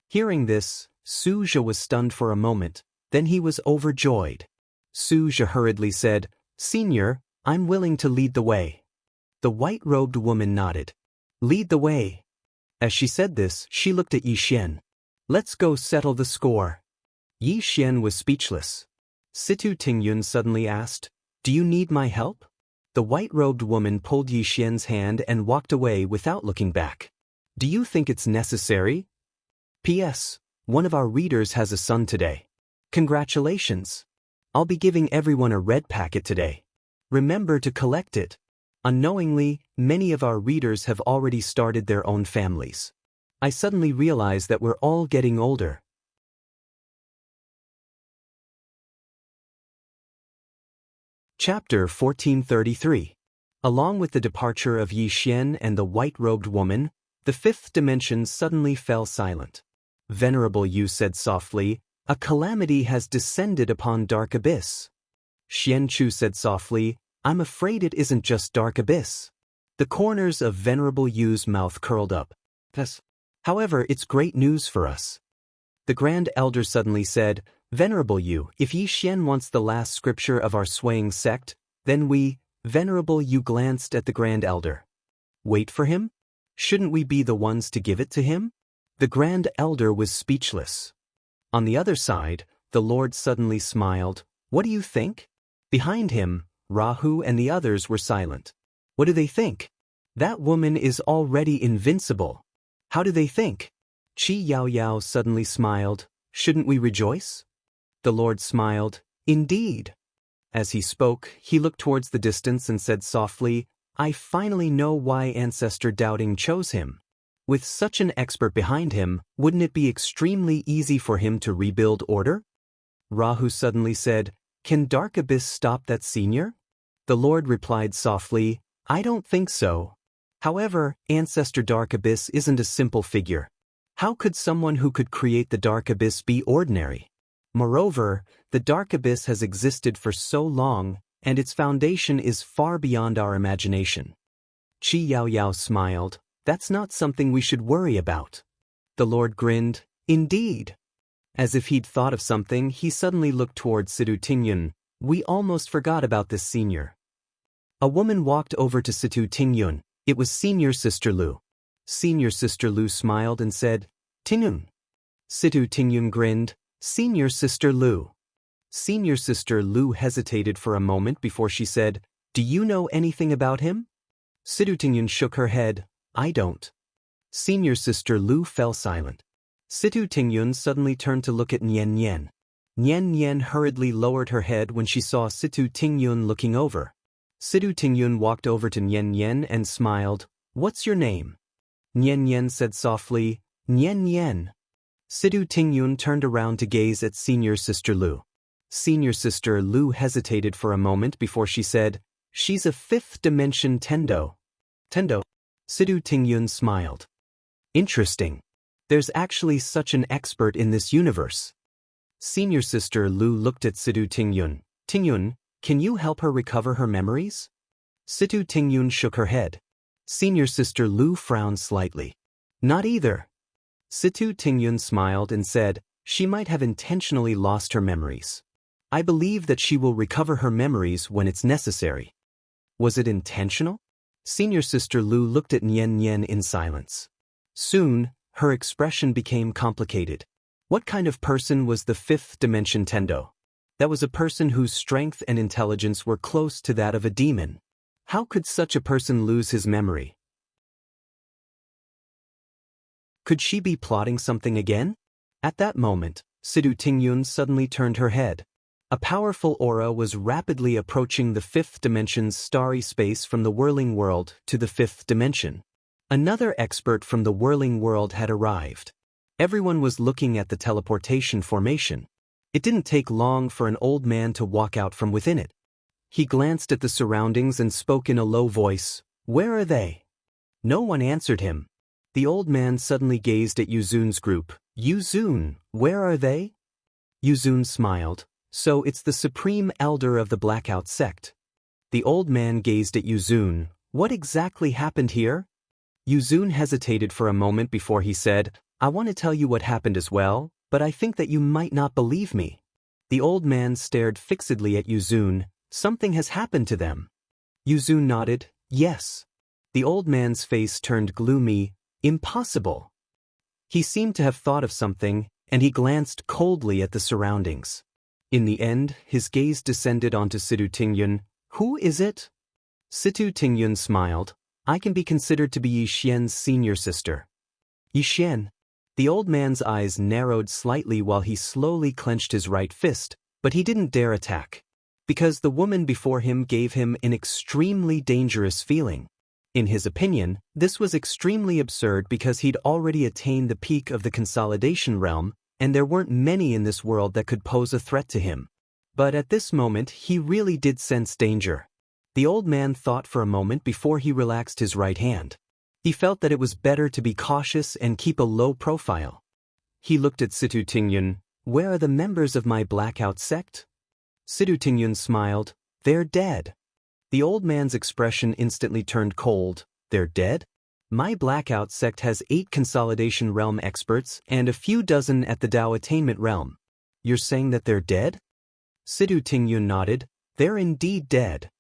Hearing this, Suzhou was stunned for a moment, then he was overjoyed. Suzhou hurriedly said, Senior, I'm willing to lead the way. The white-robed woman nodded. Lead the way. As she said this, she looked at Yi Xian. Let's go settle the score. Yi Xian was speechless. Situ Tingyun suddenly asked, Do you need my help? The white-robed woman pulled Yi Xian's hand and walked away without looking back. Do you think it's necessary? P.S. One of our readers has a son today. Congratulations. I'll be giving everyone a red packet today. Remember to collect it. Unknowingly, many of our readers have already started their own families. I suddenly realize that we're all getting older. Chapter 1433. Along with the departure of Yi Xian and the white-robed woman, the fifth dimension suddenly fell silent. Venerable Yu said softly, A calamity has descended upon Dark Abyss. Xian Chu said softly, I'm afraid it isn't just Dark Abyss. The corners of Venerable Yu's mouth curled up. Yes. However, it's great news for us. The Grand Elder suddenly said, Venerable Yu, if Yi Xian wants the last scripture of our swaying sect, then we, Venerable Yu glanced at the Grand Elder. Wait for him? Shouldn't we be the ones to give it to him? The Grand Elder was speechless. On the other side, the Lord suddenly smiled. What do you think? Behind him, Rahu and the others were silent. What do they think? That woman is already invincible. How do they think? Qi Yao Yao suddenly smiled. Shouldn't we rejoice? The Lord smiled. Indeed. As he spoke, he looked towards the distance and said softly, I finally know why Ancestor Doubting chose him. With such an expert behind him, wouldn't it be extremely easy for him to rebuild order? Rahu suddenly said, Can Dark Abyss stop that senior? The Lord replied softly, I don't think so. However, Ancestor Dark Abyss isn't a simple figure. How could someone who could create the Dark Abyss be ordinary? Moreover, the Dark Abyss has existed for so long, and its foundation is far beyond our imagination. Qi Yao Yao smiled. That's not something we should worry about. The Lord grinned. Indeed. As if he'd thought of something, he suddenly looked toward Situ Tingyun. We almost forgot about this senior. A woman walked over to Situ Tingyun. It was Senior Sister Lu. Senior Sister Lu smiled and said, Tingyun. Situ Tingyun grinned. Senior Sister Lu. Senior Sister Lu hesitated for a moment before she said, Do you know anything about him? Situ Tingyun shook her head. I don't. Senior Sister Lu fell silent. Situ Tingyun suddenly turned to look at Nian Nian. Nian Nian hurriedly lowered her head when she saw Situ Tingyun looking over. Situ Tingyun walked over to Nian Nian and smiled. What's your name? Nian Nian said softly, Nian Nian. Situ Tingyun turned around to gaze at Senior Sister Lu. Senior Sister Lu hesitated for a moment before she said, She's a fifth dimension Tendo. Tendo. Situ Tingyun smiled. Interesting. There's actually such an expert in this universe. Senior Sister Lu looked at Situ Tingyun. Tingyun, can you help her recover her memories? Situ Tingyun shook her head. Senior Sister Lu frowned slightly. Not either. Situ Tingyun smiled and said, She might have intentionally lost her memories. I believe that she will recover her memories when it's necessary. Was it intentional? Senior Sister Lu looked at Nian Nian in silence. Soon, her expression became complicated. What kind of person was the fifth dimension Tendo? That was a person whose strength and intelligence were close to that of a demon. How could such a person lose his memory? Could she be plotting something again? At that moment, Sidu Tingyun suddenly turned her head. A powerful aura was rapidly approaching the fifth dimension's starry space from the whirling world to the fifth dimension. Another expert from the whirling world had arrived. Everyone was looking at the teleportation formation. It didn't take long for an old man to walk out from within it. He glanced at the surroundings and spoke in a low voice, "Where are they?" No one answered him. The old man suddenly gazed at Yuzun's group. "Yuzun, where are they?" Yuzun smiled. "So it's the supreme elder of the blackout sect." The old man gazed at Yuzun. "What exactly happened here?" Yuzun hesitated for a moment before he said, "I want to tell you what happened as well, but I think that you might not believe me." The old man stared fixedly at Yuzun. "Something has happened to them." Yuzun nodded, "Yes." The old man's face turned gloomy. "Impossible." He seemed to have thought of something, and he glanced coldly at the surroundings. In the end, his gaze descended onto Sidu Tingyun. "Who is it?" Sidu Tingyun smiled. "I can be considered to be Yi Xian's senior sister." "Yi Xian?" The old man's eyes narrowed slightly while he slowly clenched his right fist, but he didn't dare attack. Because the woman before him gave him an extremely dangerous feeling. In his opinion, this was extremely absurd because he'd already attained the peak of the consolidation realm, and there weren't many in this world that could pose a threat to him. But at this moment, he really did sense danger. The old man thought for a moment before he relaxed his right hand. He felt that it was better to be cautious and keep a low profile. He looked at Sidu Tingyun. "Where are the members of my blackout sect?" Sidu Tingyun smiled. "They're dead." The old man's expression instantly turned cold. "They're dead? My blackout sect has 8 consolidation realm experts and a few dozen at the Dao attainment realm. You're saying that they're dead?" Sidu Tingyun nodded. "They're indeed dead."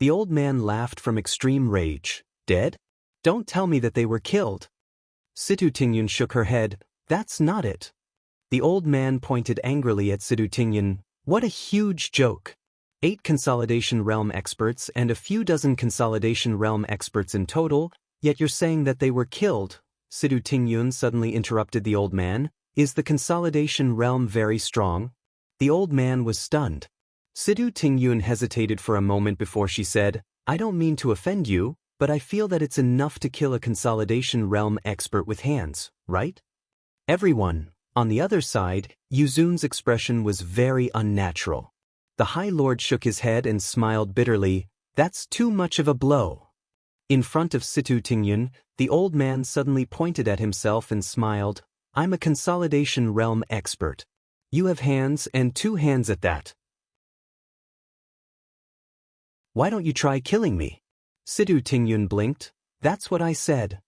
The old man laughed from extreme rage. "Dead? Don't tell me that they were killed." Sidu Tingyun shook her head. "That's not it." The old man pointed angrily at Sidu Tingyun. "What a huge joke. 8 consolidation realm experts and a few dozen consolidation realm experts in total, yet you're saying that they were killed." Sidu Tingyun suddenly interrupted the old man. "Is the consolidation realm very strong?" The old man was stunned. Sidu Tingyun hesitated for a moment before she said, "I don't mean to offend you, but I feel that it's enough to kill a consolidation realm expert with hands, right?" Everyone, on the other side, Yuzun's expression was very unnatural. The High Lord shook his head and smiled bitterly. "That's too much of a blow." In front of Sidu Tingyun, the old man suddenly pointed at himself and smiled. "I'm a consolidation realm expert. You have hands and 2 hands at that. Why don't you try killing me?" Sidu Tingyun blinked. "That's what I said."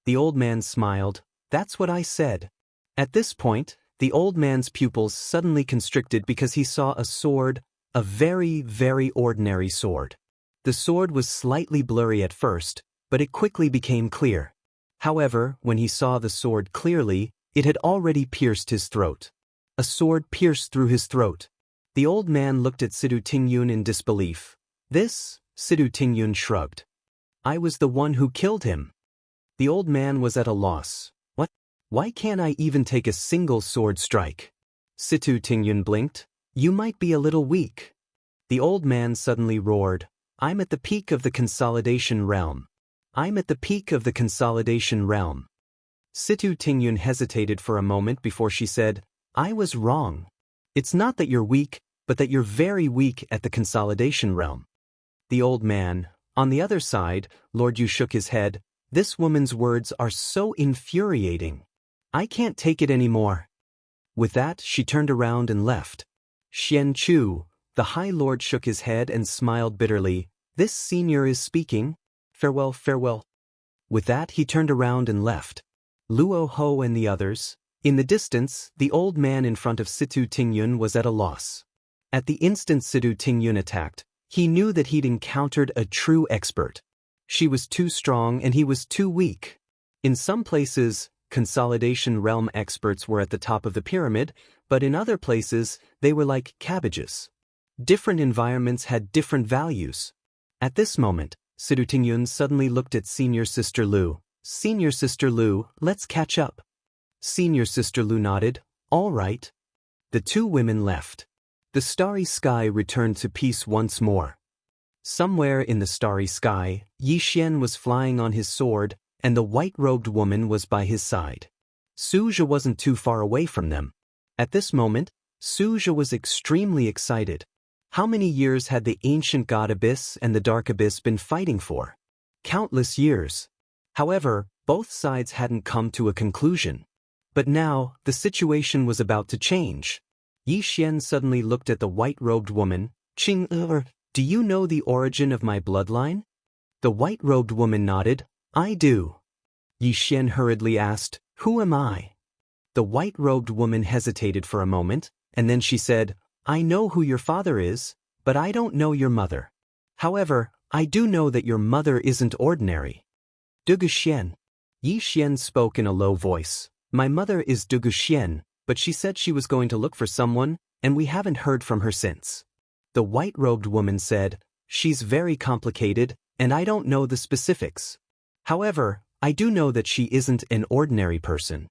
The old man smiled. "That's what I said." At this point, the old man's pupils suddenly constricted because he saw a sword, a very, very ordinary sword. The sword was slightly blurry at first, but it quickly became clear. However, when he saw the sword clearly, it had already pierced his throat. A sword pierced through his throat. The old man looked at Sidu Tingyun in disbelief. "This?" Sidu Tingyun shrugged. "I was the one who killed him." The old man was at a loss. "What? Why can't I even take a single sword strike?" Sidu Tingyun blinked. "You might be a little weak." The old man suddenly roared. "I'm at the peak of the consolidation realm. I'm at the peak of the consolidation realm." Sidu Tingyun hesitated for a moment before she said, "I was wrong. It's not that you're weak, but that you're very weak at the consolidation realm." The old man, on the other side, Lord Yu shook his head. "This woman's words are so infuriating. I can't take it anymore." With that, she turned around and left. "Xian Chu," the High Lord shook his head and smiled bitterly. "This senior is speaking. Farewell, farewell." With that, he turned around and left. Luo Ho and the others. In the distance, the old man in front of Sidu Tingyun was at a loss. At the instant Sidu Tingyun attacked, he knew that he'd encountered a true expert. She was too strong and he was too weak. In some places, consolidation realm experts were at the top of the pyramid, but in other places, they were like cabbages. Different environments had different values. At this moment, Sidu Tingyun suddenly looked at Senior Sister Lu. Senior Sister Lu, let's catch up. Senior Sister Lu nodded. All right. The two women left. The starry sky returned to peace once more. Somewhere in the starry sky, Yi Xian was flying on his sword, and the white-robed woman was by his side. Suja wasn't too far away from them. At this moment, Suja was extremely excited. How many years had the ancient god Abyss and the dark Abyss been fighting for? Countless years. However, both sides hadn't come to a conclusion. But now, the situation was about to change. Yi Xian suddenly looked at the white-robed woman. Qing, do you know the origin of my bloodline? The white-robed woman nodded. I do. Yi Xian hurriedly asked, who am I? The white-robed woman hesitated for a moment, and then she said, I know who your father is, but I don't know your mother. However, I do know that your mother isn't ordinary. Dugu Xian. Yi Xian spoke in a low voice. My mother is Dugu Xian, but she said she was going to look for someone, and we haven't heard from her since. The white-robed woman said, she's very complicated, and I don't know the specifics. However, I do know that she isn't an ordinary person.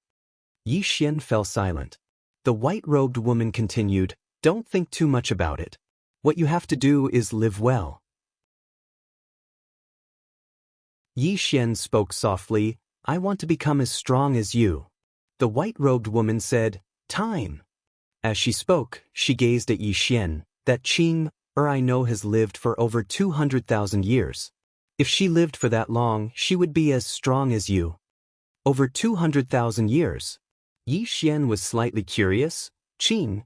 Yi Xian fell silent. The white-robed woman continued, don't think too much about it. What you have to do is live well. Yi Xian spoke softly, I want to become as strong as you. The white-robed woman said, time. As she spoke, she gazed at Yi Xian. That Qing, I know has lived for over 200,000 years. If she lived for that long, she would be as strong as you. Over 200,000 years. Yi Xian was slightly curious. Qing,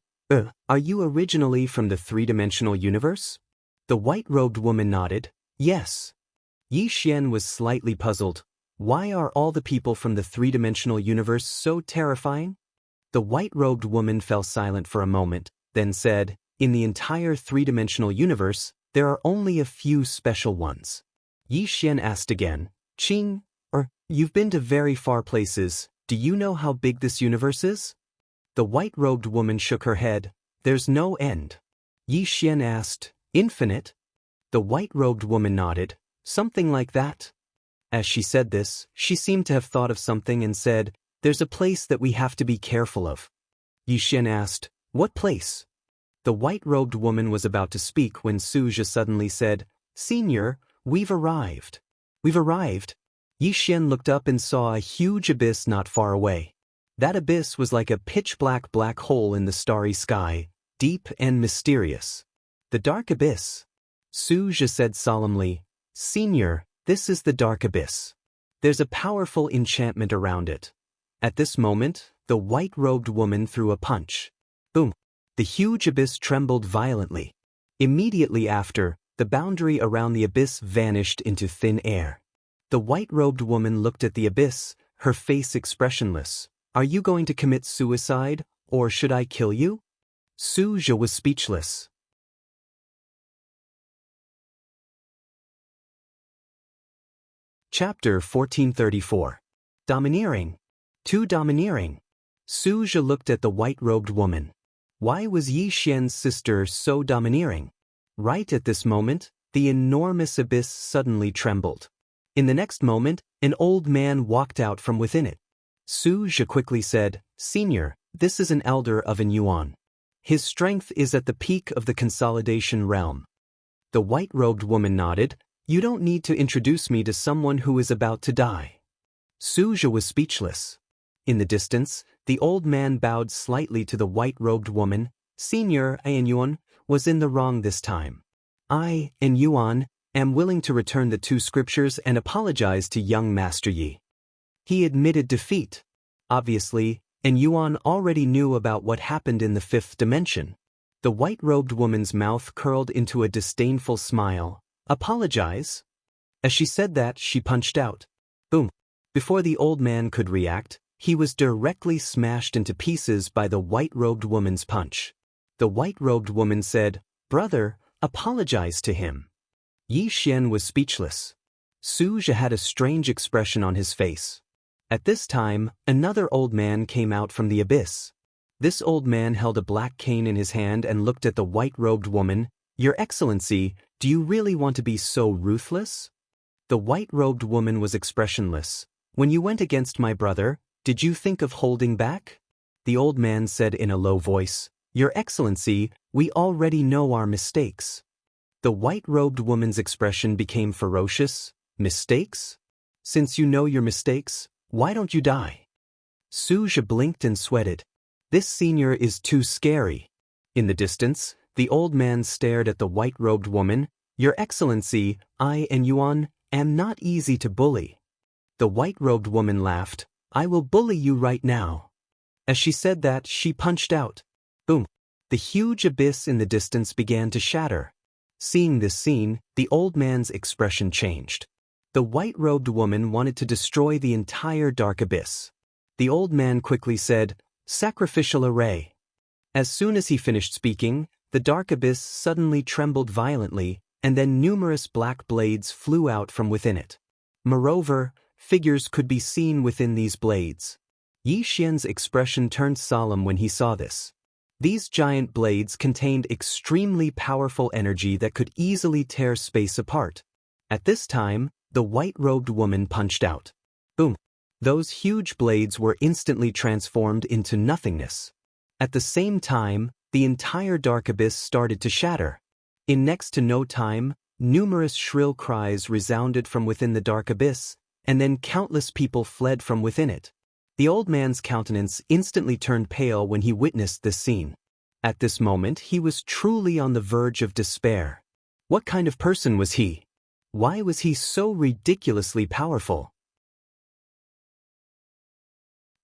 are you originally from the three-dimensional universe? The white-robed woman nodded. Yes. Yi Xian was slightly puzzled. Why are all the people from the three-dimensional universe so terrifying? The white-robed woman fell silent for a moment, then said, in the entire three-dimensional universe, there are only a few special ones. Yi Xian asked again, Qing, you've been to very far places, do you know how big this universe is? The white-robed woman shook her head, there's no end. Yi Xian asked, infinite? The white-robed woman nodded, something like that. As she said this, she seemed to have thought of something and said, there's a place that we have to be careful of. Yi Xian asked, what place? The white-robed woman was about to speak when Suja suddenly said, Senior, we've arrived. We've arrived. Yi Xian looked up and saw a huge abyss not far away. That abyss was like a pitch-black black hole in the starry sky, deep and mysterious. The dark abyss. Suja said solemnly, Senior, this is the dark abyss. There's a powerful enchantment around it. At this moment, the white-robed woman threw a punch. Boom. The huge abyss trembled violently. Immediately after, the boundary around the abyss vanished into thin air. The white-robed woman looked at the abyss, her face expressionless. Are you going to commit suicide, or should I kill you? Suja was speechless. Chapter 1434. Domineering. Too domineering. Suja looked at the white-robed woman. Why was Yi Xian's sister so domineering? Right at this moment, the enormous abyss suddenly trembled. In the next moment, an old man walked out from within it. Suja quickly said, Senior, this is an elder of an Yuan. His strength is at the peak of the consolidation realm. The white-robed woman nodded. You don't need to introduce me to someone who is about to die. Suja was speechless. In the distance, the old man bowed slightly to the white-robed woman. Senior An Yuan was in the wrong this time. I, An Yuan, am willing to return the two scriptures and apologize to young Master Yi. He admitted defeat. Obviously, An Yuan already knew about what happened in the fifth dimension. The white-robed woman's mouth curled into a disdainful smile. Apologize? As she said that, she punched out. Boom. Before the old man could react, he was directly smashed into pieces by the white-robed woman's punch. The white-robed woman said, Brother, apologize to him. Yi Xian was speechless. Suja had a strange expression on his face. At this time, another old man came out from the abyss. This old man held a black cane in his hand and looked at the white-robed woman. "Your Excellency, do you really want to be so ruthless?" The white-robed woman was expressionless. "When you went against my brother, did you think of holding back?" The old man said in a low voice, "Your Excellency, we already know our mistakes." The white-robed woman's expression became ferocious. "Mistakes? Since you know your mistakes, why don't you die?" Suja blinked and sweated. "This senior is too scary." In the distance, the old man stared at the white-robed woman. "Your Excellency, I and Yuan am not easy to bully." The white-robed woman laughed. "I will bully you right now." As she said that, she punched out. Boom! The huge abyss in the distance began to shatter. Seeing this scene, the old man's expression changed. The white-robed woman wanted to destroy the entire dark abyss. The old man quickly said, "Sacrificial array." As soon as he finished speaking, the dark abyss suddenly trembled violently, and then numerous black blades flew out from within it. Moreover, figures could be seen within these blades. Yi Xian's expression turned solemn when he saw this. These giant blades contained extremely powerful energy that could easily tear space apart. At this time, the white-robed woman punched out. Boom! Those huge blades were instantly transformed into nothingness. At the same time, the entire dark abyss started to shatter. In next to no time, numerous shrill cries resounded from within the dark abyss, and then countless people fled from within it. The old man's countenance instantly turned pale when he witnessed this scene. At this moment, he was truly on the verge of despair. What kind of person was he? Why was he so ridiculously powerful?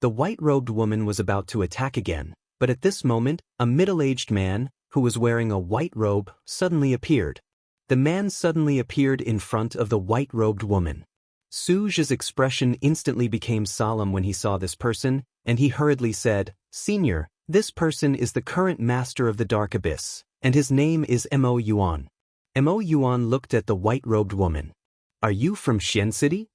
The white-robed woman was about to attack again, but at this moment, a middle-aged man, who was wearing a white robe, suddenly appeared. The man suddenly appeared in front of the white-robed woman. Suja's expression instantly became solemn when he saw this person, and he hurriedly said, "Senior, this person is the current master of the dark abyss, and his name is Mo Yuan." Mo Yuan looked at the white-robed woman. "Are you from Xian City?"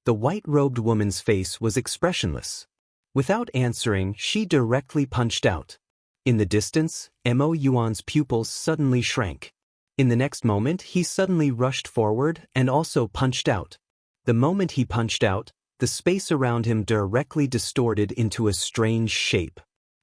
The white-robed woman's face was expressionless. Without answering, she directly punched out. In the distance, Mo Yuan's pupils suddenly shrank. In the next moment, he suddenly rushed forward and also punched out. The moment he punched out, the space around him directly distorted into a strange shape.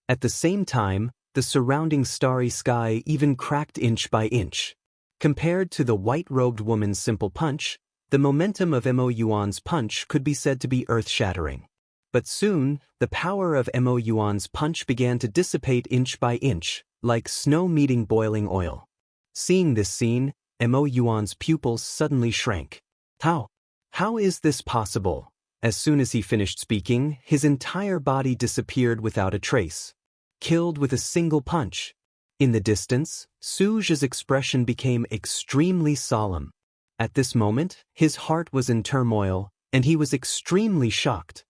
At the same time, the surrounding starry sky even cracked inch by inch. Compared to the white-robed woman's simple punch, the momentum of Mo Yuan's punch could be said to be earth-shattering. But soon, the power of Mo Yuan's punch began to dissipate inch by inch, like snow meeting boiling oil. Seeing this scene, Mo Yuan's pupils suddenly shrank. How is this possible? As soon as he finished speaking, his entire body disappeared without a trace. Killed with a single punch. In the distance, Suja's expression became extremely solemn. At this moment, his heart was in turmoil, and he was extremely shocked.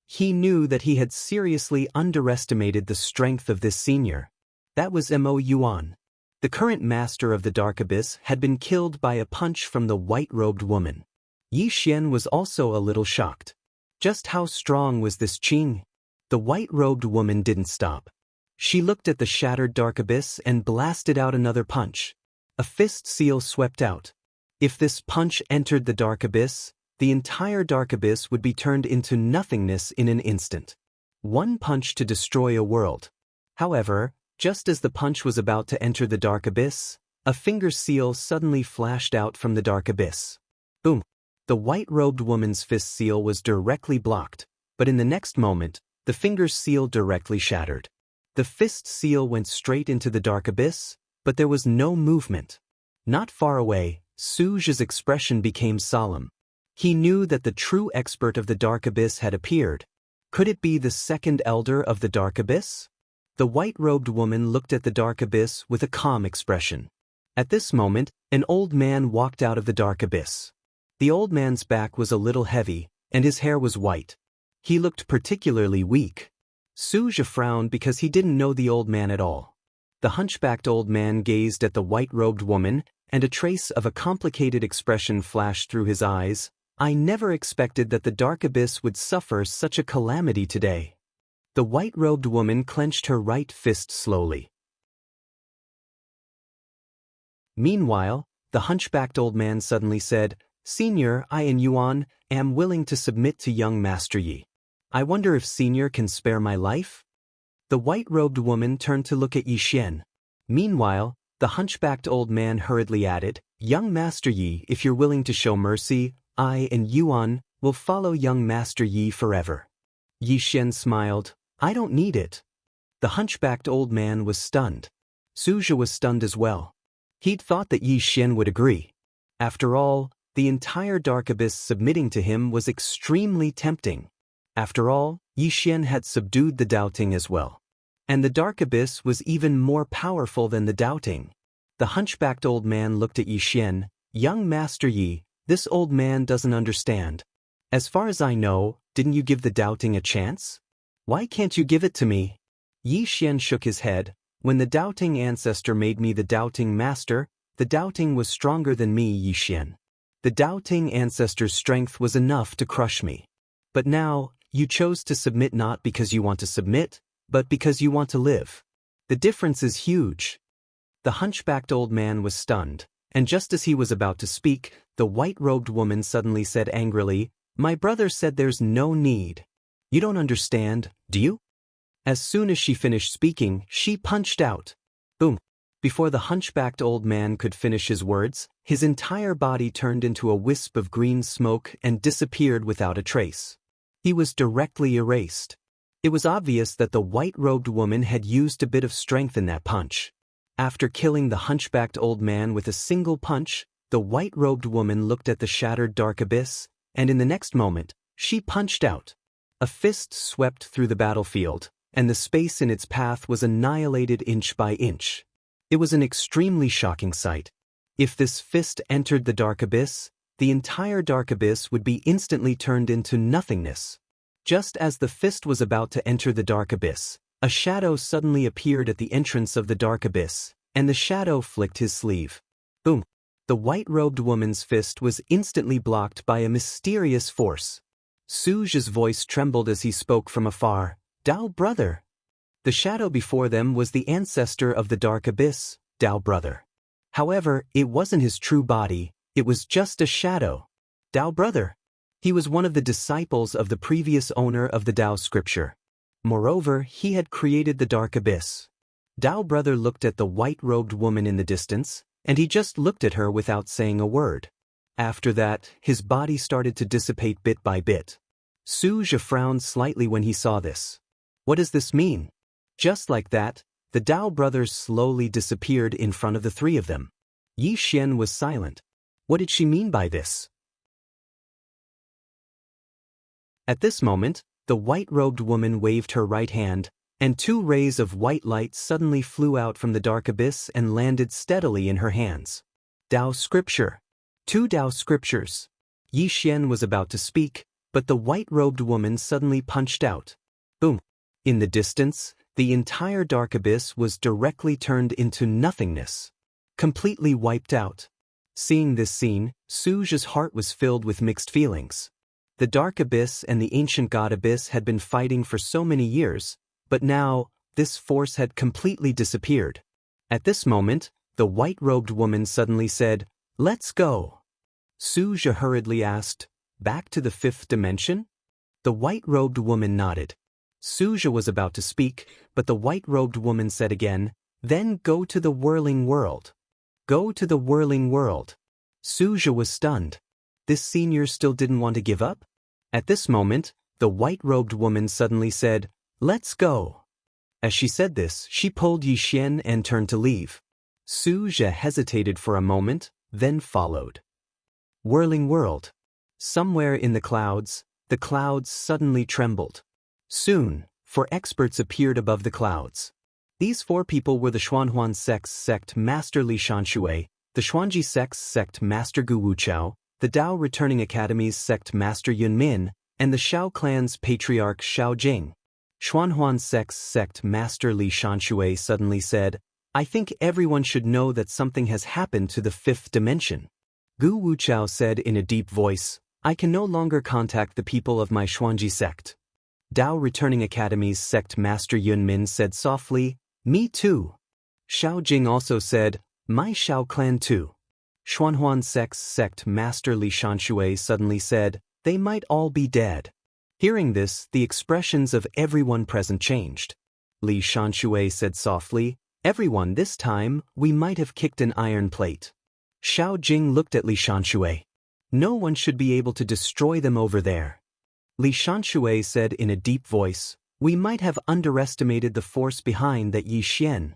He knew that he had seriously underestimated the strength of this senior. That was Mo Yuan. The current master of the dark abyss had been killed by a punch from the white-robed woman. Yi Xian was also a little shocked. Just how strong was this Qing? The white-robed woman didn't stop. She looked at the shattered dark abyss and blasted out another punch. A fist seal swept out. If this punch entered the dark abyss, the entire dark abyss would be turned into nothingness in an instant. One punch to destroy a world. However, just as the punch was about to enter the dark abyss, a finger seal suddenly flashed out from the dark abyss. Boom! The white-robed woman's fist seal was directly blocked, but in the next moment, the finger seal directly shattered. The fist seal went straight into the dark abyss, but there was no movement. Not far away, Suja's expression became solemn. He knew that the true expert of the dark abyss had appeared. Could it be the second elder of the dark abyss? The white-robed woman looked at the dark abyss with a calm expression. At this moment, an old man walked out of the dark abyss. The old man's back was a little heavy, and his hair was white. He looked particularly weak. Suja frowned because he didn't know the old man at all. The hunchbacked old man gazed at the white-robed woman, and a trace of a complicated expression flashed through his eyes. I never expected that the dark abyss would suffer such a calamity today. The white-robed woman clenched her right fist slowly. Meanwhile, the hunchbacked old man suddenly said, "Senior, I and Yuan am willing to submit to young Master Yi. I wonder if Senior can spare my life?" The white-robed woman turned to look at Yi Xian. Meanwhile, the hunchbacked old man hurriedly added, "Young Master Yi, if you're willing to show mercy, I and Yuan will follow young Master Yi forever." Yi Xian smiled, "I don't need it." The hunchbacked old man was stunned. Suzhi was stunned as well. He'd thought that Yi Xian would agree. After all, the entire dark abyss submitting to him was extremely tempting. After all, Yi Xian had subdued the doubting as well. And the dark abyss was even more powerful than the doubting. The hunchbacked old man looked at Yi Xian. "Young Master Yi, this old man doesn't understand. As far as I know, didn't you give the doubting a chance? Why can't you give it to me?" Yi Xian shook his head. "When the doubting ancestor made me the doubting master, the doubting was stronger than me, Yi Xian. The doubting ancestor's strength was enough to crush me. But now, you chose to submit not because you want to submit, but because you want to live. The difference is huge." The hunchbacked old man was stunned, and just as he was about to speak, the white-robed woman suddenly said angrily, "My brother said there's no need. You don't understand, do you?" As soon as she finished speaking, she punched out. Boom! Before the hunchbacked old man could finish his words, his entire body turned into a wisp of green smoke and disappeared without a trace. He was directly erased. It was obvious that the white-robed woman had used a bit of strength in that punch. After killing the hunchbacked old man with a single punch, the white-robed woman looked at the shattered dark abyss, and in the next moment, she punched out. A fist swept through the battlefield, and the space in its path was annihilated inch by inch. It was an extremely shocking sight. If this fist entered the dark abyss, the entire dark abyss would be instantly turned into nothingness. Just as the fist was about to enter the dark abyss, a shadow suddenly appeared at the entrance of the dark abyss, and the shadow flicked his sleeve. Boom! The white-robed woman's fist was instantly blocked by a mysterious force. Suzhi's voice trembled as he spoke from afar, "Dao brother." The shadow before them was the ancestor of the dark abyss, Dao brother. However, it wasn't his true body, it was just a shadow. Dao brother. He was one of the disciples of the previous owner of the Dao scripture. Moreover, he had created the dark abyss. Dao brother looked at the white-robed woman in the distance, and he just looked at her without saying a word. After that, his body started to dissipate bit by bit. Suzhi frowned slightly when he saw this. What does this mean? Just like that, the Dao brothers slowly disappeared in front of the three of them. Yi Xian was silent. What did she mean by this? At this moment, the white-robed woman waved her right hand, and two rays of white light suddenly flew out from the dark abyss and landed steadily in her hands. Dao scripture. 2 Dao scriptures. Yi Xian was about to speak, but the white-robed woman suddenly punched out. Boom! In the distance, the entire dark abyss was directly turned into nothingness. Completely wiped out. Seeing this scene, Suzhi's heart was filled with mixed feelings. The dark abyss and the ancient god abyss had been fighting for so many years, but now, this force had completely disappeared. At this moment, the white-robed woman suddenly said, "Let's go." Suzhi hurriedly asked, "Back to the 5th dimension?" The white-robed woman nodded. Suzhi was about to speak, but the white-robed woman said again, "Then go to the whirling world." Go to the whirling world. Suzhi was stunned. This senior still didn't want to give up? At this moment, the white-robed woman suddenly said, "Let's go." As she said this, she pulled Yi Xian and turned to leave. Suzhi hesitated for a moment, then followed. Whirling world. Somewhere in the clouds suddenly trembled. Soon, 4 experts appeared above the clouds. These 4 people were the Xuanhuan sect's sect Master Li Shanshui, the Xuanji sect's sect Master Gu Wuchao, the Dao Returning Academy's sect Master Yun Min, and the Shao clan's patriarch Shao Jing. Xuanhuan sect's sect Master Li Shanshui suddenly said, "I think everyone should know that something has happened to the 5th dimension." Gu Wuchao said in a deep voice, I can no longer contact the people of my Xuanji sect. Dao Returning Academy's sect master Yunmin said softly, "Me too." Xiao Jing also said, "My Xiao clan too." Xuanhuan sect's sect master Li Shanshui suddenly said, "They might all be dead." Hearing this, the expressions of everyone present changed. Li Shanshui said softly, "Everyone, this time, we might have kicked an iron plate." Xiao Jing looked at Li Shanshui. "No one should be able to destroy them over there." Li Shanshui said in a deep voice, "We might have underestimated the force behind that Yi Xian."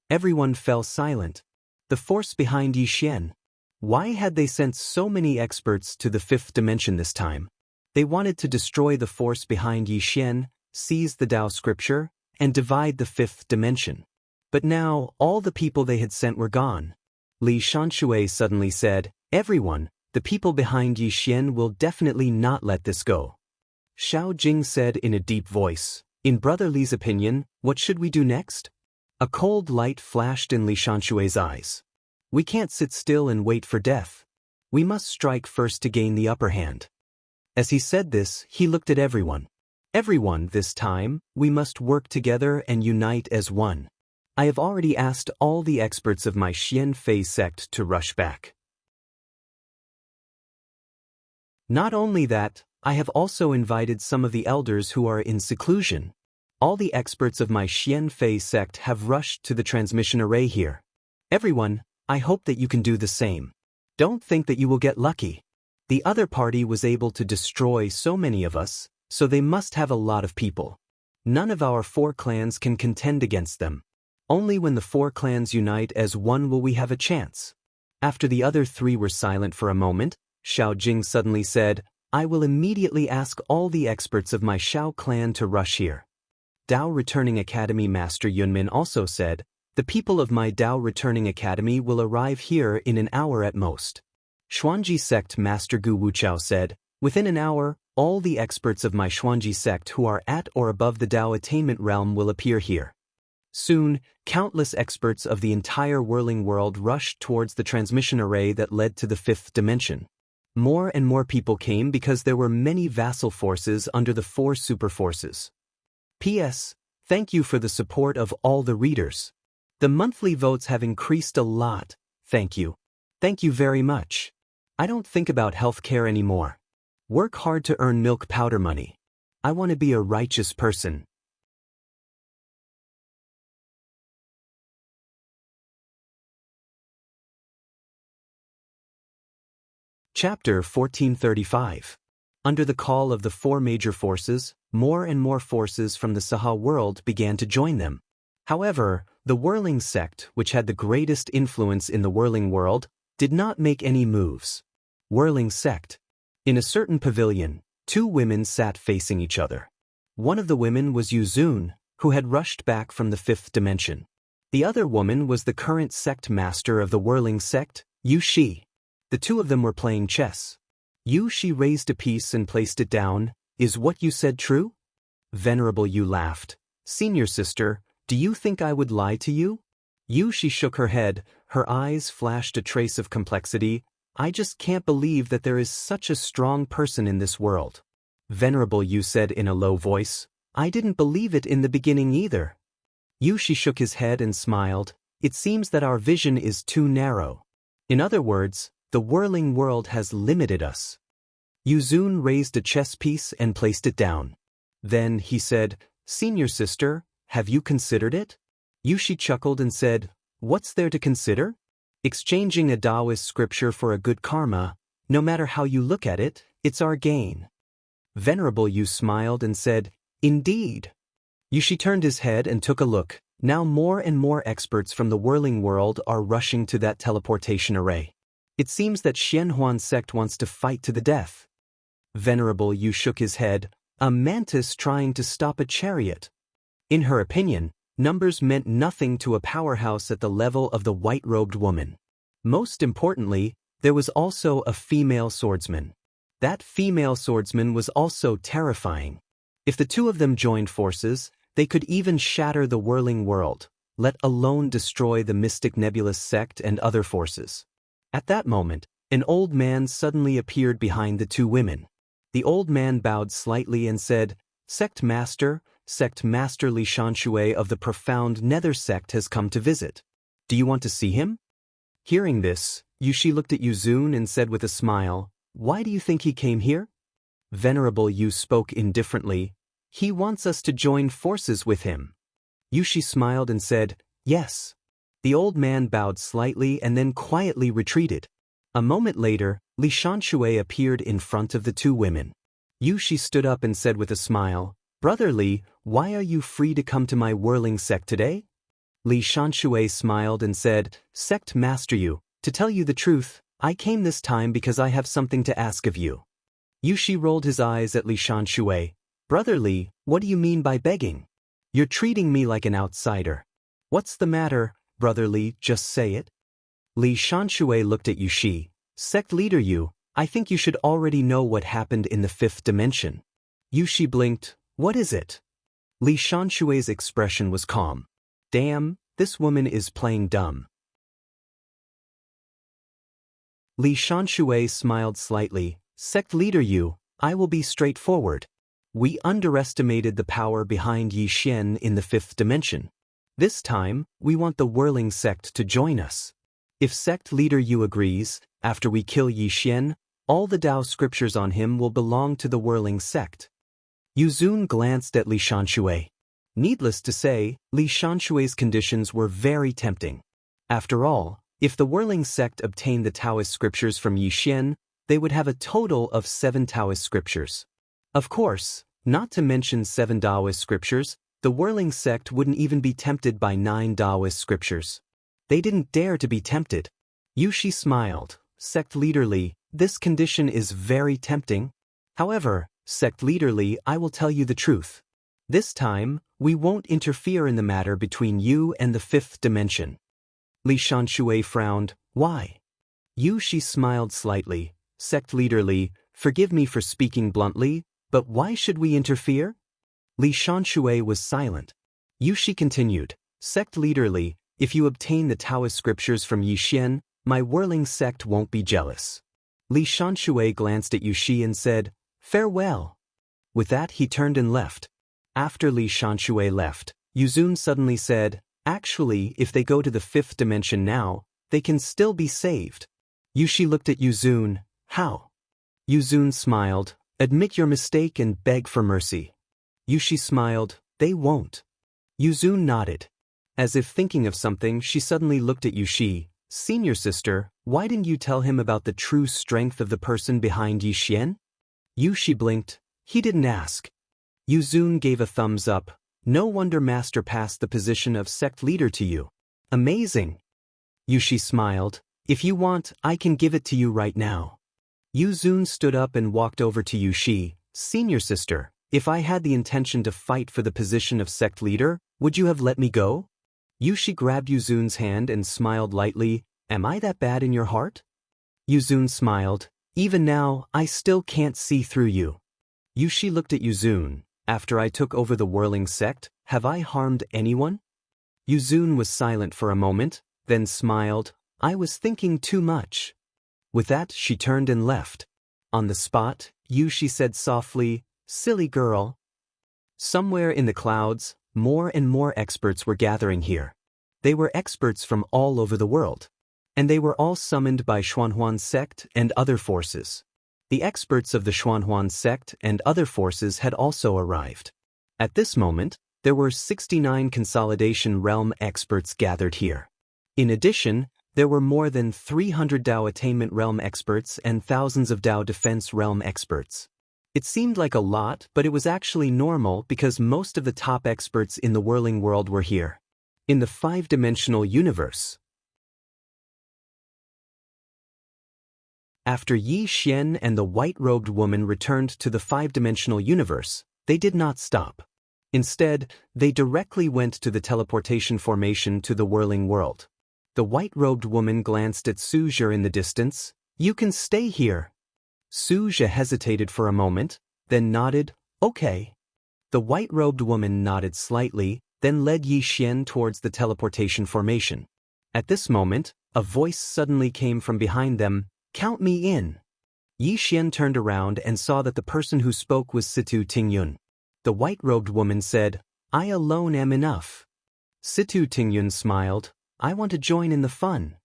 Everyone fell silent. The force behind Yi Xian. Why had they sent so many experts to the fifth dimension this time? They wanted to destroy the force behind Yi Xian, seize the Tao scripture, and divide the fifth dimension. But now, all the people they had sent were gone. Li Shanshui suddenly said, "Everyone, the people behind Yi Xian will definitely not let this go." Xiao Jing said in a deep voice, "In Brother Li's opinion, what should we do next?" A cold light flashed in Li Shanshui's eyes. "We can't sit still and wait for death. We must strike first to gain the upper hand." As he said this, he looked at everyone. "Everyone, this time, we must work together and unite as one. I have already asked all the experts of my Xian Fei sect to rush back. Not only that, I have also invited some of the elders who are in seclusion. All the experts of my Xian Fei sect have rushed to the transmission array here. Everyone, I hope that you can do the same. Don't think that you will get lucky. The other party was able to destroy so many of us, so they must have a lot of people. None of our 4 clans can contend against them. Only when the 4 clans unite as one will we have a chance." After the other 3 were silent for a moment, Xiao Jing suddenly said, "I will immediately ask all the experts of my Xiao clan to rush here." Dao Returning Academy Master Yunmin also said, "The people of my Dao Returning Academy will arrive here in an hour at most." Xuanji Sect Master Gu Wuchao said, "Within an hour, all the experts of my Xuanji Sect who are at or above the Dao attainment realm will appear here." Soon, countless experts of the entire whirling world rushed towards the transmission array that led to the fifth dimension. More and more people came because there were many vassal forces under the 4 superforces. P.S. Thank you for the support of all the readers. The monthly votes have increased a lot. Thank you. Thank you very much. I don't think about healthcare anymore. Work hard to earn milk powder money. I want to be a righteous person. Chapter 1435. Under the call of the 4 major forces, more and more forces from the Saha world began to join them. However, the Whirling sect, which had the greatest influence in the whirling world, did not make any moves. Whirling sect. In a certain pavilion, 2 women sat facing each other. One of the women was Yuzun, who had rushed back from the 5th dimension. The other woman was the current sect master of the Whirling sect, Yu Shi. The 2 of them were playing chess. Yu Shi raised a piece and placed it down. "Is what you said true?" Venerable Yu laughed. "Senior sister, do you think I would lie to you?" Yu Shi shook her head, her eyes flashed a trace of complexity. "I just can't believe that there is such a strong person in this world." Venerable Yu said in a low voice, "I didn't believe it in the beginning either." Yu Shi shook his head and smiled. "It seems that our vision is too narrow. In other words, the whirling world has limited us." Yuzun raised a chess piece and placed it down. Then he said, "Senior sister, have you considered it?" Yu Shi chuckled and said, "What's there to consider? Exchanging a Daoist scripture for a good karma, no matter how you look at it, it's our gain." Venerable Yu smiled and said, "Indeed." Yu Shi turned his head and took a look. Now more and more experts from the whirling world are rushing to that teleportation array. It seems that Xianhuan sect wants to fight to the death. Venerable Yu shook his head, "A mantis trying to stop a chariot." In her opinion, numbers meant nothing to a powerhouse at the level of the white-robed woman. Most importantly, there was also a female swordsman. That female swordsman was also terrifying. If the 2 of them joined forces, they could even shatter the whirling world, let alone destroy the mystic nebulous sect and other forces. At that moment, An old man suddenly appeared behind the two women. The old man bowed slightly and said, Sect Master Li Xianxia of the profound Nether sect has come to visit. Do you want to see him? Hearing this, Yushi looked at Yuzun and said with a smile, Why do you think he came here? Venerable Yu spoke indifferently, He wants us to join forces with him. Yushi smiled and said, Yes. The old man bowed slightly and then quietly retreated. A moment later, Li Xianxia appeared in front of the two women. Yushi stood up and said with a smile, Brother Li, why are you free to come to my whirling sect today? Li Xianxia smiled and said, Sect Master Yu, to tell you the truth, I came this time because I have something to ask of you. Yushi rolled his eyes at Li Xianxia. Brother Li, what do you mean by begging? You're treating me like an outsider. What's the matter, Brother Li, just say it? Li Xianxia looked at Yushi. Sect leader Yu, I think you should already know what happened in the fifth dimension. Yushi blinked. What is it? Li Xianxui's expression was calm. Damn, this woman is playing dumb. Li Xianxia smiled slightly. Sect leader Yu, I will be straightforward. We underestimated the power behind Yi Xian in the fifth dimension. This time, we want the whirling sect to join us. If sect leader Yu agrees, after we kill Yi Xian, all the Dao scriptures on him will belong to the whirling sect. Yuzun glanced at Li Xianxia. Needless to say, Li Xianxui's conditions were very tempting. After all, if the whirling sect obtained the Taoist scriptures from Yi Xian, they would have a total of 7 Taoist scriptures. Of course, not to mention 7 Daoist scriptures, the whirling sect wouldn't even be tempted by 9 Daoist scriptures. They didn't dare to be tempted. Yushi smiled. Sect leader Li, this condition is very tempting. However, Sect leader Li, I will tell you the truth. This time, we won't interfere in the matter between you and the fifth dimension. Li Xianxia frowned. Why? Yushi smiled slightly. Sect leader Li, forgive me for speaking bluntly, but why should we interfere? Li Xianxia was silent. Yushi continued. Sect leader Li, if you obtain the Taoist scriptures from Yi Xian, my whirling sect won't be jealous. Li Xianxia glanced at Yushi and said, Farewell. With that he turned and left. After Li Xianxia left, Yuzun suddenly said, Actually, if they go to the fifth dimension now, they can still be saved. Yushi looked at Yuzun. How? Yuzun smiled. Admit your mistake and beg for mercy. Yushi smiled. They won't. Yuzun nodded. As if thinking of something, she suddenly looked at Yushi. Senior sister, why didn't you tell him about the true strength of the person behind Yi Xian? Yushi blinked. He didn't ask. Yuzun gave a thumbs up. No wonder Master passed the position of sect leader to you. Amazing. Yushi smiled. If you want, I can give it to you right now. Yuzun stood up and walked over to Yushi. Senior sister, if I had the intention to fight for the position of sect leader, would you have let me go? Yushi grabbed Yuzun's hand and smiled lightly. Am I that bad in your heart? Yuzun smiled. Even now, I still can't see through you. Yushi looked at Yuzun. After I took over the whirling sect, have I harmed anyone? Yuzun was silent for a moment, then smiled. I was thinking too much. With that, she turned and left. On the spot, Yushi said softly, Silly girl. Somewhere in the clouds, more and more experts were gathering here. They were experts from all over the world. And they were all summoned by Xuanhuan sect and other forces. The experts of the Xuanhuan sect and other forces had also arrived. At this moment, there were 69 consolidation realm experts gathered here. In addition, there were more than 300 Dao attainment realm experts and thousands of Dao defense realm experts. It seemed like a lot, but it was actually normal because most of the top experts in the whirling world were here. In the 5-dimensional universe. After Yi Xian and the white-robed woman returned to the 5-dimensional universe, they did not stop. Instead, they directly went to the teleportation formation to the whirling world. The white-robed woman glanced at Suzhe in the distance. You can stay here. Suzhe hesitated for a moment, then nodded, okay. The white-robed woman nodded slightly, then led Yi Xian towards the teleportation formation. At this moment, a voice suddenly came from behind them. Count me in. Yi Xian turned around and saw that the person who spoke was Situ Tingyun. The white-robed woman said, I alone am enough. Situ Tingyun smiled, I want to join in the fun.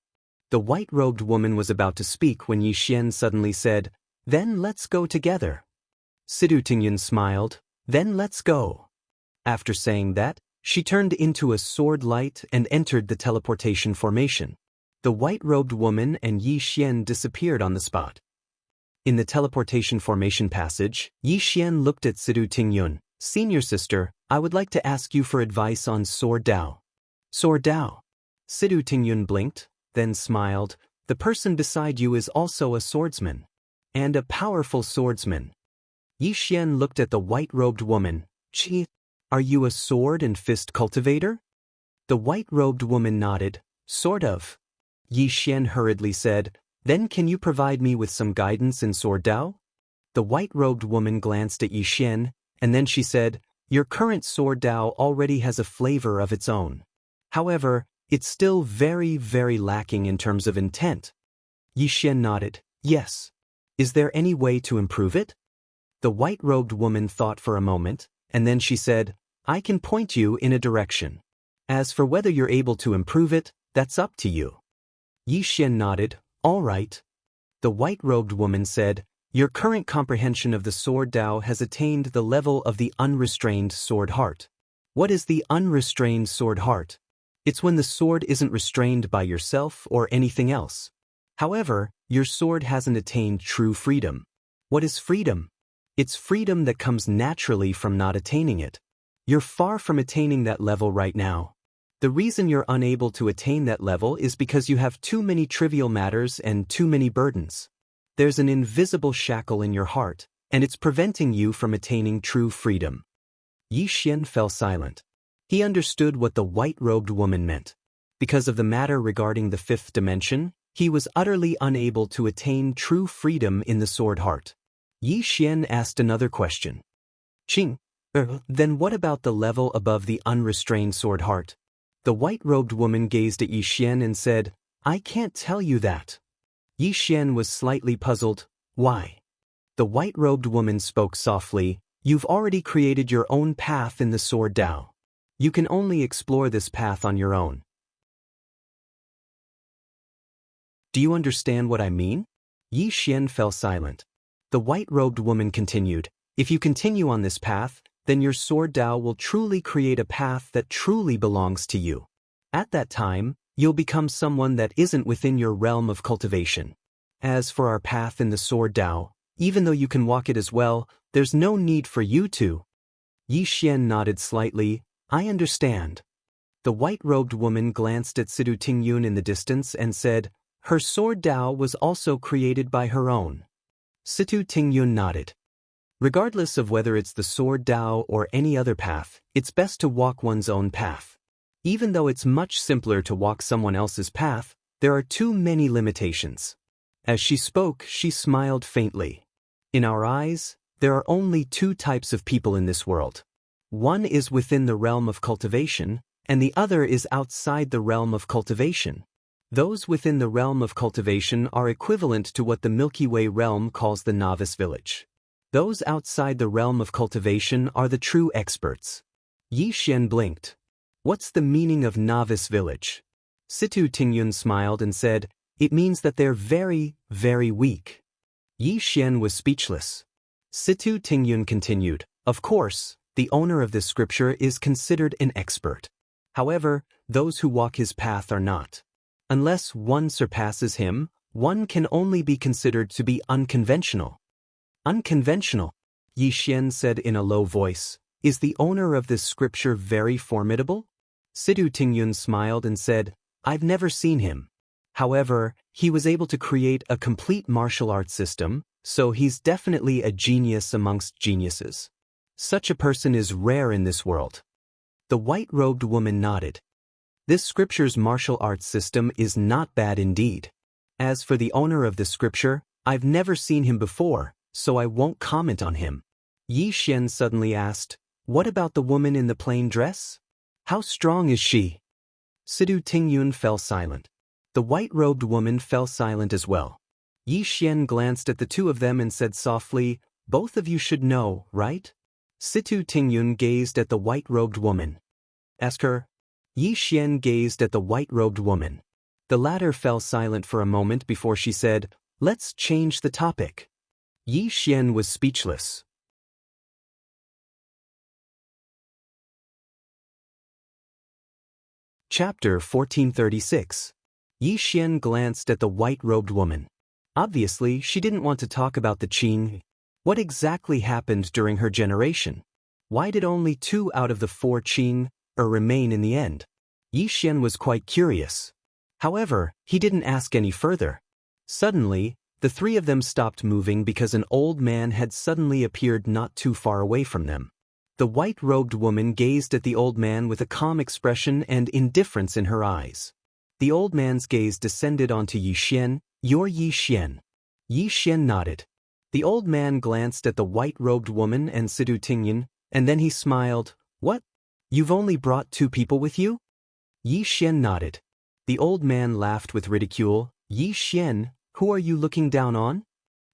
The white-robed woman was about to speak when Yi Xian suddenly said, Then let's go together. Situ Tingyun smiled, Then let's go. After saying that, she turned into a sword light and entered the teleportation formation. The white-robed woman and Yi Xian disappeared on the spot. In the teleportation formation passage, Yi Xian looked at Situ Tingyun. Senior sister, I would like to ask you for advice on Sword Dao. Sword Dao. Situ Tingyun blinked, then smiled. The person beside you is also a swordsman. And a powerful swordsman. Yi Xian looked at the white-robed woman. Chi, are you a sword and fist cultivator? The white-robed woman nodded. Sort of. Yi Xian hurriedly said, Then can you provide me with some guidance in Sword Dao? The white-robed woman glanced at Yi Xian, and then she said, Your current Sword Dao already has a flavor of its own. However, it's still very, very lacking in terms of intent. Yi Xian nodded. Yes. Is there any way to improve it? The white-robed woman thought for a moment, and then she said, I can point you in a direction. As for whether you're able to improve it, that's up to you. Yi Xian nodded. All right. The white-robed woman said, Your current comprehension of the Sword Dao has attained the level of the unrestrained sword heart. What is the unrestrained sword heart? It's when the sword isn't restrained by yourself or anything else. However, your sword hasn't attained true freedom. What is freedom? It's freedom that comes naturally from not attaining it. You're far from attaining that level right now. The reason you're unable to attain that level is because you have too many trivial matters and too many burdens. There's an invisible shackle in your heart, and it's preventing you from attaining true freedom. Yi Xian fell silent. He understood what the white-robed woman meant. Because of the matter regarding the fifth dimension, he was utterly unable to attain true freedom in the sword heart. Yi Xian asked another question. Qing, then what about the level above the unrestrained sword heart? The white-robed woman gazed at Yi Xian and said, I can't tell you that. Yi Xian was slightly puzzled. Why? The white-robed woman spoke softly. You've already created your own path in the Sword Dao. You can only explore this path on your own. Do you understand what I mean? Yi Xian fell silent. The white-robed woman continued, If you continue on this path, then your Sword Dao will truly create a path that truly belongs to you. At that time, you'll become someone that isn't within your realm of cultivation. As for our path in the Sword Dao, even though you can walk it as well, there's no need for you to. Yi Xian nodded slightly. I understand. The white-robed woman glanced at Situ Tingyun in the distance and said, Her Sword Dao was also created by her own. Situ Tingyun nodded. Regardless of whether it's the Sword Dao or any other path, it's best to walk one's own path. Even though it's much simpler to walk someone else's path, there are too many limitations. As she spoke, she smiled faintly. In our eyes, there are only two types of people in this world. One is within the realm of cultivation, and the other is outside the realm of cultivation. Those within the realm of cultivation are equivalent to what the Milky Way realm calls the novice village. Those outside the realm of cultivation are the true experts. Yi Xian blinked. What's the meaning of novice village? Situ Tingyun smiled and said, It means that they're very, very weak. Yi Xian was speechless. Situ Tingyun continued, Of course, the owner of this scripture is considered an expert. However, those who walk his path are not. Unless one surpasses him, one can only be considered to be unconventional. Unconventional, Yi Xian said in a low voice. Is the owner of this scripture very formidable? Situ Tingyun smiled and said, I've never seen him. However, he was able to create a complete martial arts system, so he's definitely a genius amongst geniuses. Such a person is rare in this world. The white-robed woman nodded. This scripture's martial arts system is not bad indeed. As for the owner of this scripture, I've never seen him before, so I won't comment on him. Yi Xian suddenly asked, What about the woman in the plain dress? How strong is she? Situ Tingyun fell silent. The white-robed woman fell silent as well. Yi Xian glanced at the two of them and said softly, "Both of you should know, right?" Situ Tingyun gazed at the white-robed woman. "Ask her." Yi Xian gazed at the white-robed woman. The latter fell silent for a moment before she said, "Let's change the topic." Yi Xian was speechless. Chapter 1436. Yi Xian glanced at the white-robed woman. Obviously, she didn't want to talk about the Qin. What exactly happened during her generation? Why did only 2 out of the 4 Qin remain in the end? Yi Xian was quite curious. However, he didn't ask any further. Suddenly, the 3 of them stopped moving because an old man had suddenly appeared not too far away from them. The white-robed woman gazed at the old man with a calm expression and indifference in her eyes. The old man's gaze descended onto Yi Xian. "You're Yi Xian." Yi Xian nodded. The old man glanced at the white-robed woman and Situ Tingyun, and then he smiled. "What? You've only brought 2 people with you?" Yi Xian nodded. The old man laughed with ridicule. "Yi Xian, who are you looking down on?"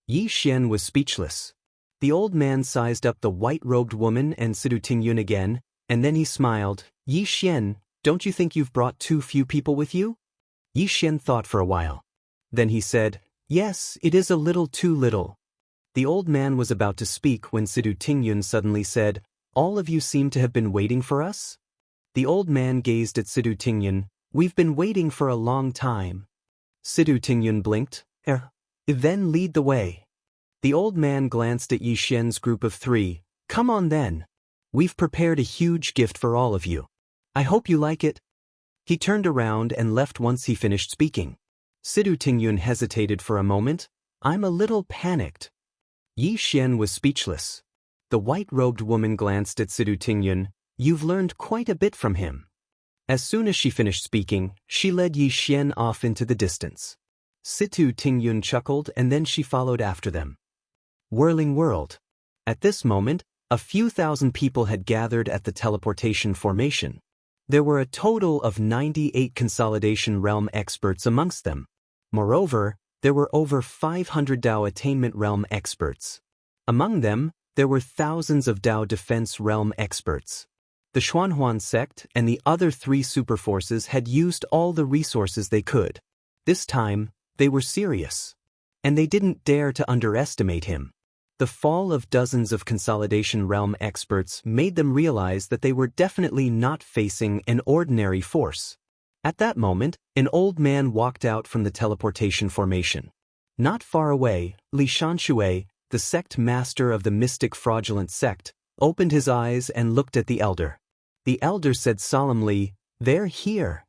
Yi Xian was speechless. The old man sized up the white-robed woman and Situ Tingyun again, and then he smiled. "Yi Xian, don't you think you've brought too few people with you?" Yi Xian thought for a while. Then he said, "Yes, it is a little too little." The old man was about to speak when Situ Tingyun suddenly said, "All of you seem to have been waiting for us?" The old man gazed at Situ Tingyun. "We've been waiting for a long time." Situ Tingyun blinked. Then lead the way." The old man glanced at Yi Xian's group of 3. "Come on then. We've prepared a huge gift for all of you. I hope you like it." He turned around and left once he finished speaking. Situ Tingyun hesitated for a moment. "I'm a little panicked." Yi Xian was speechless. The white-robed woman glanced at Situ Tingyun. "You've learned quite a bit from him." As soon as she finished speaking, she led Yi Xian off into the distance. Situ Tingyun chuckled and then she followed after them. Whirling world. At this moment, a few thousand people had gathered at the teleportation formation. There were a total of 98 consolidation realm experts amongst them. Moreover, there were over 500 Dao attainment realm experts. Among them, there were thousands of Dao defense realm experts. The Xuanhuan sect and the other 3 superforces had used all the resources they could. This time, they were serious. And they didn't dare to underestimate him. The fall of dozens of consolidation realm experts made them realize that they were definitely not facing an ordinary force. At that moment, an old man walked out from the teleportation formation. Not far away, Li Shanshui, the sect master of the mystic fraudulent sect, opened his eyes and looked at the elder. The elder said solemnly, "They're here."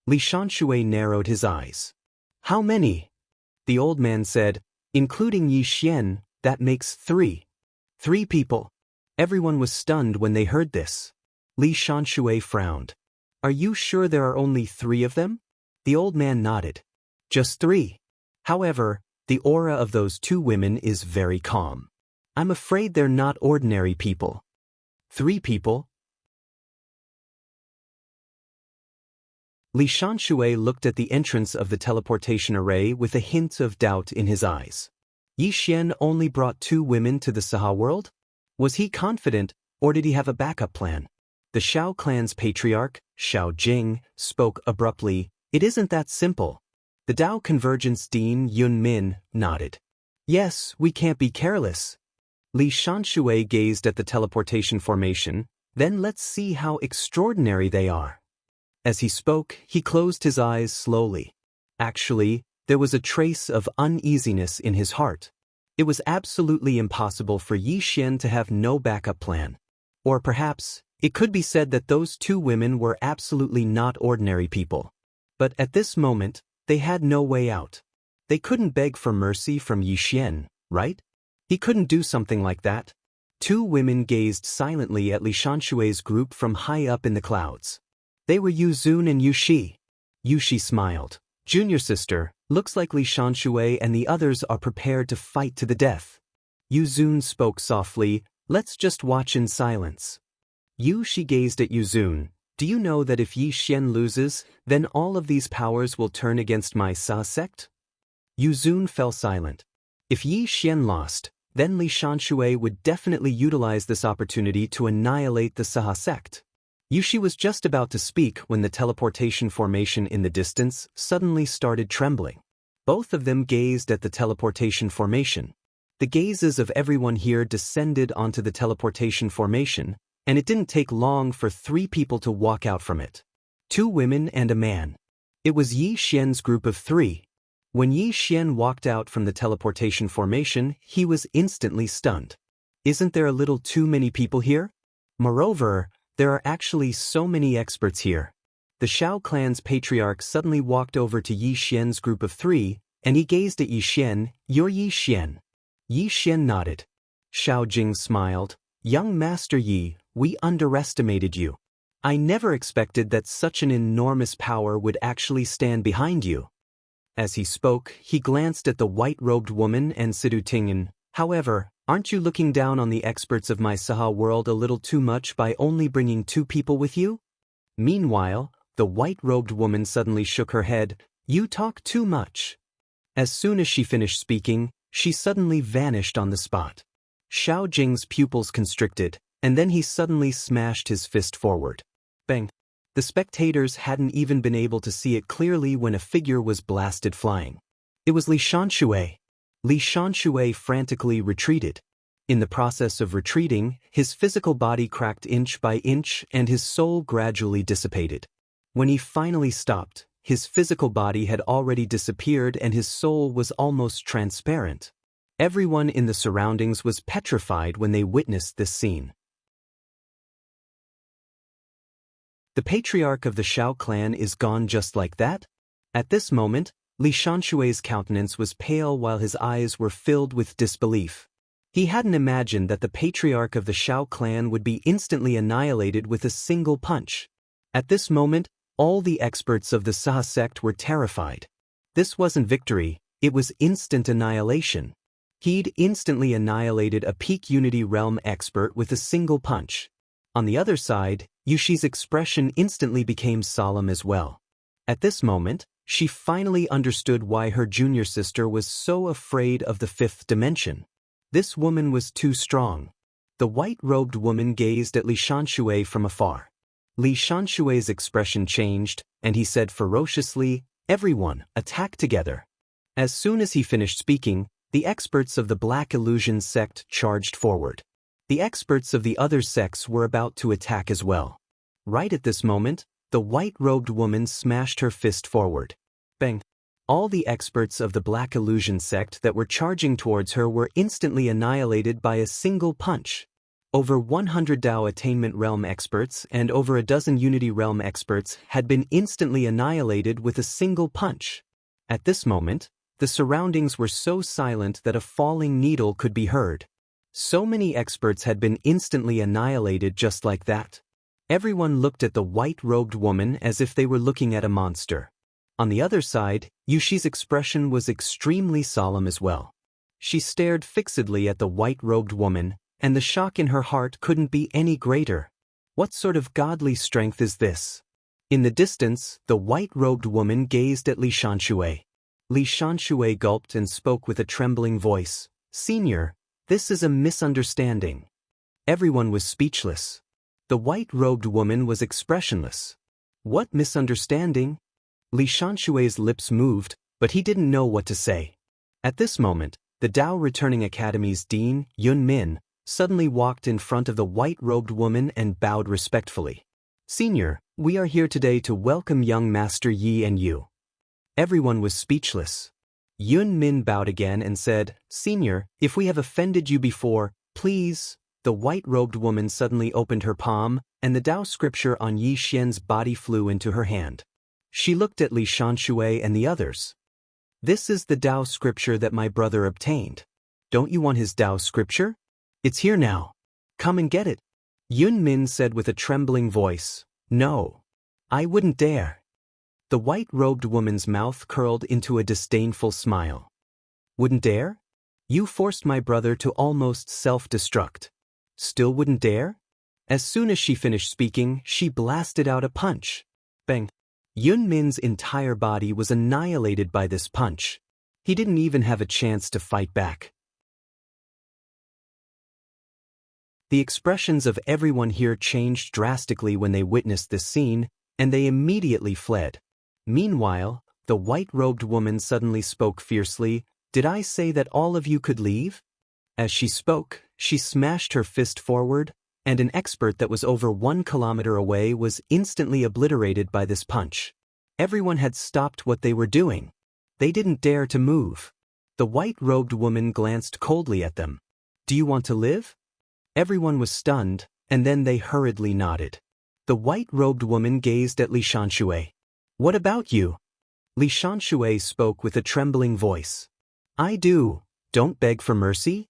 Li Shanshui narrowed his eyes. "How many?" The old man said, "Including Yi Xian, that makes 3. 3 people." Everyone was stunned when they heard this. Li Shanshui frowned. "Are you sure there are only 3 of them?" The old man nodded. "Just 3. However, the aura of those 2 women is very calm. I'm afraid they're not ordinary people." 3 people? Li Shanshui looked at the entrance of the teleportation array with a hint of doubt in his eyes. Yi Xian only brought 2 women to the Saha world? Was he confident, or did he have a backup plan? The Shao clan's patriarch, Shao Jing, spoke abruptly. "It isn't that simple." The Dao Convergence Dean Yun Min nodded. "Yes, we can't be careless." Li Shanshui gazed at the teleportation formation. "Then let's see how extraordinary they are." As he spoke, he closed his eyes slowly. Actually, there was a trace of uneasiness in his heart. It was absolutely impossible for Yi Xian to have no backup plan. Or perhaps, it could be said that those 2 women were absolutely not ordinary people. But at this moment, they had no way out. They couldn't beg for mercy from Yi Xian, right? He couldn't do something like that. 2 women gazed silently at Li Shanshui's group from high up in the clouds. They were Yu Zun and Yu Shi. Yu Shi smiled. "Junior sister, looks like Li Shanshui and the others are prepared to fight to the death." Yu Zun spoke softly. "Let's just watch in silence." Yu Shi gazed at Yu Zun. "Do you know that if Yi Xian loses, then all of these powers will turn against my Sa sect?" Yu Zun fell silent. If Yi Xian lost, then Li Shanshui would definitely utilize this opportunity to annihilate the Saha sect. Yushi was just about to speak when the teleportation formation in the distance suddenly started trembling. Both of them gazed at the teleportation formation. The gazes of everyone here descended onto the teleportation formation, and it didn't take long for 3 people to walk out from it. 2 women and a man. It was Yi Xian's group of 3. When Yi Xian walked out from the teleportation formation, he was instantly stunned. Isn't there a little too many people here? Moreover, there are actually so many experts here. The Shao clan's patriarch suddenly walked over to Yi Xian's group of 3, and he gazed at Yi Xian. You're Yi Xian. Yi Xian nodded. Shao Jing smiled. Young Master Yi, we underestimated you. I never expected that such an enormous power would actually stand behind you. As he spoke, he glanced at the white-robed woman and Sidu Tingen. However, aren't you looking down on the experts of my Saha world a little too much by only bringing 2 people with you? Meanwhile, the white-robed woman suddenly shook her head. You talk too much. As soon as she finished speaking, she suddenly vanished on the spot. Shao Jing's pupils constricted, and then he suddenly smashed his fist forward. Bang! The spectators hadn't even been able to see it clearly when a figure was blasted flying. It was Li Shanshui. Li Shanshui frantically retreated. In the process of retreating, his physical body cracked inch by inch and his soul gradually dissipated. When he finally stopped, his physical body had already disappeared and his soul was almost transparent. Everyone in the surroundings was petrified when they witnessed this scene. The patriarch of the Shao clan is gone just like that? At this moment, Li Shanshui's countenance was pale while his eyes were filled with disbelief. He hadn't imagined that the patriarch of the Shao clan would be instantly annihilated with a single punch. At this moment, all the experts of the Saha sect were terrified. This wasn't victory, it was instant annihilation. He'd instantly annihilated a peak Unity Realm expert with a single punch. On the other side, Yushi's expression instantly became solemn as well. At this moment, she finally understood why her junior sister was so afraid of the 5th dimension. This woman was too strong. The white-robed woman gazed at Li Shanshui from afar. Li Shanshui's expression changed, and he said ferociously, "Everyone, attack together." As soon as he finished speaking, the experts of the Black Illusion sect charged forward. The experts of the other sects were about to attack as well. Right at this moment, the white-robed woman smashed her fist forward. Bang! All the experts of the Black Illusion sect that were charging towards her were instantly annihilated by a single punch. Over 100 Dao Attainment Realm experts and over a dozen Unity Realm experts had been instantly annihilated with a single punch. At this moment, the surroundings were so silent that a falling needle could be heard. So many experts had been instantly annihilated just like that. Everyone looked at the white-robed woman as if they were looking at a monster. On the other side, Yushi's expression was extremely solemn as well. She stared fixedly at the white-robed woman, and the shock in her heart couldn't be any greater. What sort of godly strength is this? In the distance, the white-robed woman gazed at Li Shanshui. Li Shanshui gulped and spoke with a trembling voice. "Senior, this is a misunderstanding." Everyone was speechless. The white-robed woman was expressionless. What misunderstanding? Li Shanshui's lips moved, but he didn't know what to say. At this moment, the Dao Returning Academy's dean, Yun Min, suddenly walked in front of the white-robed woman and bowed respectfully. "Senior, we are here today to welcome young Master Yi and you." Everyone was speechless. Yun Min bowed again and said, "Senior, if we have offended you before, please." The white-robed woman suddenly opened her palm, and the Dao scripture on Yi Xian's body flew into her hand. She looked at Li Shanshui and the others. "This is the Dao scripture that my brother obtained. Don't you want his Dao scripture? It's here now. Come and get it." Yun Min said with a trembling voice, "No. I wouldn't dare." The white-robed woman's mouth curled into a disdainful smile. "Wouldn't dare? You forced my brother to almost self-destruct. Still wouldn't dare?" As soon as she finished speaking, she blasted out a punch. Bang! Yun Min's entire body was annihilated by this punch. He didn't even have a chance to fight back. The expressions of everyone here changed drastically when they witnessed this scene, and they immediately fled. Meanwhile, the white-robed woman suddenly spoke fiercely, "Did I say that all of you could leave?" As she spoke, she smashed her fist forward, and an expert that was over 1 kilometer away was instantly obliterated by this punch. Everyone had stopped what they were doing. They didn't dare to move. The white-robed woman glanced coldly at them. "Do you want to live?" Everyone was stunned, and then they hurriedly nodded. The white-robed woman gazed at Li Xianxia. "What about you?" Li Xianxia spoke with a trembling voice. "I do. Don't beg for mercy."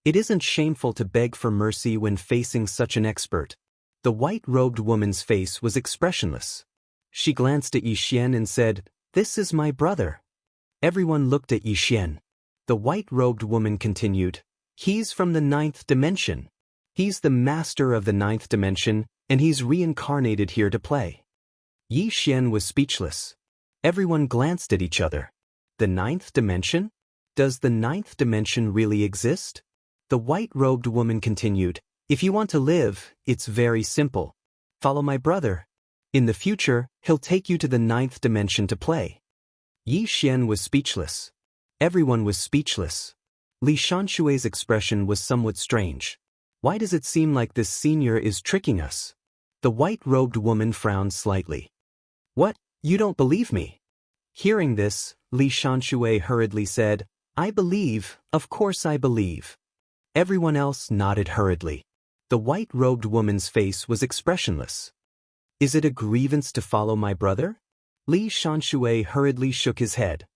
It isn't shameful to beg for mercy when facing such an expert. The white-robed woman's face was expressionless. She glanced at Yixian and said, "This is my brother." Everyone looked at Yixian. The white-robed woman continued, "He's from the 9th dimension. He's the master of the 9th dimension, and he's reincarnated here to play." Yixian was speechless. Everyone glanced at each other. The 9th dimension? Does the 9th dimension really exist? The white-robed woman continued, "If you want to live, it's very simple. Follow my brother. In the future, he'll take you to the 9th dimension to play." Yixian was speechless. Everyone was speechless. Li Xianxui's expression was somewhat strange. Why does it seem like this senior is tricking us? The white-robed woman frowned slightly. "What? You don't believe me?" Hearing this, Li Xianxua hurriedly said, "I believe, of course I believe." Everyone else nodded hurriedly. The white-robed woman's face was expressionless. "Is it a grievance to follow my brother?" Li Xianxua hurriedly shook his head.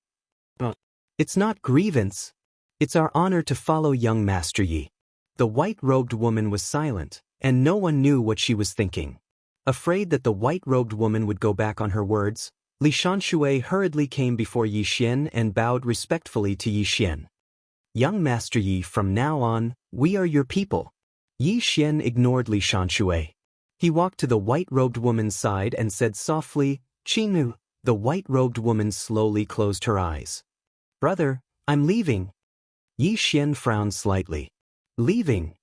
"It's not grievance. It's our honor to follow young Master Yi." The white-robed woman was silent, and no one knew what she was thinking. Afraid that the white-robed woman would go back on her words, Li Xianxua hurriedly came before Yixian and bowed respectfully to Yixian. "Young Master Yi, from now on, we are your people." Yixian ignored Li Xianxua. He walked to the white-robed woman's side and said softly, "Qinu." The white-robed woman slowly closed her eyes. "Brother, I'm leaving." Yixian frowned slightly. "Leaving?"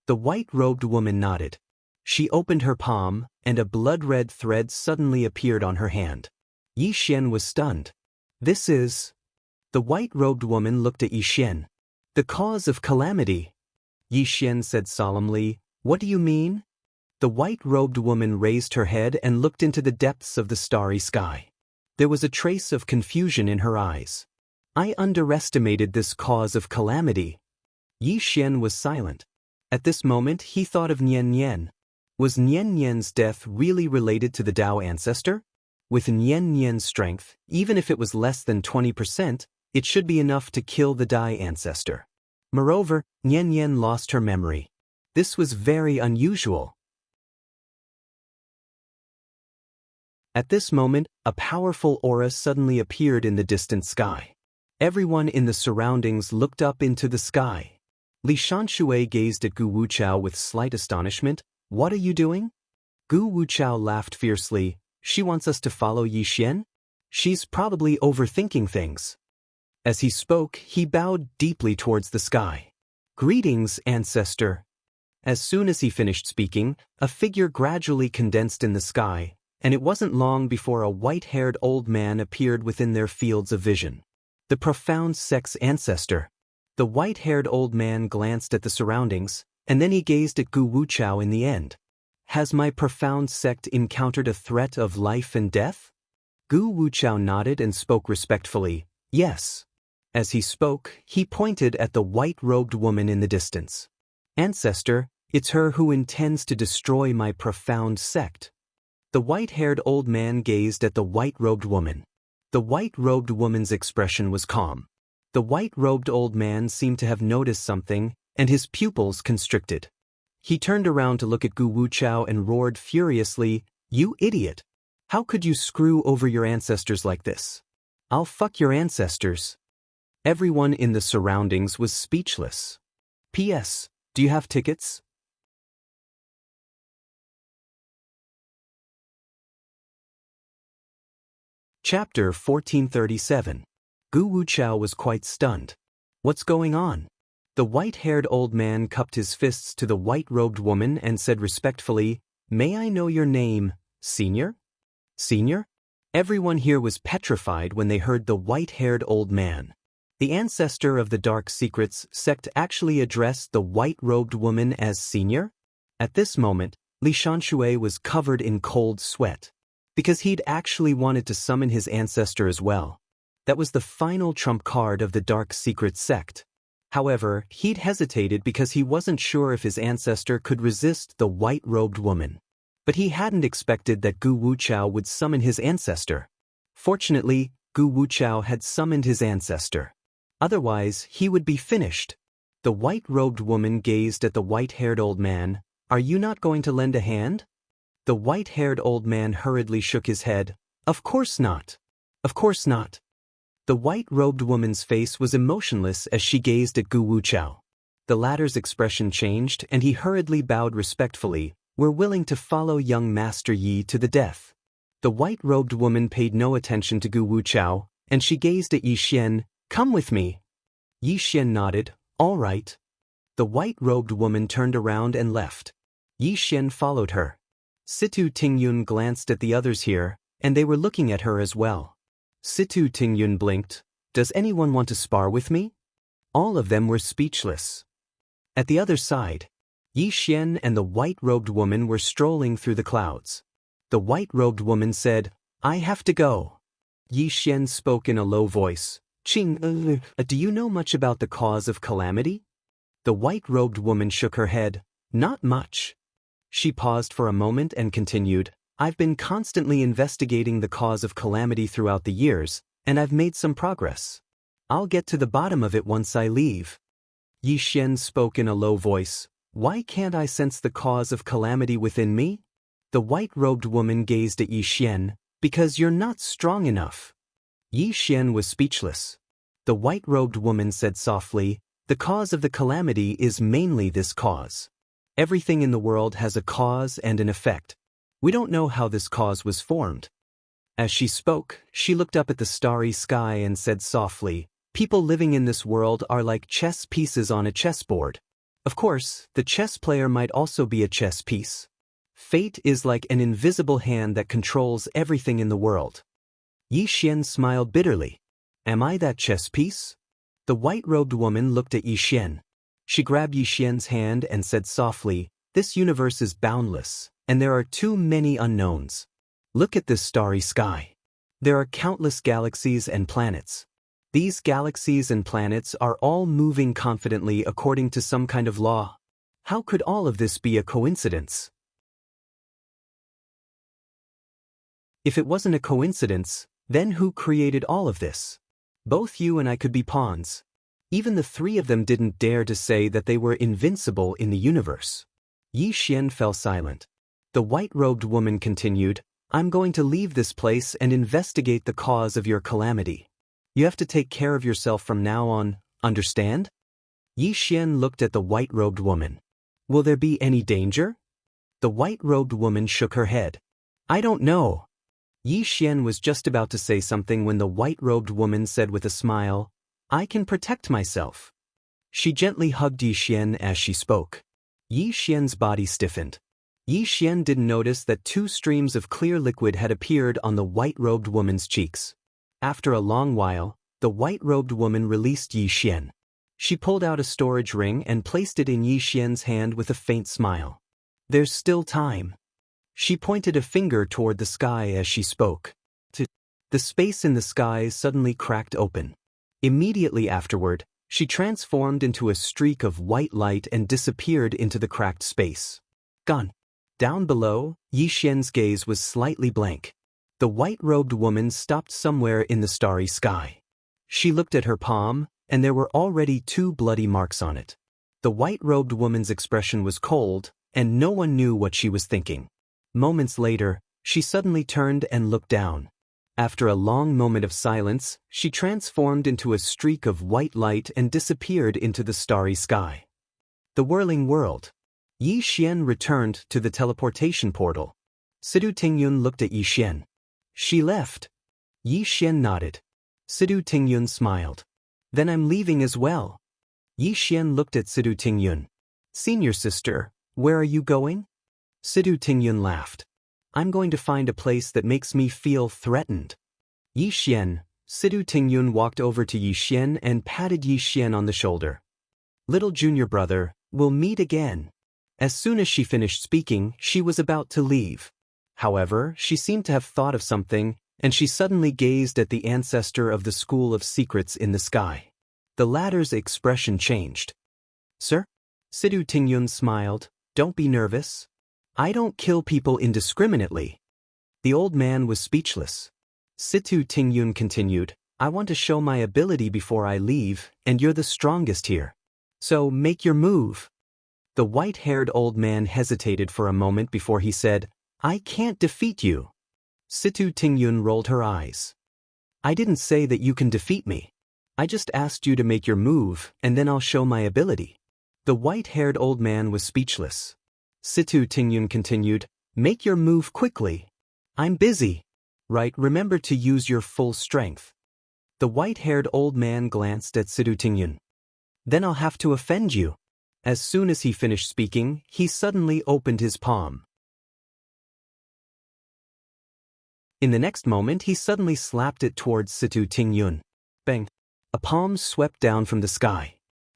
The white-robed woman nodded. She opened her palm, and a blood-red thread suddenly appeared on her hand. Yixian was stunned. "This is..." The white-robed woman looked at Yixian. "The cause of calamity." Yixian said solemnly, "What do you mean?" The white-robed woman raised her head and looked into the depths of the starry sky. There was a trace of confusion in her eyes. "I underestimated this cause of calamity." Yixian was silent. At this moment he thought of Nian Nian. Was Nian Nian's death really related to the Dao ancestor? With Nian Nian's strength, even if it was less than 20%, it should be enough to kill the Dai ancestor. Moreover, Nian Nian lost her memory. This was very unusual. At this moment, a powerful aura suddenly appeared in the distant sky. Everyone in the surroundings looked up into the sky. Li Xianxua gazed at Gu Wuchao with slight astonishment. "What are you doing?" Gu Wuchao laughed fiercely. "She wants us to follow Yixian? She's probably overthinking things." As he spoke, he bowed deeply towards the sky. "Greetings, ancestor." As soon as he finished speaking, a figure gradually condensed in the sky, and it wasn't long before a white-haired old man appeared within their fields of vision. The profound sex ancestor. The white-haired old man glanced at the surroundings, and then he gazed at Gu Wuchao in the end. "Has my profound sect encountered a threat of life and death?" Gu Wuchao nodded and spoke respectfully, "Yes." As he spoke, he pointed at the white-robed woman in the distance. "Ancestor, it's her who intends to destroy my profound sect." The white-haired old man gazed at the white-robed woman. The white-robed woman's expression was calm. The white-robed old man seemed to have noticed something, and his pupils constricted. He turned around to look at Gu Wuchao and roared furiously, "You idiot! How could you screw over your ancestors like this? I'll fuck your ancestors." Everyone in the surroundings was speechless. P.S. Do you have tickets? Chapter 1437. Gu Wuchao was quite stunned. What's going on? The white-haired old man cupped his fists to the white-robed woman and said respectfully, "May I know your name, Senior?" Senior? Everyone here was petrified when they heard the white-haired old man. The ancestor of the Dark Secrets sect actually addressed the white-robed woman as Senior? At this moment, Li Shanshui was covered in cold sweat. Because he'd actually wanted to summon his ancestor as well. That was the final trump card of the Dark Secret sect. However, he'd hesitated because he wasn't sure if his ancestor could resist the white-robed woman. But he hadn't expected that Gu Wuchao would summon his ancestor. Fortunately, Gu Wuchao had summoned his ancestor. Otherwise, he would be finished. The white-robed woman gazed at the white-haired old man. "Are you not going to lend a hand?" The white-haired old man hurriedly shook his head. "Of course not. Of course not." The white-robed woman's face was emotionless as she gazed at Gu Wuchao. The latter's expression changed and he hurriedly bowed respectfully. "We're willing to follow young Master Yi to the death." The white-robed woman paid no attention to Gu Wuchao, and she gazed at Yi Xian. "Come with me." Yi Xian nodded. "All right." The white-robed woman turned around and left. Yi Xian followed her. Situ Tingyun glanced at the others here, and they were looking at her as well. Situ Tingyun blinked. "Does anyone want to spar with me?" All of them were speechless. At the other side, Yi Xian and the white-robed woman were strolling through the clouds. The white-robed woman said, "I have to go." Yi Xian spoke in a low voice. "Qing, do you know much about the cause of calamity?" The white-robed woman shook her head. "Not much." She paused for a moment and continued, "I've been constantly investigating the cause of calamity throughout the years, and I've made some progress. I'll get to the bottom of it once I leave." Yi Xian spoke in a low voice. "Why can't I sense the cause of calamity within me?" The white-robed woman gazed at Yi Xian. "Because you're not strong enough." Yi Xian was speechless. The white-robed woman said softly, "The cause of the calamity is mainly this cause. Everything in the world has a cause and an effect. We don't know how this cause was formed." As she spoke, she looked up at the starry sky and said softly, "People living in this world are like chess pieces on a chessboard. Of course, the chess player might also be a chess piece. Fate is like an invisible hand that controls everything in the world." Yi Xian smiled bitterly. "Am I that chess piece?" The white-robed woman looked at Yi Xian. She grabbed Yi Xian's hand and said softly, "This universe is boundless, and there are too many unknowns. Look at this starry sky. There are countless galaxies and planets. These galaxies and planets are all moving confidently according to some kind of law. How could all of this be a coincidence? If it wasn't a coincidence, then who created all of this? Both you and I could be pawns. Even the three of them didn't dare to say that they were invincible in the universe." Yi Xian fell silent. The white-robed woman continued, "I'm going to leave this place and investigate the cause of your calamity. You have to take care of yourself from now on, understand?" Yi Xian looked at the white-robed woman. "Will there be any danger?" The white-robed woman shook her head. "I don't know." Yi Xian was just about to say something when the white-robed woman said with a smile, "I can protect myself." She gently hugged Yi Xian as she spoke. Yi Xian's body stiffened. Yi Xian didn't notice that 2 streams of clear liquid had appeared on the white-robed woman's cheeks. After a long while, the white-robed woman released Yi Xian. She pulled out a storage ring and placed it in Yi Xian's hand with a faint smile. "There's still time." She pointed a finger toward the sky as she spoke. The space in the sky suddenly cracked open. Immediately afterward, she transformed into a streak of white light and disappeared into the cracked space. Gone. Down below, Yi Xian's gaze was slightly blank. The white-robed woman stopped somewhere in the starry sky. She looked at her palm, and there were already 2 bloody marks on it. The white-robed woman's expression was cold, and no one knew what she was thinking. Moments later, she suddenly turned and looked down. After a long moment of silence, she transformed into a streak of white light and disappeared into the starry sky. The whirling world. Yi Xian returned to the teleportation portal. Sidu Tingyun looked at Yi Xian. "She left." Yi Xian nodded. Sidu Tingyun smiled. Then I'm leaving as well. Yi Xian looked at Sidu Tingyun. Senior sister, where are you going? Sidu Tingyun laughed. I'm going to find a place that makes me feel threatened. Yi Xian. Sidu Tingyun walked over to Yi Xian and patted Yi Xian on the shoulder. Little junior brother, we'll meet again. As soon as she finished speaking, she was about to leave. However, she seemed to have thought of something, and she suddenly gazed at the ancestor of the School of Secrets in the sky. The latter's expression changed. Sir? Sidu Tingyun smiled. Don't be nervous. I don't kill people indiscriminately. The old man was speechless. Sidu Tingyun continued, I want to show my ability before I leave, and you're the strongest here. So make your move. The white-haired old man hesitated for a moment before he said, I can't defeat you. Sidu Tingyun rolled her eyes. I didn't say that you can defeat me. I just asked you to make your move, and then I'll show my ability. The white-haired old man was speechless. Sidu Tingyun continued, make your move quickly. I'm busy. Right, remember to use your full strength. The white-haired old man glanced at Sidu Tingyun. Then I'll have to offend you. As soon as he finished speaking, he suddenly opened his palm. In the next moment, he suddenly slapped it towards Sidu Tingyun. Bang! A palm swept down from the sky.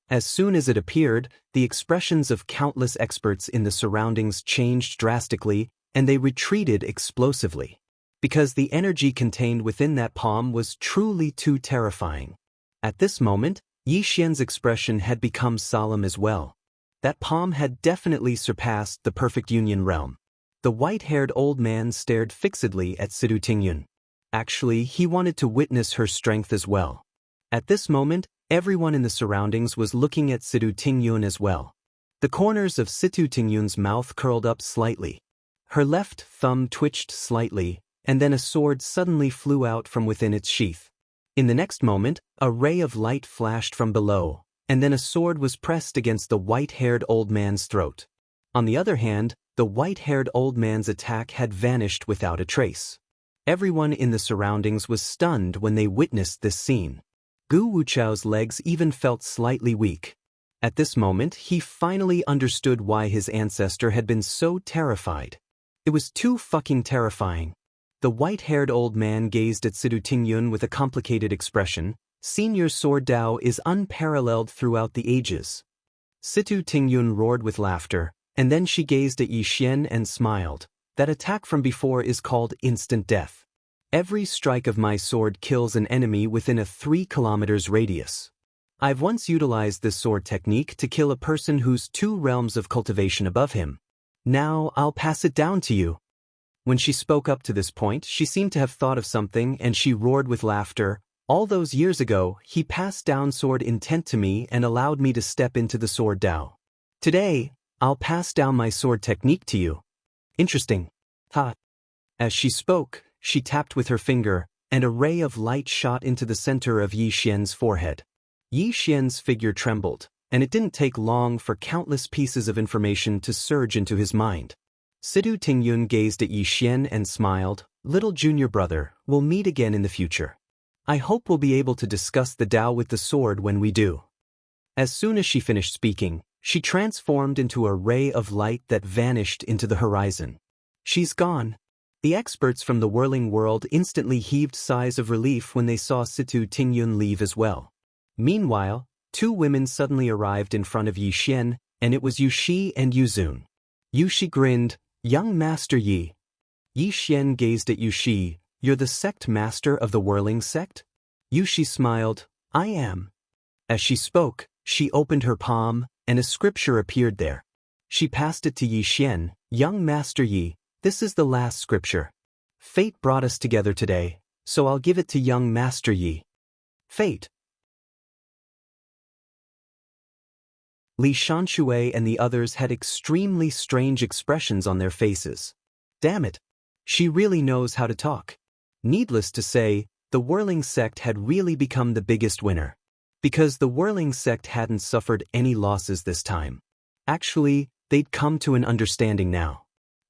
As soon as it appeared, the expressions of countless experts in the surroundings changed drastically, and they retreated explosively. Because the energy contained within that palm was truly too terrifying. At this moment, Yi Xian's expression had become solemn as well. That palm had definitely surpassed the perfect union realm. The white-haired old man stared fixedly at Sidu Tingyun. Actually, he wanted to witness her strength as well. At this moment, everyone in the surroundings was looking at Sidu Tingyun as well. The corners of Sidu Tingyun's mouth curled up slightly. Her left thumb twitched slightly, and then a sword suddenly flew out from within its sheath. In the next moment, a ray of light flashed from below, and then a sword was pressed against the white-haired old man's throat. On the other hand, the white-haired old man's attack had vanished without a trace. Everyone in the surroundings was stunned when they witnessed this scene. Gu Wuchao's legs even felt slightly weak. At this moment, he finally understood why his ancestor had been so terrified. It was too fucking terrifying. The white-haired old man gazed at Sidu Tingyun with a complicated expression. Senior sword Dao is unparalleled throughout the ages. Sidu Tingyun roared with laughter, and then she gazed at Yi Xian and smiled. That attack from before is called instant death. Every strike of my sword kills an enemy within a 3 kilometers radius. I've once utilized this sword technique to kill a person who's 2 realms of cultivation above him. Now I'll pass it down to you. When she spoke up to this point, she seemed to have thought of something and she roared with laughter. All those years ago, he passed down sword intent to me and allowed me to step into the sword Dao. Today, I'll pass down my sword technique to you. Interesting. Ha. As she spoke, she tapped with her finger, and a ray of light shot into the center of Yi Xian's forehead. Yi Xian's figure trembled, and it didn't take long for countless pieces of information to surge into his mind. Sidu Tingyun gazed at Yi Xian and smiled. Little junior brother, we'll meet again in the future. I hope we'll be able to discuss the Tao with the sword when we do. As soon as she finished speaking, she transformed into a ray of light that vanished into the horizon. She's gone. The experts from the whirling world instantly heaved sighs of relief when they saw Sidu Tingyun leave as well. Meanwhile, 2 women suddenly arrived in front of Yi Xian, and it was Yuxi and Yuzun. Yuxi grinned. Young Master Yi. Yi Xian gazed at Yuxi. You're the sect master of the whirling sect? Yuxi smiled. I am. As she spoke, she opened her palm, and a scripture appeared there. She passed it to Yi Xian. Young Master Yi, this is the last scripture. Fate brought us together today, so I'll give it to young Master Yi. Fate. Li Shanshui and the others had extremely strange expressions on their faces. Damn it. She really knows how to talk. Needless to say, the whirling sect had really become the biggest winner. Because the whirling sect hadn't suffered any losses this time. Actually, they'd come to an understanding now.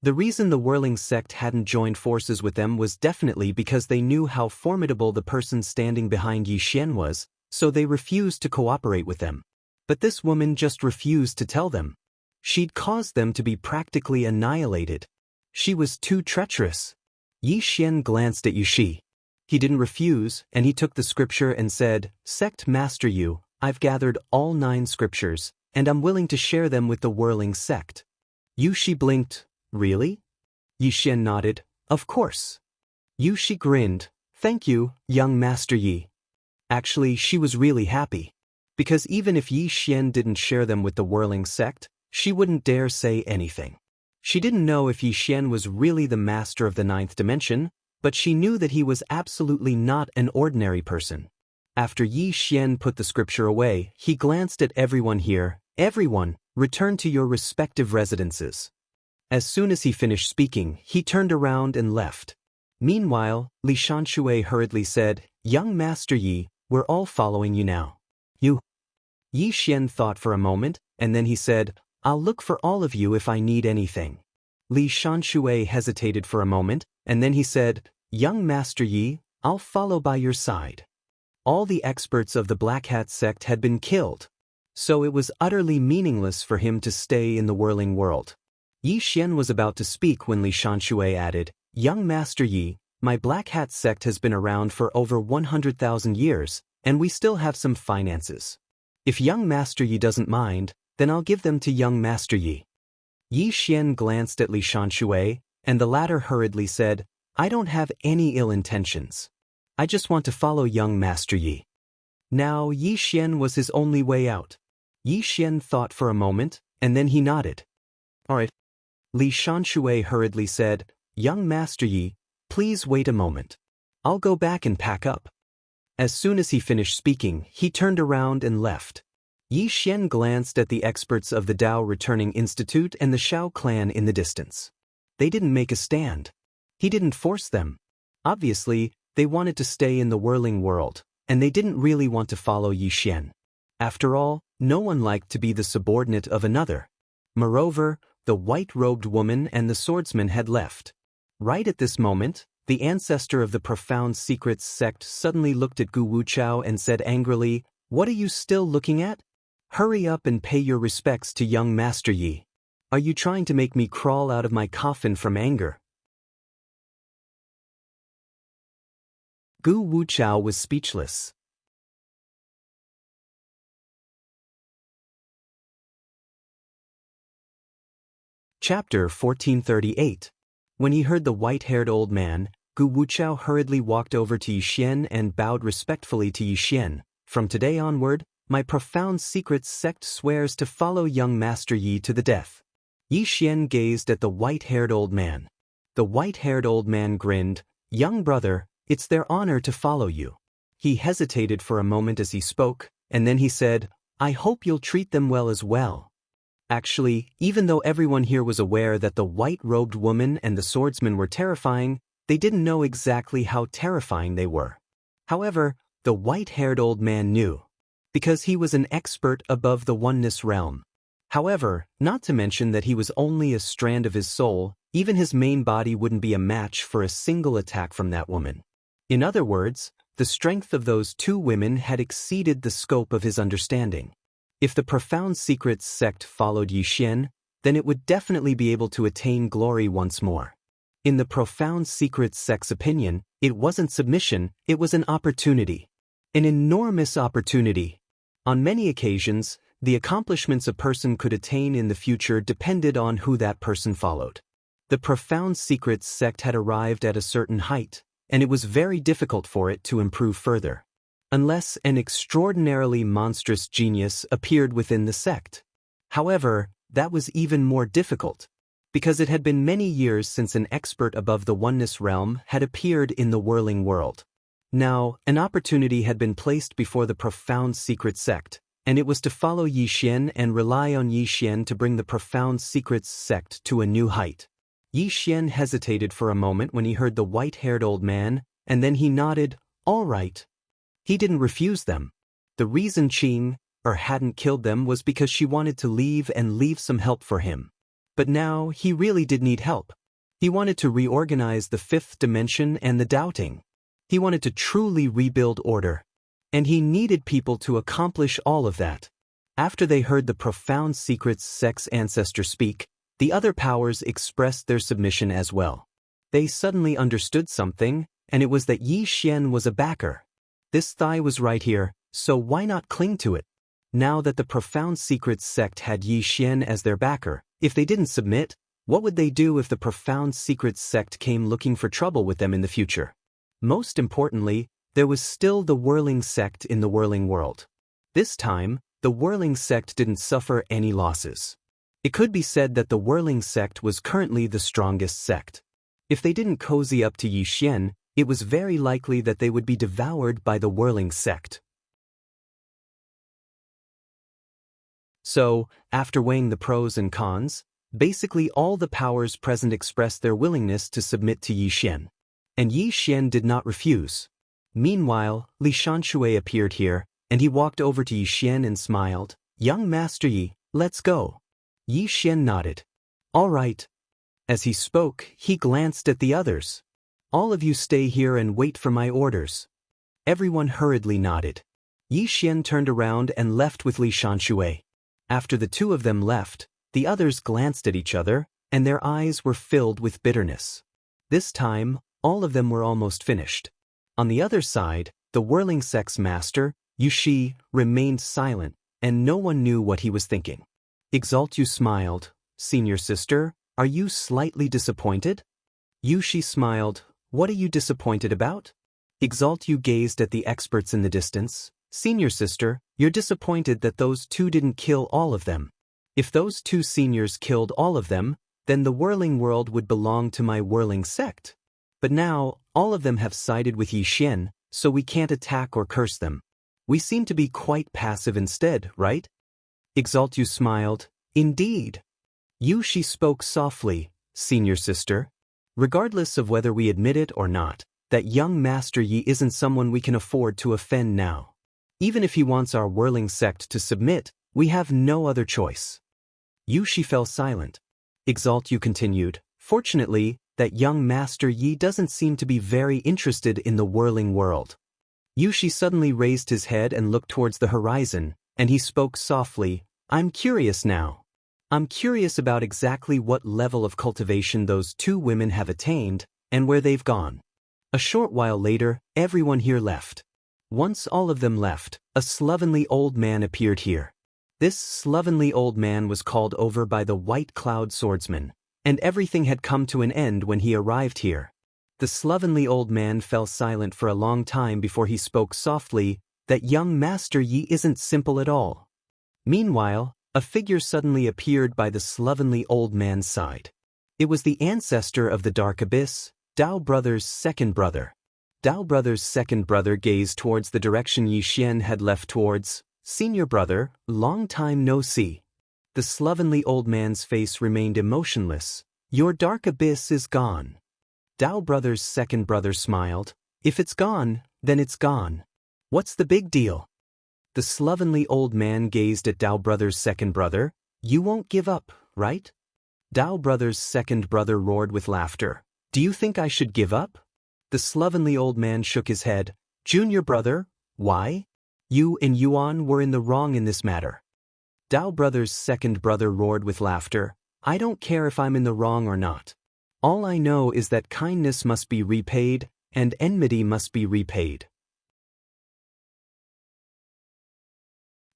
The reason the whirling sect hadn't joined forces with them was definitely because they knew how formidable the person standing behind Yi Xian was, so they refused to cooperate with them. But this woman just refused to tell them. She'd caused them to be practically annihilated. She was too treacherous. Yi Xian glanced at Yushi. He didn't refuse, and he took the scripture and said, "Sect Master Yu, I've gathered all 9 scriptures, and I'm willing to share them with the whirling sect." Yushi blinked. "Really?" Yi Xian nodded. "Of course." Yushi grinned. "Thank you, young Master Yi." Actually, she was really happy. Because even if Yi Xian didn't share them with the whirling sect, she wouldn't dare say anything. She didn't know if Yi Xian was really the master of the 9th dimension, but she knew that he was absolutely not an ordinary person. After Yi Xian put the scripture away, he glanced at everyone here. "Everyone, return to your respective residences." As soon as he finished speaking, he turned around and left. Meanwhile, Li Shanshui hurriedly said, "Young Master Yi, we're all following you now." "You?" Yi Xian thought for a moment, and then he said, "I'll look for all of you if I need anything." Li Shanshui hesitated for a moment, and then he said, "Young Master Yi, I'll follow by your side." All the experts of the Black Hat sect had been killed, so it was utterly meaningless for him to stay in the whirling world. Yi Xian was about to speak when Li Shanshui added, "Young Master Yi, my Black Hat sect has been around for over 100,000 years, and we still have some finances. If young Master Yi doesn't mind, then I'll give them to young Master Yi." Yi Xian glanced at Li Shanshui, and the latter hurriedly said, "I don't have any ill intentions. I just want to follow young Master Yi." Now Yi Xian was his only way out. Yi Xian thought for a moment, and then he nodded. "All right." Li Shanshui hurriedly said, "Young Master Yi, please wait a moment. I'll go back and pack up." As soon as he finished speaking, he turned around and left. Yi Xian glanced at the experts of the Dao Returning Institute and the Shao clan in the distance. They didn't make a stand. He didn't force them. Obviously, they wanted to stay in the whirling world, and they didn't really want to follow Yi Xian. After all, no one liked to be the subordinate of another. Moreover, the white-robed woman and the swordsman had left. Right at this moment, the ancestor of the Profound Secrets sect suddenly looked at Gu Wuchao and said angrily, "What are you still looking at? Hurry up and pay your respects to young Master Yi. Are you trying to make me crawl out of my coffin from anger?" Gu Wuchao was speechless. Chapter 1438. When he heard the white-haired old man, Gu Wuchao hurriedly walked over to Yi Xian and bowed respectfully to Yi Xian. "From today onward, my Profound Secrets sect swears to follow young Master Yi to the death." Yi Xian gazed at the white-haired old man. The white-haired old man grinned. "Young brother, it's their honor to follow you." He hesitated for a moment as he spoke, and then he said, "I hope you'll treat them well as well." Actually, even though everyone here was aware that the white-robed woman and the swordsman were terrifying, they didn't know exactly how terrifying they were. However, the white-haired old man knew, because he was an expert above the oneness realm. However, not to mention that he was only a strand of his soul, even his main body wouldn't be a match for a single attack from that woman. In other words, the strength of those 2 women had exceeded the scope of his understanding. If the Profound Secrets sect followed Yi Xian, then it would definitely be able to attain glory once more. In the Profound Secrets sect's opinion, it wasn't submission, it was an opportunity. An enormous opportunity. On many occasions, the accomplishments a person could attain in the future depended on who that person followed. The Profound Secrets sect had arrived at a certain height, and it was very difficult for it to improve further, unless an extraordinarily monstrous genius appeared within the sect. However, that was even more difficult, because it had been many years since an expert above the oneness realm had appeared in the whirling world. Now, an opportunity had been placed before the Profound Secret sect, and it was to follow Yi Xian and rely on Yi Xian to bring the Profound Secrets sect to a new height. Yi Xian hesitated for a moment when he heard the white-haired old man, and then he nodded, "All right." He didn't refuse them. The reason Qing hadn't killed them was because she wanted to leave and leave some help for him. But now, he really did need help. He wanted to reorganize the fifth dimension and the doubting. He wanted to truly rebuild order. And he needed people to accomplish all of that. After they heard the profound secrets Sex ancestor speak, the other powers expressed their submission as well. They suddenly understood something, and it was that Yi Xian was a backer. This thigh was right here, so why not cling to it? Now that the profound secrets sect had Yi Xian as their backer, if they didn't submit, what would they do if the profound secrets sect came looking for trouble with them in the future? Most importantly, there was still the whirling sect in the whirling world. This time, the whirling sect didn't suffer any losses. It could be said that the whirling sect was currently the strongest sect. If they didn't cozy up to Yi Xian, it was very likely that they would be devoured by the whirling sect. So, after weighing the pros and cons, basically all the powers present expressed their willingness to submit to Yi Xian. And Yi Xian did not refuse. Meanwhile, Li Shanshui appeared here, and he walked over to Yi Xian and smiled. "Young Master Yi, let's go." Yi Xian nodded. "All right." As he spoke, he glanced at the others. "All of you stay here and wait for my orders." Everyone hurriedly nodded. Yi Xian turned around and left with Li Shanshui. After the two of them left, the others glanced at each other, and their eyes were filled with bitterness. This time, all of them were almost finished. On the other side, the whirling sex master, Yu Shi, remained silent, and no one knew what he was thinking. Exaltu smiled. "Senior sister, are you slightly disappointed?" Yu Shi smiled. "What are you disappointed about?" Exaltu gazed at the experts in the distance. "Senior sister, you're disappointed that those two didn't kill all of them. If those two seniors killed all of them, then the whirling world would belong to my whirling sect. But now, all of them have sided with Yi Xian, so we can't attack or curse them. We seem to be quite passive instead, right?" Exaltu smiled. "Indeed." Yu Shi spoke softly. "Senior sister, regardless of whether we admit it or not, that young Master Yi isn't someone we can afford to offend now. Even if he wants our whirling sect to submit, we have no other choice." Yu Shi fell silent. Exaltu continued. "Fortunately, that young Master Yi doesn't seem to be very interested in the whirling world." Yu Shi suddenly raised his head and looked towards the horizon, and he spoke softly. "I'm curious now. I'm curious about exactly what level of cultivation those two women have attained, and where they've gone." A short while later, everyone here left. Once all of them left, a slovenly old man appeared here. This slovenly old man was called over by the White Cloud Swordsman, and everything had come to an end when he arrived here. The slovenly old man fell silent for a long time before he spoke softly. "That young Master Yi isn't simple at all." Meanwhile, a figure suddenly appeared by the slovenly old man's side. It was the ancestor of the Dark Abyss, Dao Brother's second brother. Dao Brother's second brother gazed towards the direction Yi Xian had left towards. "Senior brother, long time no see." The slovenly old man's face remained emotionless. "Your Dark Abyss is gone." Dao Brother's second brother smiled. "If it's gone, then it's gone. What's the big deal?" The slovenly old man gazed at Dao Brother's second brother. "You won't give up, right?" Dao Brother's second brother roared with laughter. "Do you think I should give up?" The slovenly old man shook his head. "Junior brother, why? You and Yuan were in the wrong in this matter." Dao Brother's second brother roared with laughter. "I don't care if I'm in the wrong or not. All I know is that kindness must be repaid, and enmity must be repaid."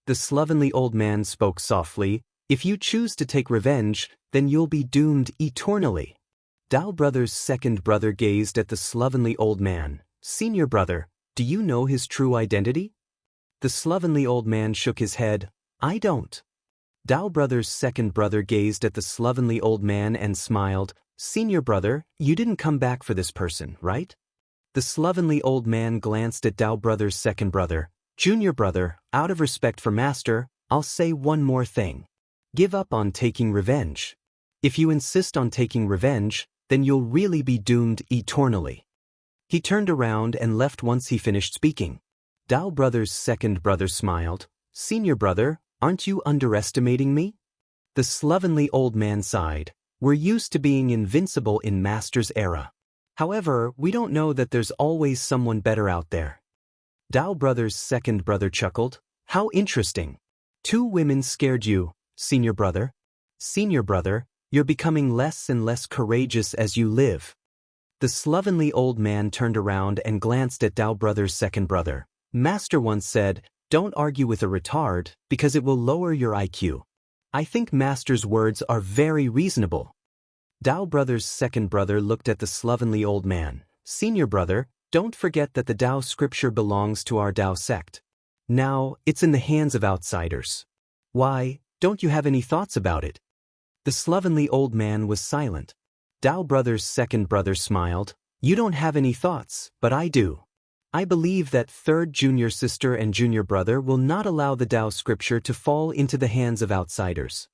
The slovenly old man spoke softly. "If you choose to take revenge, then you'll be doomed eternally." Dao Brother's second brother gazed at the slovenly old man. "Senior brother, do you know his true identity?" The slovenly old man shook his head. "I don't." Dao Brother's second brother gazed at the slovenly old man and smiled. "Senior brother, you didn't come back for this person, right?" The slovenly old man glanced at Dao Brother's second brother. "Junior brother, out of respect for Master, I'll say one more thing. Give up on taking revenge. If you insist on taking revenge, then you'll really be doomed eternally." He turned around and left once he finished speaking. Dao Brother's second brother smiled. "Senior brother, aren't you underestimating me?" The slovenly old man sighed. We're used to being invincible in Master's era. However, we don't know that there's always someone better out there. Dao Brother's second brother chuckled. How interesting. 2 women scared you, senior brother? Senior brother, you're becoming less and less courageous as you live. The slovenly old man turned around and glanced at Dao Brother's second brother. Master once said, don't argue with a retard, because it will lower your IQ. I think Master's words are very reasonable. Dao Brother's second brother looked at the slovenly old man. Senior brother, don't forget that the Dao scripture belongs to our Dao sect. Now, it's in the hands of outsiders. Why, don't you have any thoughts about it? The slovenly old man was silent. Dao Brother's second brother smiled. You don't have any thoughts, but I do. I believe that third junior sister and junior brother will not allow the Dao scripture to fall into the hands of outsiders.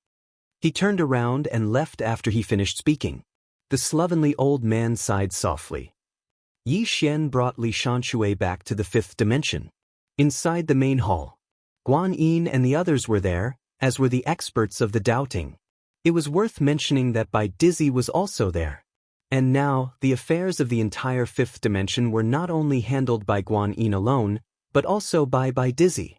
He turned around and left after he finished speaking. The slovenly old man sighed softly. Yi Xian brought Li Shanshui back to the 5th dimension. Inside the main hall, Guan Yin and the others were there, as were the experts of the doubting. It was worth mentioning that Bai Dizzy was also there. And now, the affairs of the entire 5th dimension were not only handled by Guan Yin alone, but also by Bai Dizzy.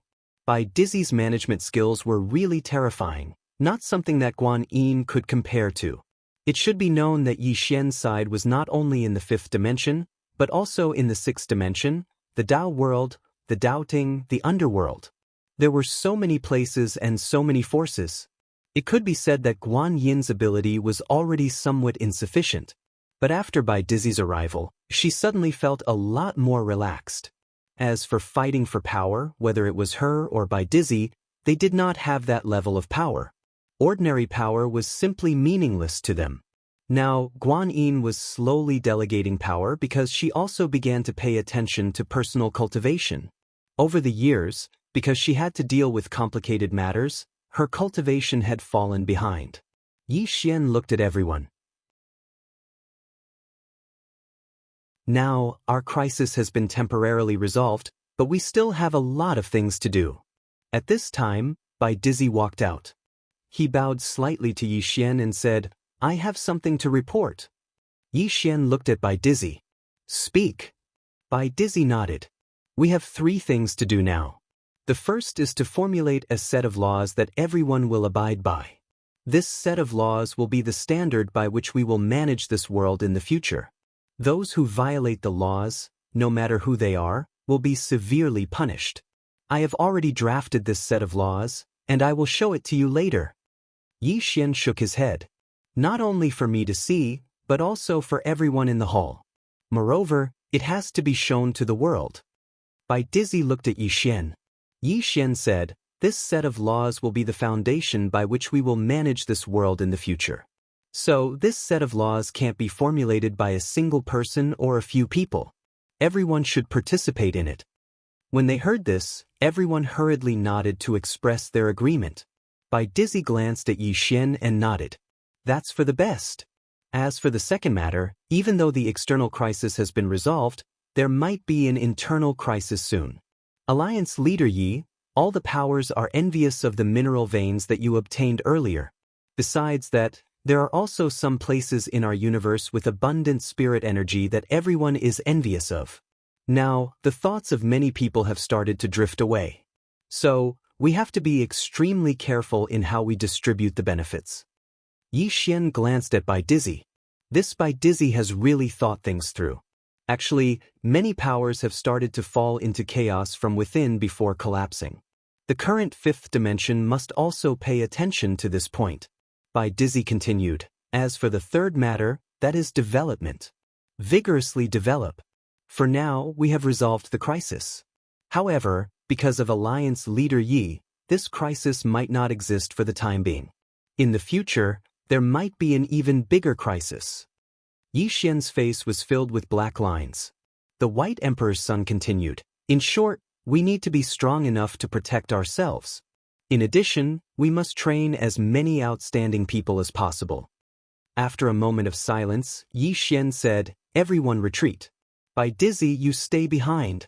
Bai Dizzy's management skills were really terrifying, not something that Guan Yin could compare to. It should be known that Yi Xian's side was not only in the 5th dimension, but also in the 6th dimension, the Dao world, the doubting, the underworld. There were so many places and so many forces. It could be said that Guan Yin's ability was already somewhat insufficient. But after Bai Dizzy's arrival, she suddenly felt a lot more relaxed. As for fighting for power, whether it was her or Bai Dizzy, they did not have that level of power. Ordinary power was simply meaningless to them. Now, Guan Yin was slowly delegating power because she also began to pay attention to personal cultivation. Over the years, because she had to deal with complicated matters, her cultivation had fallen behind. Yi Xian looked at everyone. Now, our crisis has been temporarily resolved, but we still have a lot of things to do. At this time, Bai Dizzy walked out. He bowed slightly to Yi Xian and said, I have something to report. Yi Xian looked at Bai Dizzy. Speak. Bai Dizzy nodded. We have 3 things to do now. The first is to formulate a set of laws that everyone will abide by. This set of laws will be the standard by which we will manage this world in the future. Those who violate the laws, no matter who they are, will be severely punished. I have already drafted this set of laws, and I will show it to you later. Yi Xian shook his head. Not only for me to see, but also for everyone in the hall. Moreover, it has to be shown to the world. Bai Dizzy looked at Yi Xian. Yi Xian said, this set of laws will be the foundation by which we will manage this world in the future. So, this set of laws can't be formulated by a single person or a few people. Everyone should participate in it. When they heard this, everyone hurriedly nodded to express their agreement. Bai Dizzy glanced at Yi Xian and nodded. That's for the best. As for the second matter, even though the external crisis has been resolved, there might be an internal crisis soon. Alliance leader Yi, all the powers are envious of the mineral veins that you obtained earlier. Besides that, there are also some places in our universe with abundant spirit energy that everyone is envious of. Now, the thoughts of many people have started to drift away. So, we have to be extremely careful in how we distribute the benefits. Yi Xian glanced at Bai Dizzy. This Bai Dizzy has really thought things through. Actually, many powers have started to fall into chaos from within before collapsing. The current 5th dimension must also pay attention to this point. Bai Dizzy continued, as for the third matter, that is development. Vigorously develop. For now, we have resolved the crisis. However, because of Alliance leader Yi, this crisis might not exist for the time being. In the future, there might be an even bigger crisis. Yi Xian's face was filled with black lines. The White Emperor's son continued, in short, we need to be strong enough to protect ourselves. In addition, we must train as many outstanding people as possible. After a moment of silence, Yi Xian said, everyone retreat. Bai Dizzy, you stay behind.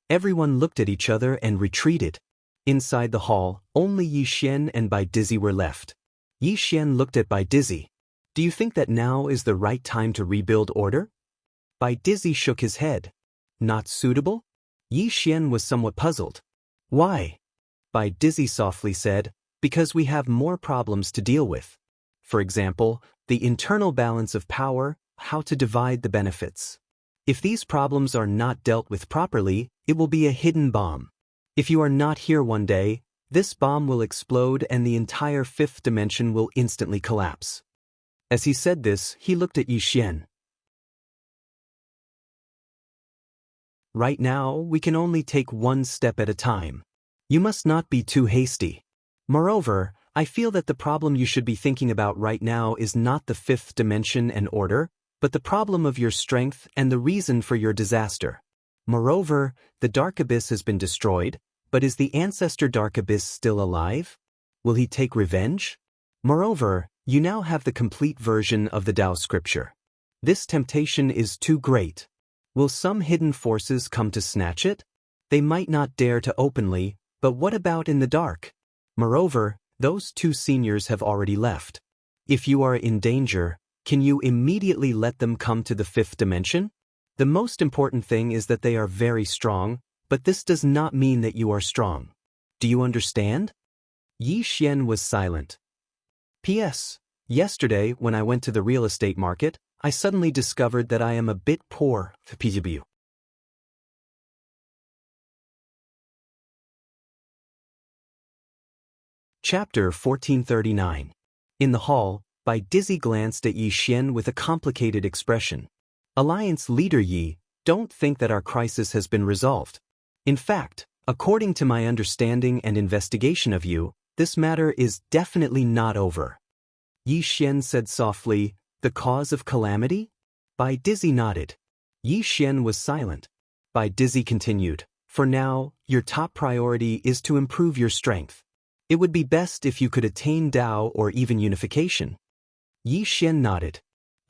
Everyone looked at each other and retreated. Inside the hall, only Yi Xian and Bai Dizzy were left. Yi Xian looked at Bai Dizzy. Do you think that now is the right time to rebuild order? Bai Dizzy shook his head. Not suitable? Yi Xian was somewhat puzzled. Why? Bai Dizzy softly said, because we have more problems to deal with. For example, the internal balance of power, how to divide the benefits. If these problems are not dealt with properly, it will be a hidden bomb. If you are not here one day, this bomb will explode and the entire fifth dimension will instantly collapse. As he said this, he looked at Yi Xian. Right now, we can only take one step at a time. You must not be too hasty. Moreover, I feel that the problem you should be thinking about right now is not the fifth dimension and order, but the problem of your strength and the reason for your disaster. Moreover, the Dark Abyss has been destroyed, but is the ancestor Dark Abyss still alive? Will he take revenge? Moreover, you now have the complete version of the Tao scripture. This temptation is too great. Will some hidden forces come to snatch it? They might not dare to openly, but what about in the dark? Moreover, those two seniors have already left. If you are in danger, can you immediately let them come to the fifth dimension? The most important thing is that they are very strong, but this does not mean that you are strong. Do you understand? Yi Xian was silent. P.S. Yesterday, when I went to the real estate market, I suddenly discovered that I am a bit poor. PW. Chapter 1439. In the hall, Bai Dizzy glanced at Yi Xian with a complicated expression. Alliance leader Yi, don't think that our crisis has been resolved. In fact, according to my understanding and investigation of you, this matter is definitely not over. Yi Xian said softly, the cause of calamity? Bai Dizzy nodded. Yi Xian was silent. Bai Dizzy continued, for now, your top priority is to improve your strength. It would be best if you could attain Tao or even unification. Yi Xian nodded.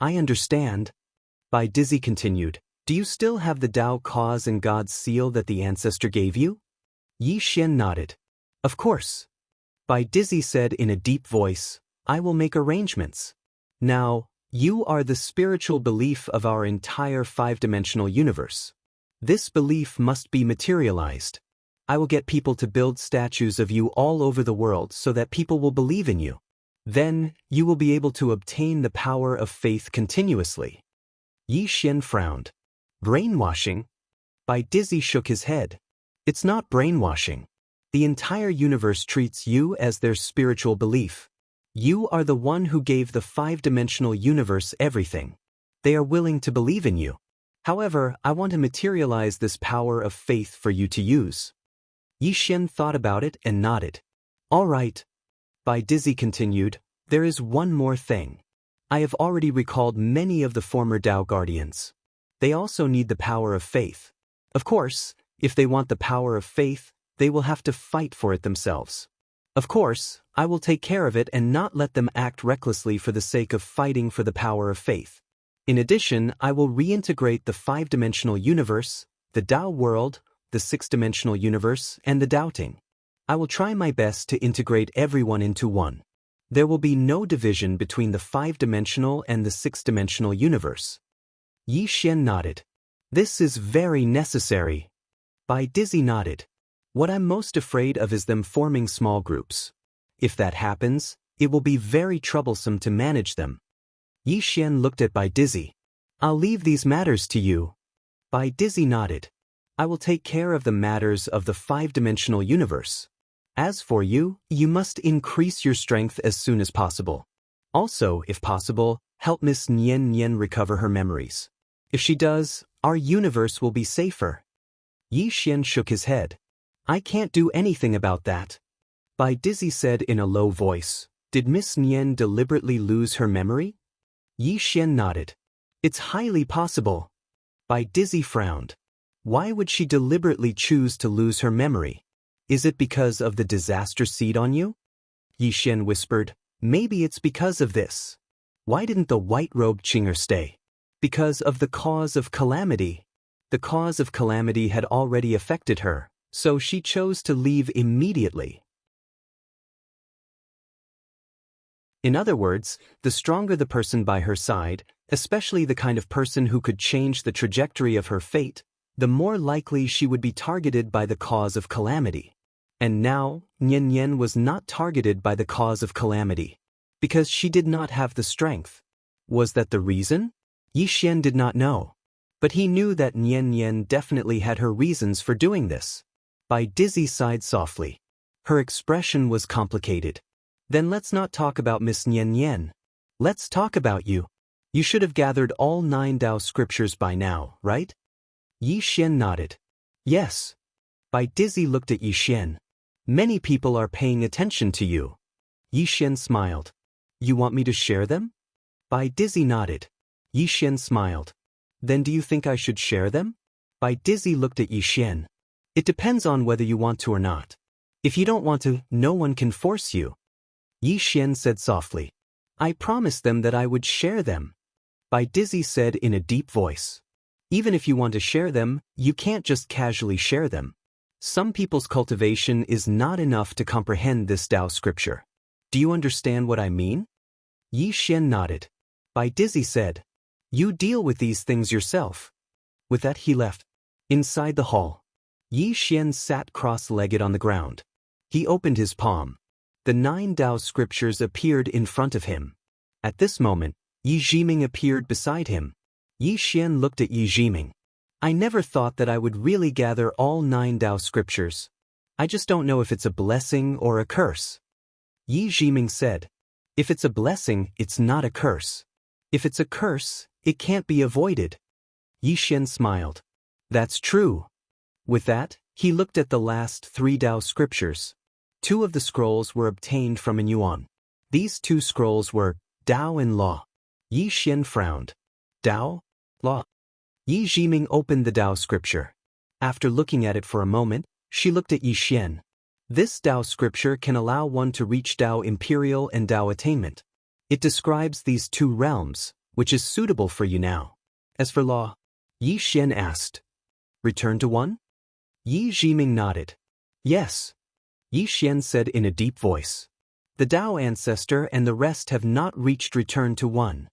I understand. Bai Dizzy continued, do you still have the Tao cause and God's seal that the ancestor gave you? Yi Xian nodded. Of course. Bai Dizzy said in a deep voice, I will make arrangements. Now, you are the spiritual belief of our entire five-dimensional universe. This belief must be materialized. I will get people to build statues of you all over the world so that people will believe in you. Then, you will be able to obtain the power of faith continuously. Yi Xian frowned. Brainwashing? Bai Dizzy shook his head. It's not brainwashing. The entire universe treats you as their spiritual belief. You are the one who gave the five-dimensional universe everything. They are willing to believe in you. However, I want to materialize this power of faith for you to use. Yi Xian thought about it and nodded. All right. Bai Dizzy continued, there is one more thing. I have already recalled many of the former Tao Guardians. They also need the power of faith. Of course, if they want the power of faith, they will have to fight for it themselves. Of course, I will take care of it and not let them act recklessly for the sake of fighting for the power of faith. In addition, I will reintegrate the five-dimensional universe, the Tao world, the six-dimensional universe, and the doubting. I will try my best to integrate everyone into one. There will be no division between the five-dimensional and the six-dimensional universe. Yi Xian nodded. This is very necessary. Bai Dizzy nodded. What I'm most afraid of is them forming small groups. If that happens, it will be very troublesome to manage them. Yi Xian looked at Bai Dizzy. I'll leave these matters to you. Bai Dizzy nodded. I will take care of the matters of the five-dimensional universe. As for you, you must increase your strength as soon as possible. Also, if possible, help Miss Nian Nian recover her memories. If she does, our universe will be safer. Yi Xian shook his head. I can't do anything about that. Bai Dizzy said in a low voice, did Miss Nian deliberately lose her memory? Yi Xian nodded. It's highly possible. Bai Dizzy frowned. Why would she deliberately choose to lose her memory? Is it because of the disaster seed on you? Yi Xian whispered, maybe it's because of this. Why didn't the white-robed Qinger stay? Because of the cause of calamity. The cause of calamity had already affected her, so she chose to leave immediately. In other words, the stronger the person by her side, especially the kind of person who could change the trajectory of her fate, the more likely she would be targeted by the cause of calamity. And now, Nian Nian was not targeted by the cause of calamity, because she did not have the strength. Was that the reason? Yi Xian did not know. But he knew that Nian Nian definitely had her reasons for doing this. Bai Dizzy sighed softly. Her expression was complicated. Then let's not talk about Miss Nian Nian. Let's talk about you. You should have gathered all 9 Dao scriptures by now, right? Yi Xian nodded. Yes. Bai Dizzy looked at Yi Xian. Many people are paying attention to you. Yi Xian smiled. You want me to share them? Bai Dizzy nodded. Yi Xian smiled. Then do you think I should share them? Bai Dizzy looked at Yi Xian. It depends on whether you want to or not. If you don't want to, no one can force you. Yi Xian said softly. I promised them that I would share them. Bai Dizzy said in a deep voice. Even if you want to share them, you can't just casually share them. Some people's cultivation is not enough to comprehend this Dao scripture. Do you understand what I mean? Yi Xian nodded. Bai Dizzy said. You deal with these things yourself. With that he left. Inside the hall, Yi Xian sat cross-legged on the ground. He opened his palm. The 9 Dao scriptures appeared in front of him. At this moment, Yi Jiming appeared beside him. Yi Xian looked at Yi Jiming. I never thought that I would really gather all 9 Dao scriptures. I just don't know if it's a blessing or a curse. Yi Jiming said. If it's a blessing, it's not a curse. If it's a curse, it can't be avoided. Yi Xian smiled. That's true. With that, he looked at the last 3 Dao scriptures. 2 of the scrolls were obtained from an yuan. These 2 scrolls were Dao and Law. Yi Xian frowned. Dao? Law? Yi Jiming opened the Dao scripture. After looking at it for a moment, she looked at Yi Xian. This Dao scripture can allow one to reach Dao Imperial and Dao Attainment. It describes these 2 realms, which is suitable for you now. As for Law, Yi Xian asked. Return to 1? Yi Jiming nodded. Yes. Yi Xian said in a deep voice. The Dao ancestor and the rest have not reached return to 1.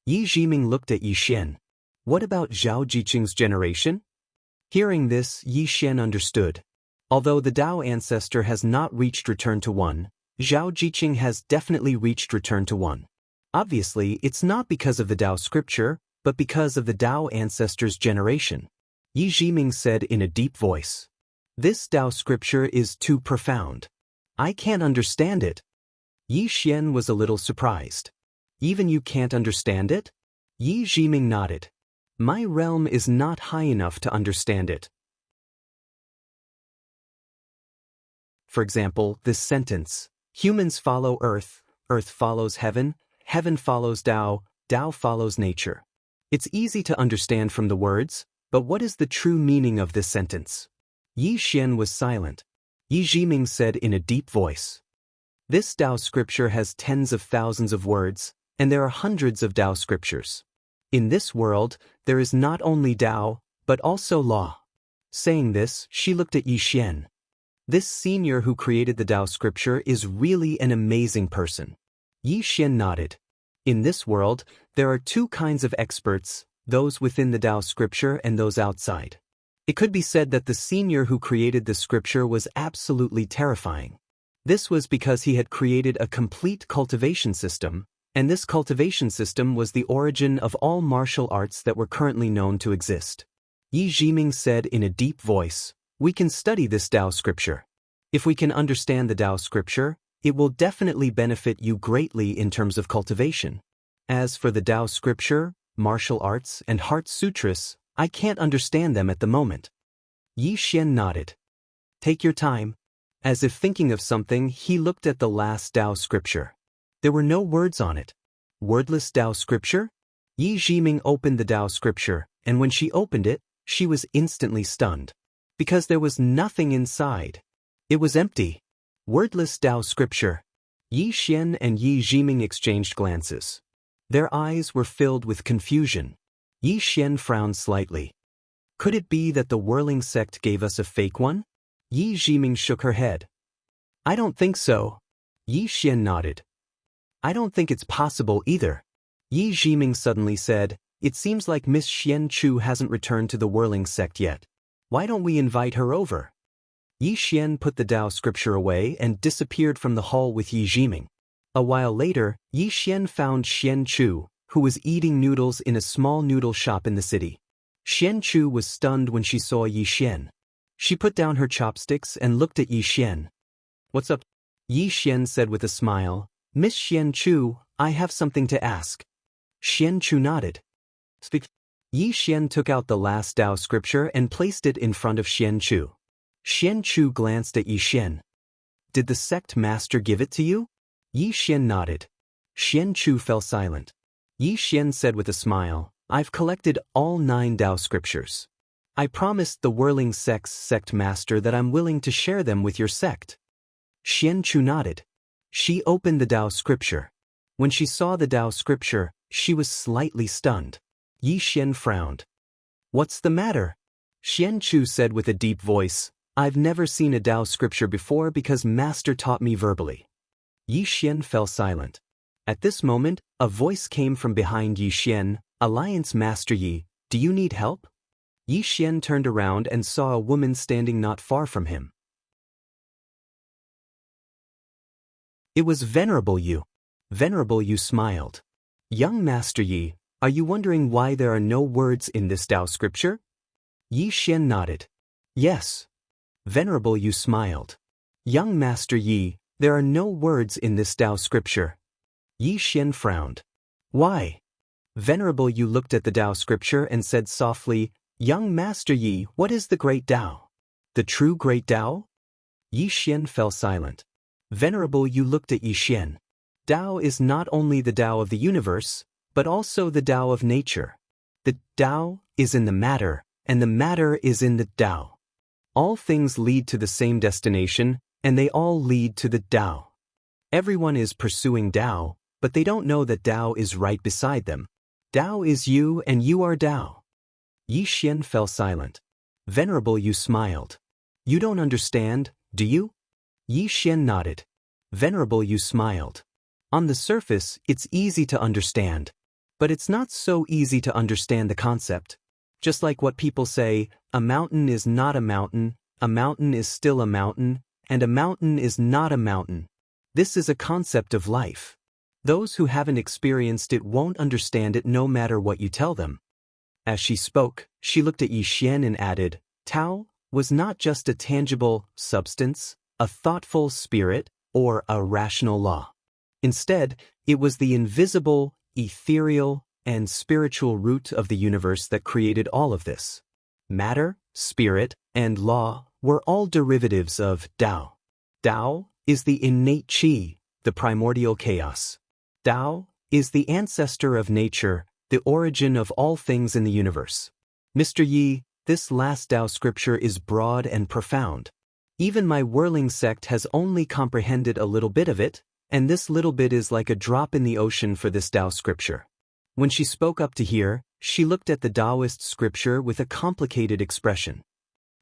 Yi Jiming looked at Yi Xian. What about Zhao Jiqing's generation? Hearing this, Yi Xian understood. Although the Dao ancestor has not reached return to 1, Zhao Jiqing has definitely reached return to 1. Obviously, it's not because of the Dao scripture, but because of the Dao ancestor's generation. Yi Jiming said in a deep voice. This Dao scripture is too profound. I can't understand it. Yi Xian was a little surprised. Even you can't understand it? Yi Jiming nodded. My realm is not high enough to understand it. For example, this sentence. Humans follow Earth, Earth follows Heaven, Heaven follows Dao, Dao follows nature. It's easy to understand from the words, but what is the true meaning of this sentence? Yi Xian was silent. Yi Jiming said in a deep voice. This Dao scripture has tens of thousands of words, and there are hundreds of Dao scriptures. In this world, there is not only Dao, but also Law. Saying this, she looked at Yi Xian. This senior who created the Dao scripture is really an amazing person. Yi Xian nodded. In this world, there are 2 kinds of experts, those within the Dao scripture and those outside. It could be said that the senior who created the scripture was absolutely terrifying. This was because he had created a complete cultivation system, and this cultivation system was the origin of all martial arts that were currently known to exist. Yi Jiming said in a deep voice, we can study this Dao scripture. If we can understand the Dao scripture, it will definitely benefit you greatly in terms of cultivation. As for the Dao scripture, martial arts, and heart sutras, I can't understand them at the moment. Yi Xian nodded. Take your time. As if thinking of something, he looked at the last Dao scripture. There were no words on it. Wordless Dao scripture? Yi Jiming opened the Dao scripture, and when she opened it, she was instantly stunned. Because there was nothing inside. It was empty. Wordless Dao scripture. Yi Xian and Yi Jiming exchanged glances. Their eyes were filled with confusion. Yi Xian frowned slightly. Could it be that the whirling sect gave us a fake one? Yi Jiming shook her head. I don't think so. Yi Xian nodded. I don't think it's possible either. Yi Jiming suddenly said, it seems like Miss Xian Chu hasn't returned to the whirling sect yet. Why don't we invite her over? Yi Xian put the Tao scripture away and disappeared from the hall with Yi Jiming. A while later, Yi Xian found Xian Chu, who was eating noodles in a small noodle shop in the city. Xian Chu was stunned when she saw Yi Xian. She put down her chopsticks and looked at Yi Xian. What's up? Yi Xian said with a smile, Miss Xian Chu, I have something to ask. Xian Chu nodded. Speak. Yi Xian took out the last Tao scripture and placed it in front of Xian Chu. Xian Chu glanced at Yi Xian. Did the sect master give it to you? Yi Xian nodded. Xian Chu fell silent. Yi Xian said with a smile, I've collected all 9 Tao scriptures. I promised the whirling sect's sect master that I'm willing to share them with your sect. Xian Chu nodded. She opened the Tao scripture. When she saw the Tao scripture, she was slightly stunned. Yi Xian frowned. What's the matter? Xian Chu said with a deep voice, I've never seen a Tao scripture before because Master taught me verbally. Yi Xian fell silent. At this moment, a voice came from behind Yi Xian, Alliance Master Yi, do you need help? Yi Xian turned around and saw a woman standing not far from him. It was Venerable Yu. Venerable Yu smiled. Young Master Yi, are you wondering why there are no words in this Tao scripture? Yi Xian nodded. Yes. Venerable Yu smiled. Young Master Yi, there are no words in this Tao scripture. Yi Xian frowned. Why? Venerable Yu looked at the Tao scripture and said softly, Young Master Yi, what is the great Tao? The true great Tao? Yi Xian fell silent. Venerable Yu looked at Yi Xian. Tao is not only the Tao of the universe, but also the Tao of nature. The Tao is in the matter, and the matter is in the Tao. All things lead to the same destination, and they all lead to the Tao. Everyone is pursuing Tao, but they don't know that Tao is right beside them. Tao is you and you are Tao. Yi Xian fell silent. Venerable Yu smiled. You don't understand, do you? Yi Xian nodded. Venerable Yu smiled. On the surface, it's easy to understand. But it's not so easy to understand the concept. Just like what people say, a mountain is not a mountain is still a mountain, and a mountain is not a mountain. This is a concept of life. Those who haven't experienced it won't understand it no matter what you tell them. As she spoke, she looked at Yi Xian and added, Tao was not just a tangible substance, a thoughtful spirit, or a rational law. Instead, it was the invisible, ethereal, and spiritual root of the universe that created all of this. Matter, spirit, and law were all derivatives of Tao. Tao is the innate qi, the primordial chaos. Tao is the ancestor of nature, the origin of all things in the universe. Mr. Yi, this last Tao scripture is broad and profound. Even my whirling sect has only comprehended a little bit of it, and this little bit is like a drop in the ocean for this Tao scripture. When she spoke up to hear, she looked at the Daoist scripture with a complicated expression.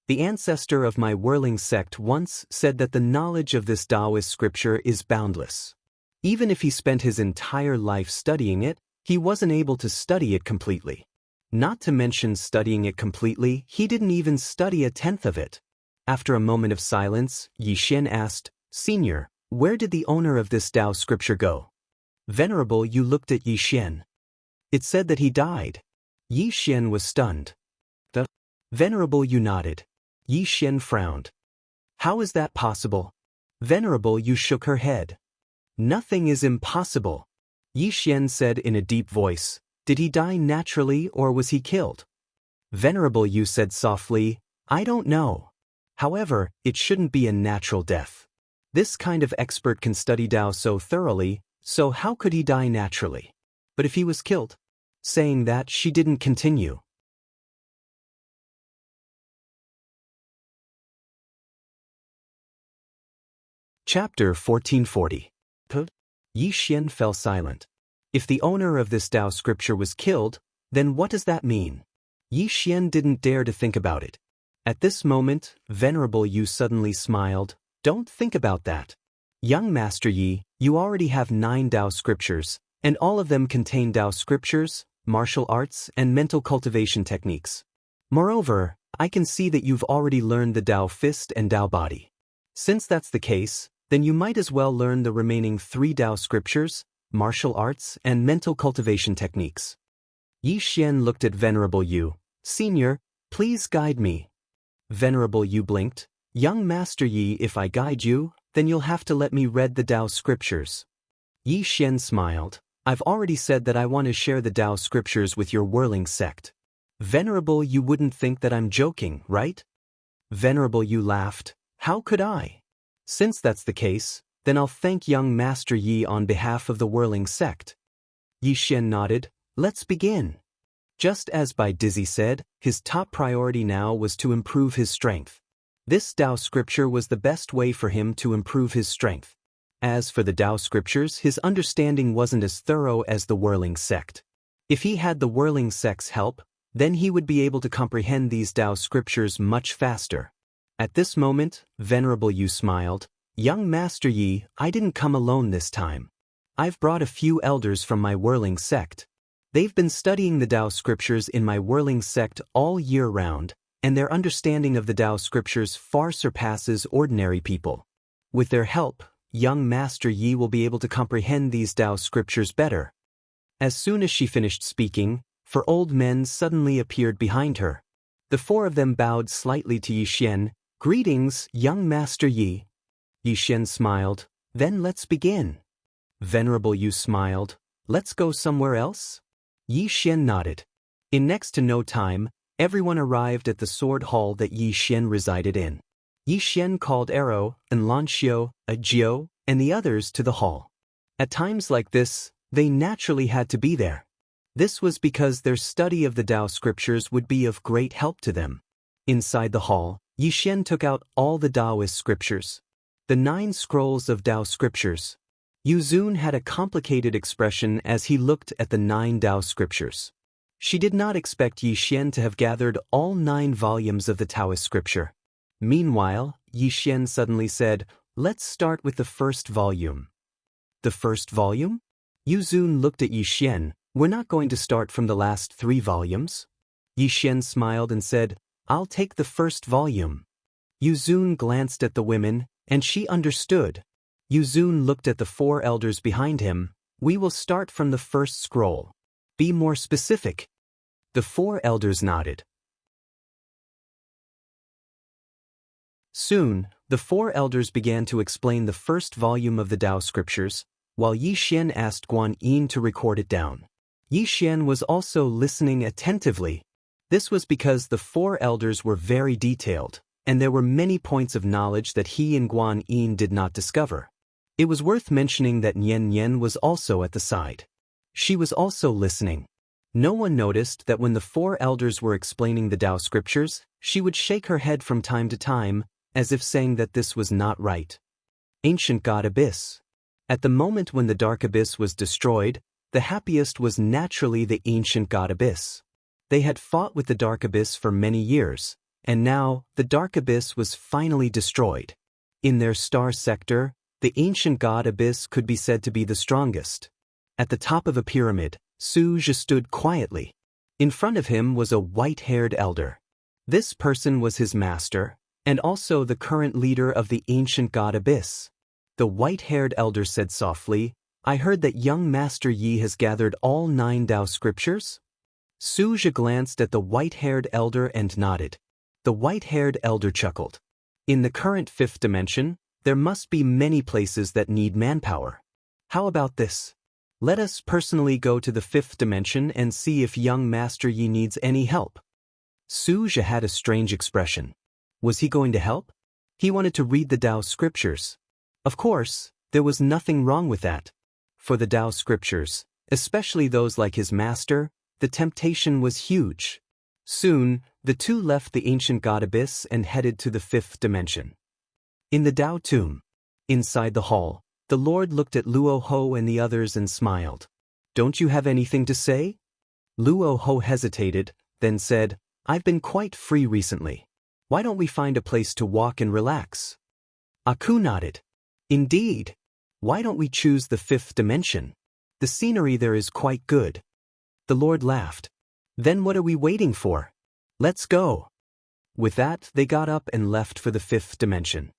The ancestor of my whirling sect once said that the knowledge of this Daoist scripture is boundless. Even if he spent his entire life studying it, he wasn't able to study it completely. Not to mention studying it completely, he didn't even study 1/10 of it. After a moment of silence, Yi Xian asked, Senior, where did the owner of this Tao scripture go? Venerable Yu looked at Yi Xian. It said that he died. Yi Xian was stunned. The Venerable Yu nodded. Yi Xian frowned. How is that possible? Venerable Yu shook her head. Nothing is impossible. Yi Xian said in a deep voice, Did he die naturally or was he killed? Venerable Yu said softly, I don't know. However, it shouldn't be a natural death. This kind of expert can study Tao so thoroughly, so how could he die naturally? But if he was killed? Saying that, she didn't continue. Chapter 1440. Yi Xian fell silent. If the owner of this Tao scripture was killed, then what does that mean? Yi Xian didn't dare to think about it. At this moment, Venerable Yu suddenly smiled. Don't think about that. Young Master Yi, you already have 9 Dao scriptures, and all of them contain Dao scriptures, martial arts, and mental cultivation techniques. Moreover, I can see that you've already learned the Dao fist and Dao body. Since that's the case, then you might as well learn the remaining 3 Dao scriptures, martial arts, and mental cultivation techniques. Yi Xian looked at Venerable Yu. Senior, please guide me. Venerable Yu blinked. Young Master Yi, if I guide you, then you'll have to let me read the Dao scriptures. Yi Xian smiled. I've already said that I want to share the Dao scriptures with your whirling sect. Venerable Yu wouldn't think that I'm joking, right? Venerable Yu laughed. How could I? Since that's the case, then I'll thank young Master Yi on behalf of the whirling sect. Yi Xian nodded. Let's begin. Just as Bai Dizzy said, his top priority now was to improve his strength. This Dao scripture was the best way for him to improve his strength. As for the Dao scriptures, his understanding wasn't as thorough as the whirling sect. If he had the whirling sect's help, then he would be able to comprehend these Dao scriptures much faster. At this moment, Venerable Yu smiled. Young Master Yi, I didn't come alone this time. I've brought a few elders from my whirling sect. They've been studying the Dao scriptures in my whirling sect all year round, and their understanding of the Dao scriptures far surpasses ordinary people. With their help, young Master Yi will be able to comprehend these Dao scriptures better. As soon as she finished speaking, 4 old men suddenly appeared behind her. The 4 of them bowed slightly to Yi Xian. Greetings, young Master Yi. Yi Xian smiled. Then let's begin. Venerable Yu smiled. Let's go somewhere else? Yi Xian nodded. In next to no time, everyone arrived at the sword hall that Yi Xian resided in. Yi Xian called Arrow, and Lanxiu, Jiu, and the others to the hall. At times like this, they naturally had to be there. This was because their study of the Dao scriptures would be of great help to them. Inside the hall, Yi Xian took out all the Daoist scriptures. The 9 scrolls of Dao scriptures. Yu Zun had a complicated expression as he looked at the 9 Dao scriptures. She did not expect Yi Xian to have gathered all 9 volumes of the Taoist scripture. Meanwhile, Yi Xian suddenly said, let's start with the first volume. The first volume? Yu Zun looked at Yi Xian. We're not going to start from the last 3 volumes? Yi Xian smiled and said, I'll take the first volume. Yu Zun glanced at the women, and she understood. Yu Zun looked at the 4 elders behind him. We will start from the first scroll. Be more specific. The 4 elders nodded. Soon, the 4 elders began to explain the first volume of the Dao scriptures, while Yi Xian asked Guan Yin to record it down. Yi Xian was also listening attentively. This was because the 4 elders were very detailed, and there were many points of knowledge that he and Guan Yin did not discover. It was worth mentioning that Nian Nian was also at the side. She was also listening. No one noticed that when the 4 elders were explaining the Dao scriptures, she would shake her head from time to time, as if saying that this was not right. Ancient God Abyss. At the moment when the Dark Abyss was destroyed, the happiest was naturally the Ancient God Abyss. They had fought with the Dark Abyss for many years, and now the Dark Abyss was finally destroyed. In their star sector, the Ancient God Abyss could be said to be the strongest. At the top of a pyramid, Su Zhi stood quietly. In front of him was a white-haired elder. This person was his master, and also the current leader of the Ancient God Abyss. The white-haired elder said softly, I heard that young Master Yi has gathered all 9 Dao scriptures? Su Zhi glanced at the white-haired elder and nodded. The white-haired elder chuckled. In the current 5th dimension, there must be many places that need manpower. How about this? Let us personally go to the 5th dimension and see if young Master Yi needs any help. Su Zhi had a strange expression. Was he going to help? He wanted to read the Dao scriptures. Of course, there was nothing wrong with that. For the Dao scriptures, especially those like his master, the temptation was huge. Soon, the 2 left the Ancient God Abyss and headed to the 5th dimension. In the Dao tomb, inside the hall, the Lord looked at Luo Ho and the others and smiled. Don't you have anything to say? Luo Ho hesitated, then said, I've been quite free recently. Why don't we find a place to walk and relax? Aku nodded. Indeed. Why don't we choose the fifth dimension? The scenery there is quite good. The Lord laughed. Then what are we waiting for? Let's go. With that, they got up and left for the fifth dimension.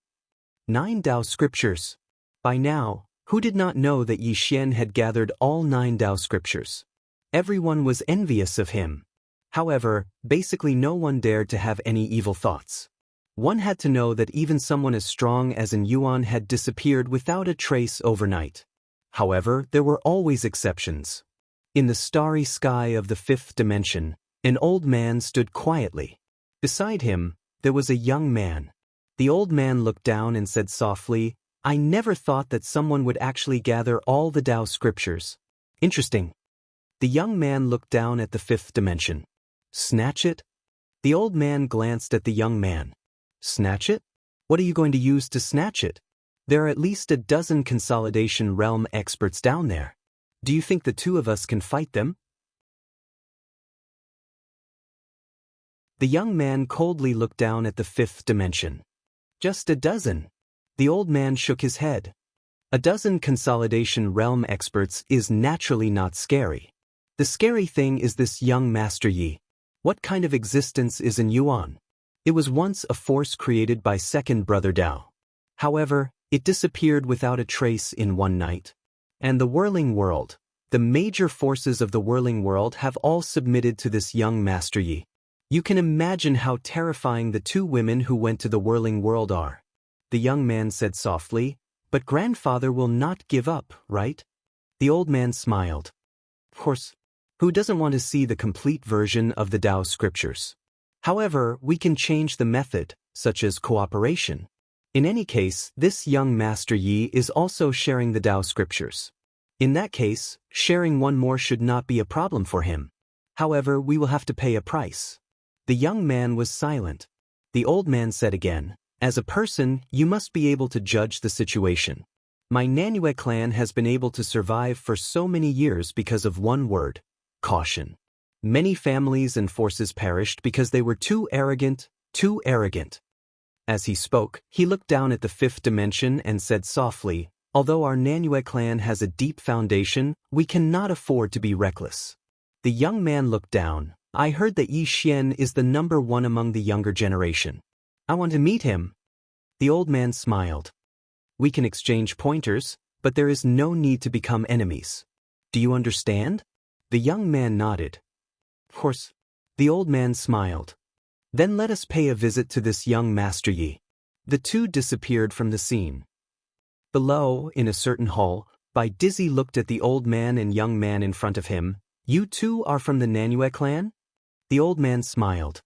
9 Tao scriptures. By now, who did not know that Yi Xian had gathered all 9 Tao scriptures? Everyone was envious of him. However, basically no one dared to have any evil thoughts. One had to know that even someone as strong as an Yuan had disappeared without a trace overnight. However, there were always exceptions. In the starry sky of the fifth dimension, an old man stood quietly. Beside him, there was a young man. The old man looked down and said softly, "I never thought that someone would actually gather all the Tao scriptures. Interesting." The young man looked down at the fifth dimension. "Snatch it?" The old man glanced at the young man. "Snatch it? What are you going to use to snatch it? There are at least a dozen consolidation realm experts down there. Do you think the two of us can fight them?" The young man coldly looked down at the fifth dimension. "Just a dozen." The old man shook his head. A dozen consolidation realm experts is naturally not scary. The scary thing is this young Master Yi. What kind of existence is in Yuan? It was once a force created by second brother Dao. However, it disappeared without a trace in one night. And the whirling world, the major forces of the whirling world have all submitted to this young Master Yi. You can imagine how terrifying the two women who went to the whirling world are. The young man said softly, "But grandfather will not give up, right?" The old man smiled. Of course, who doesn't want to see the complete version of the Tao scriptures? However, we can change the method, such as cooperation. In any case, this young Master Yi is also sharing the Tao scriptures. In that case, sharing one more should not be a problem for him. However, we will have to pay a price. The young man was silent. The old man said again, "As a person, you must be able to judge the situation. My Nanue clan has been able to survive for so many years because of one word: caution. Many families and forces perished because they were too arrogant, too arrogant." As he spoke, he looked down at the fifth dimension and said softly, "Although our Nanue clan has a deep foundation, we cannot afford to be reckless." The young man looked down. "I heard that Yi Xian is the number one among the younger generation. I want to meet him." The old man smiled. "We can exchange pointers, but there is no need to become enemies. Do you understand?" The young man nodded. "Of course." The old man smiled. "Then let us pay a visit to this young Master Yi." The two disappeared from the scene. Below, in a certain hall, Bai Dizzy looked at the old man and young man in front of him. "You two are from the Nanue clan?" The old man smiled.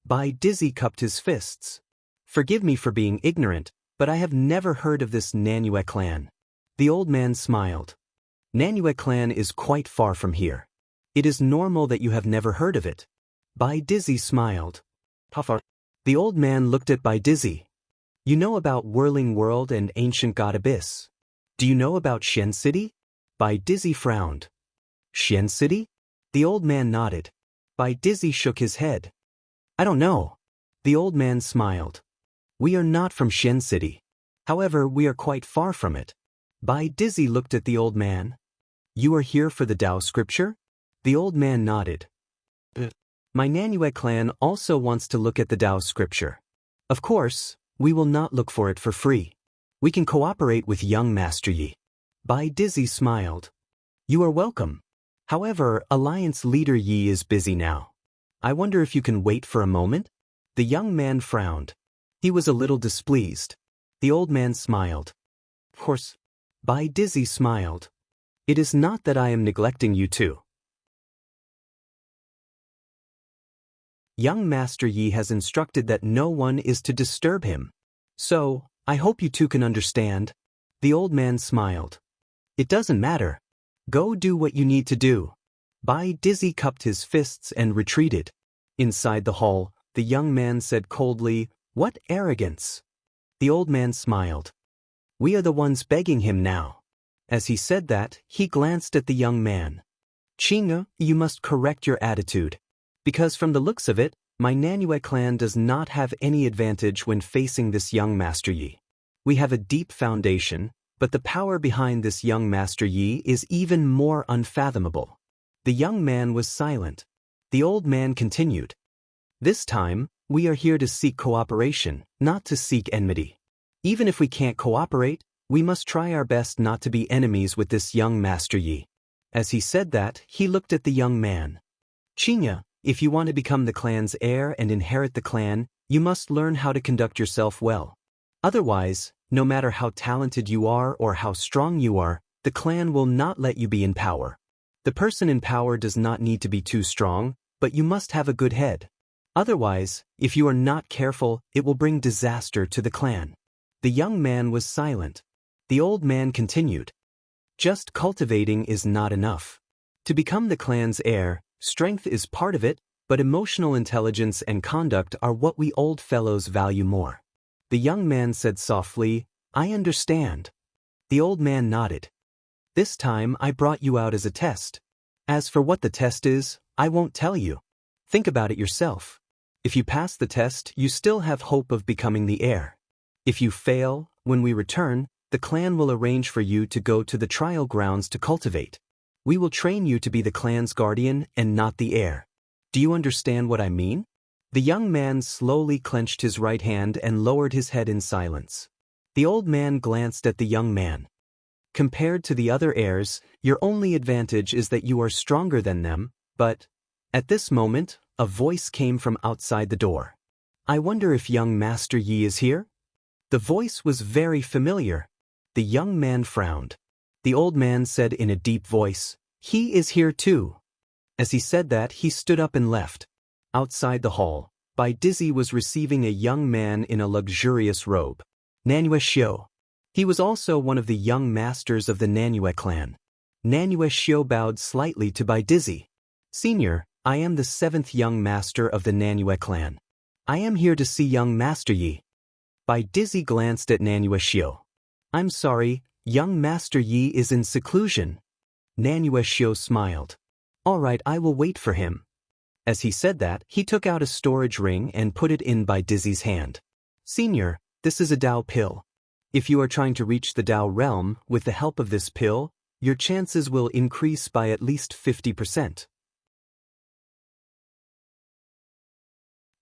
Bai Dizzy cupped his fists. "Forgive me for being ignorant, but I have never heard of this Nanue clan." The old man smiled. "Nanue clan is quite far from here. It is normal that you have never heard of it." Bai Dizzy smiled. "How The old man looked at Bai Dizzy. "You know about Whirling World and Ancient God Abyss. Do you know about Xian City?" Bai Dizzy frowned. "Xian City?" The old man nodded. Bai Dizzy shook his head. "I don't know." The old man smiled. "We are not from Xian City. However, we are quite far from it." Bai Dizzy looked at the old man. "You are here for the Tao scripture?" The old man nodded. "My Nanue clan also wants to look at the Tao scripture. Of course, we will not look for it for free. We can cooperate with young Master Yi." Bai Dizzy smiled. "You are welcome. However, Alliance Leader Yi is busy now. I wonder if you can wait for a moment?" The young man frowned. He was a little displeased. The old man smiled. "Of course." Bai Dizzy smiled. "It is not that I am neglecting you two. Young Master Yi has instructed that no one is to disturb him. So, I hope you two can understand." The old man smiled. "It doesn't matter. Go do what you need to do." Bai Dizzy cupped his fists and retreated. Inside the hall, the young man said coldly, "What arrogance!" The old man smiled. "We are the ones begging him now." As he said that, he glanced at the young man. "Qing'e, you must correct your attitude. Because from the looks of it, my Nanue clan does not have any advantage when facing this young Master Yi. We have a deep foundation, but the power behind this young Master Yi is even more unfathomable. The young man was silent. The old man continued. This time, we are here to seek cooperation, not to seek enmity. Even if we can't cooperate, we must try our best not to be enemies with this young Master Yi. As he said that, he looked at the young man. Xianxia, if you want to become the clan's heir and inherit the clan, you must learn how to conduct yourself well. Otherwise, no matter how talented you are or how strong you are, the clan will not let you be in power. The person in power does not need to be too strong, but you must have a good head. Otherwise, if you are not careful, it will bring disaster to the clan. The young man was silent. The old man continued. Just cultivating is not enough. To become the clan's heir, strength is part of it, but emotional intelligence and conduct are what we old fellows value more. The young man said softly, I understand. The old man nodded. This time I brought you out as a test. As for what the test is, I won't tell you. Think about it yourself. If you pass the test, you still have hope of becoming the heir. If you fail, when we return, the clan will arrange for you to go to the trial grounds to cultivate. We will train you to be the clan's guardian and not the heir. Do you understand what I mean? The young man slowly clenched his right hand and lowered his head in silence. The old man glanced at the young man. Compared to the other heirs, your only advantage is that you are stronger than them, but, at this moment, a voice came from outside the door. I wonder if young Master Yi is here? The voice was very familiar. The young man frowned. The old man said in a deep voice, He is here too. As he said that, he stood up and left. Outside the hall, Bai Dizzy was receiving a young man in a luxurious robe. Nanyue Xiu. He was also one of the young masters of the Nanyue clan. Nanyue Xiu bowed slightly to Bai Dizzy. Senior, I am the 7th young master of the Nanyue clan. I am here to see young Master Yi. Bai Dizzy glanced at Nanyue Xiu. I'm sorry, young Master Yi is in seclusion. Nanyue Xiu smiled. All right, I will wait for him. As he said that, he took out a storage ring and put it in Bai Dizzy's hand. Senior, this is a Dao pill. If you are trying to reach the Dao realm, with the help of this pill, your chances will increase by at least 50%.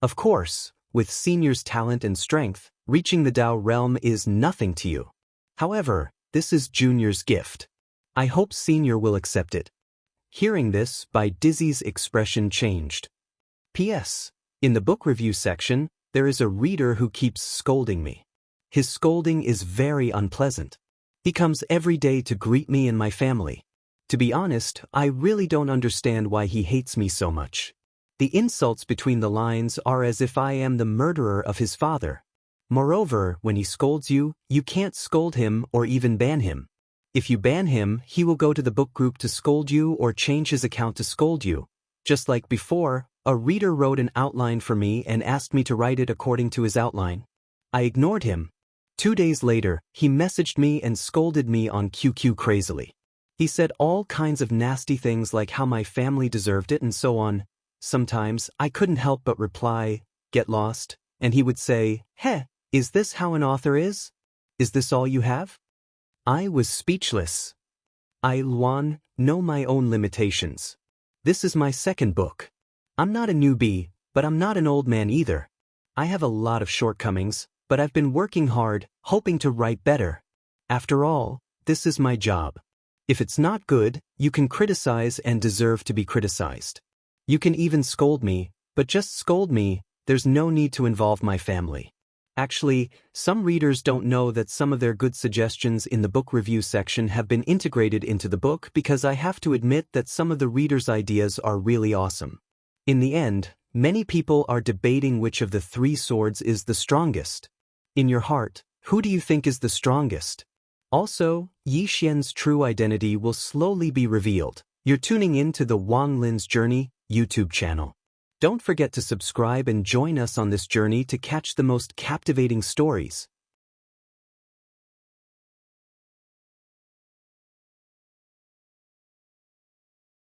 Of course, with Senior's talent and strength, reaching the Dao realm is nothing to you. However, this is Junior's gift. I hope Senior will accept it. Hearing this, Bai Dizzy's expression changed. P.S. In the book review section, there is a reader who keeps scolding me. His scolding is very unpleasant. He comes every day to greet me and my family. To be honest, I really don't understand why he hates me so much. The insults between the lines are as if I am the murderer of his father. Moreover, when he scolds you, you can't scold him or even ban him. If you ban him, he will go to the book group to scold you or change his account to scold you. Just like before, a reader wrote an outline for me and asked me to write it according to his outline. I ignored him. 2 days later, he messaged me and scolded me on QQ crazily. He said all kinds of nasty things like how my family deserved it and so on. Sometimes, I couldn't help but reply, get lost, and he would say, Heh, is this how an author is? Is this all you have? I was speechless. I, Luan, know my own limitations. This is my second book. I'm not a newbie, but I'm not an old man either. I have a lot of shortcomings, but I've been working hard, hoping to write better. After all, this is my job. If it's not good, you can criticize and deserve to be criticized. You can even scold me, but just scold me, there's no need to involve my family. Actually, some readers don't know that some of their good suggestions in the book review section have been integrated into the book because I have to admit that some of the readers' ideas are really awesome. In the end, many people are debating which of the 3 swords is the strongest. In your heart, who do you think is the strongest? Also, Yi Xian's true identity will slowly be revealed. You're tuning in to the Wang Lin's Journey YouTube channel. Don't forget to subscribe and join us on this journey to catch the most captivating stories.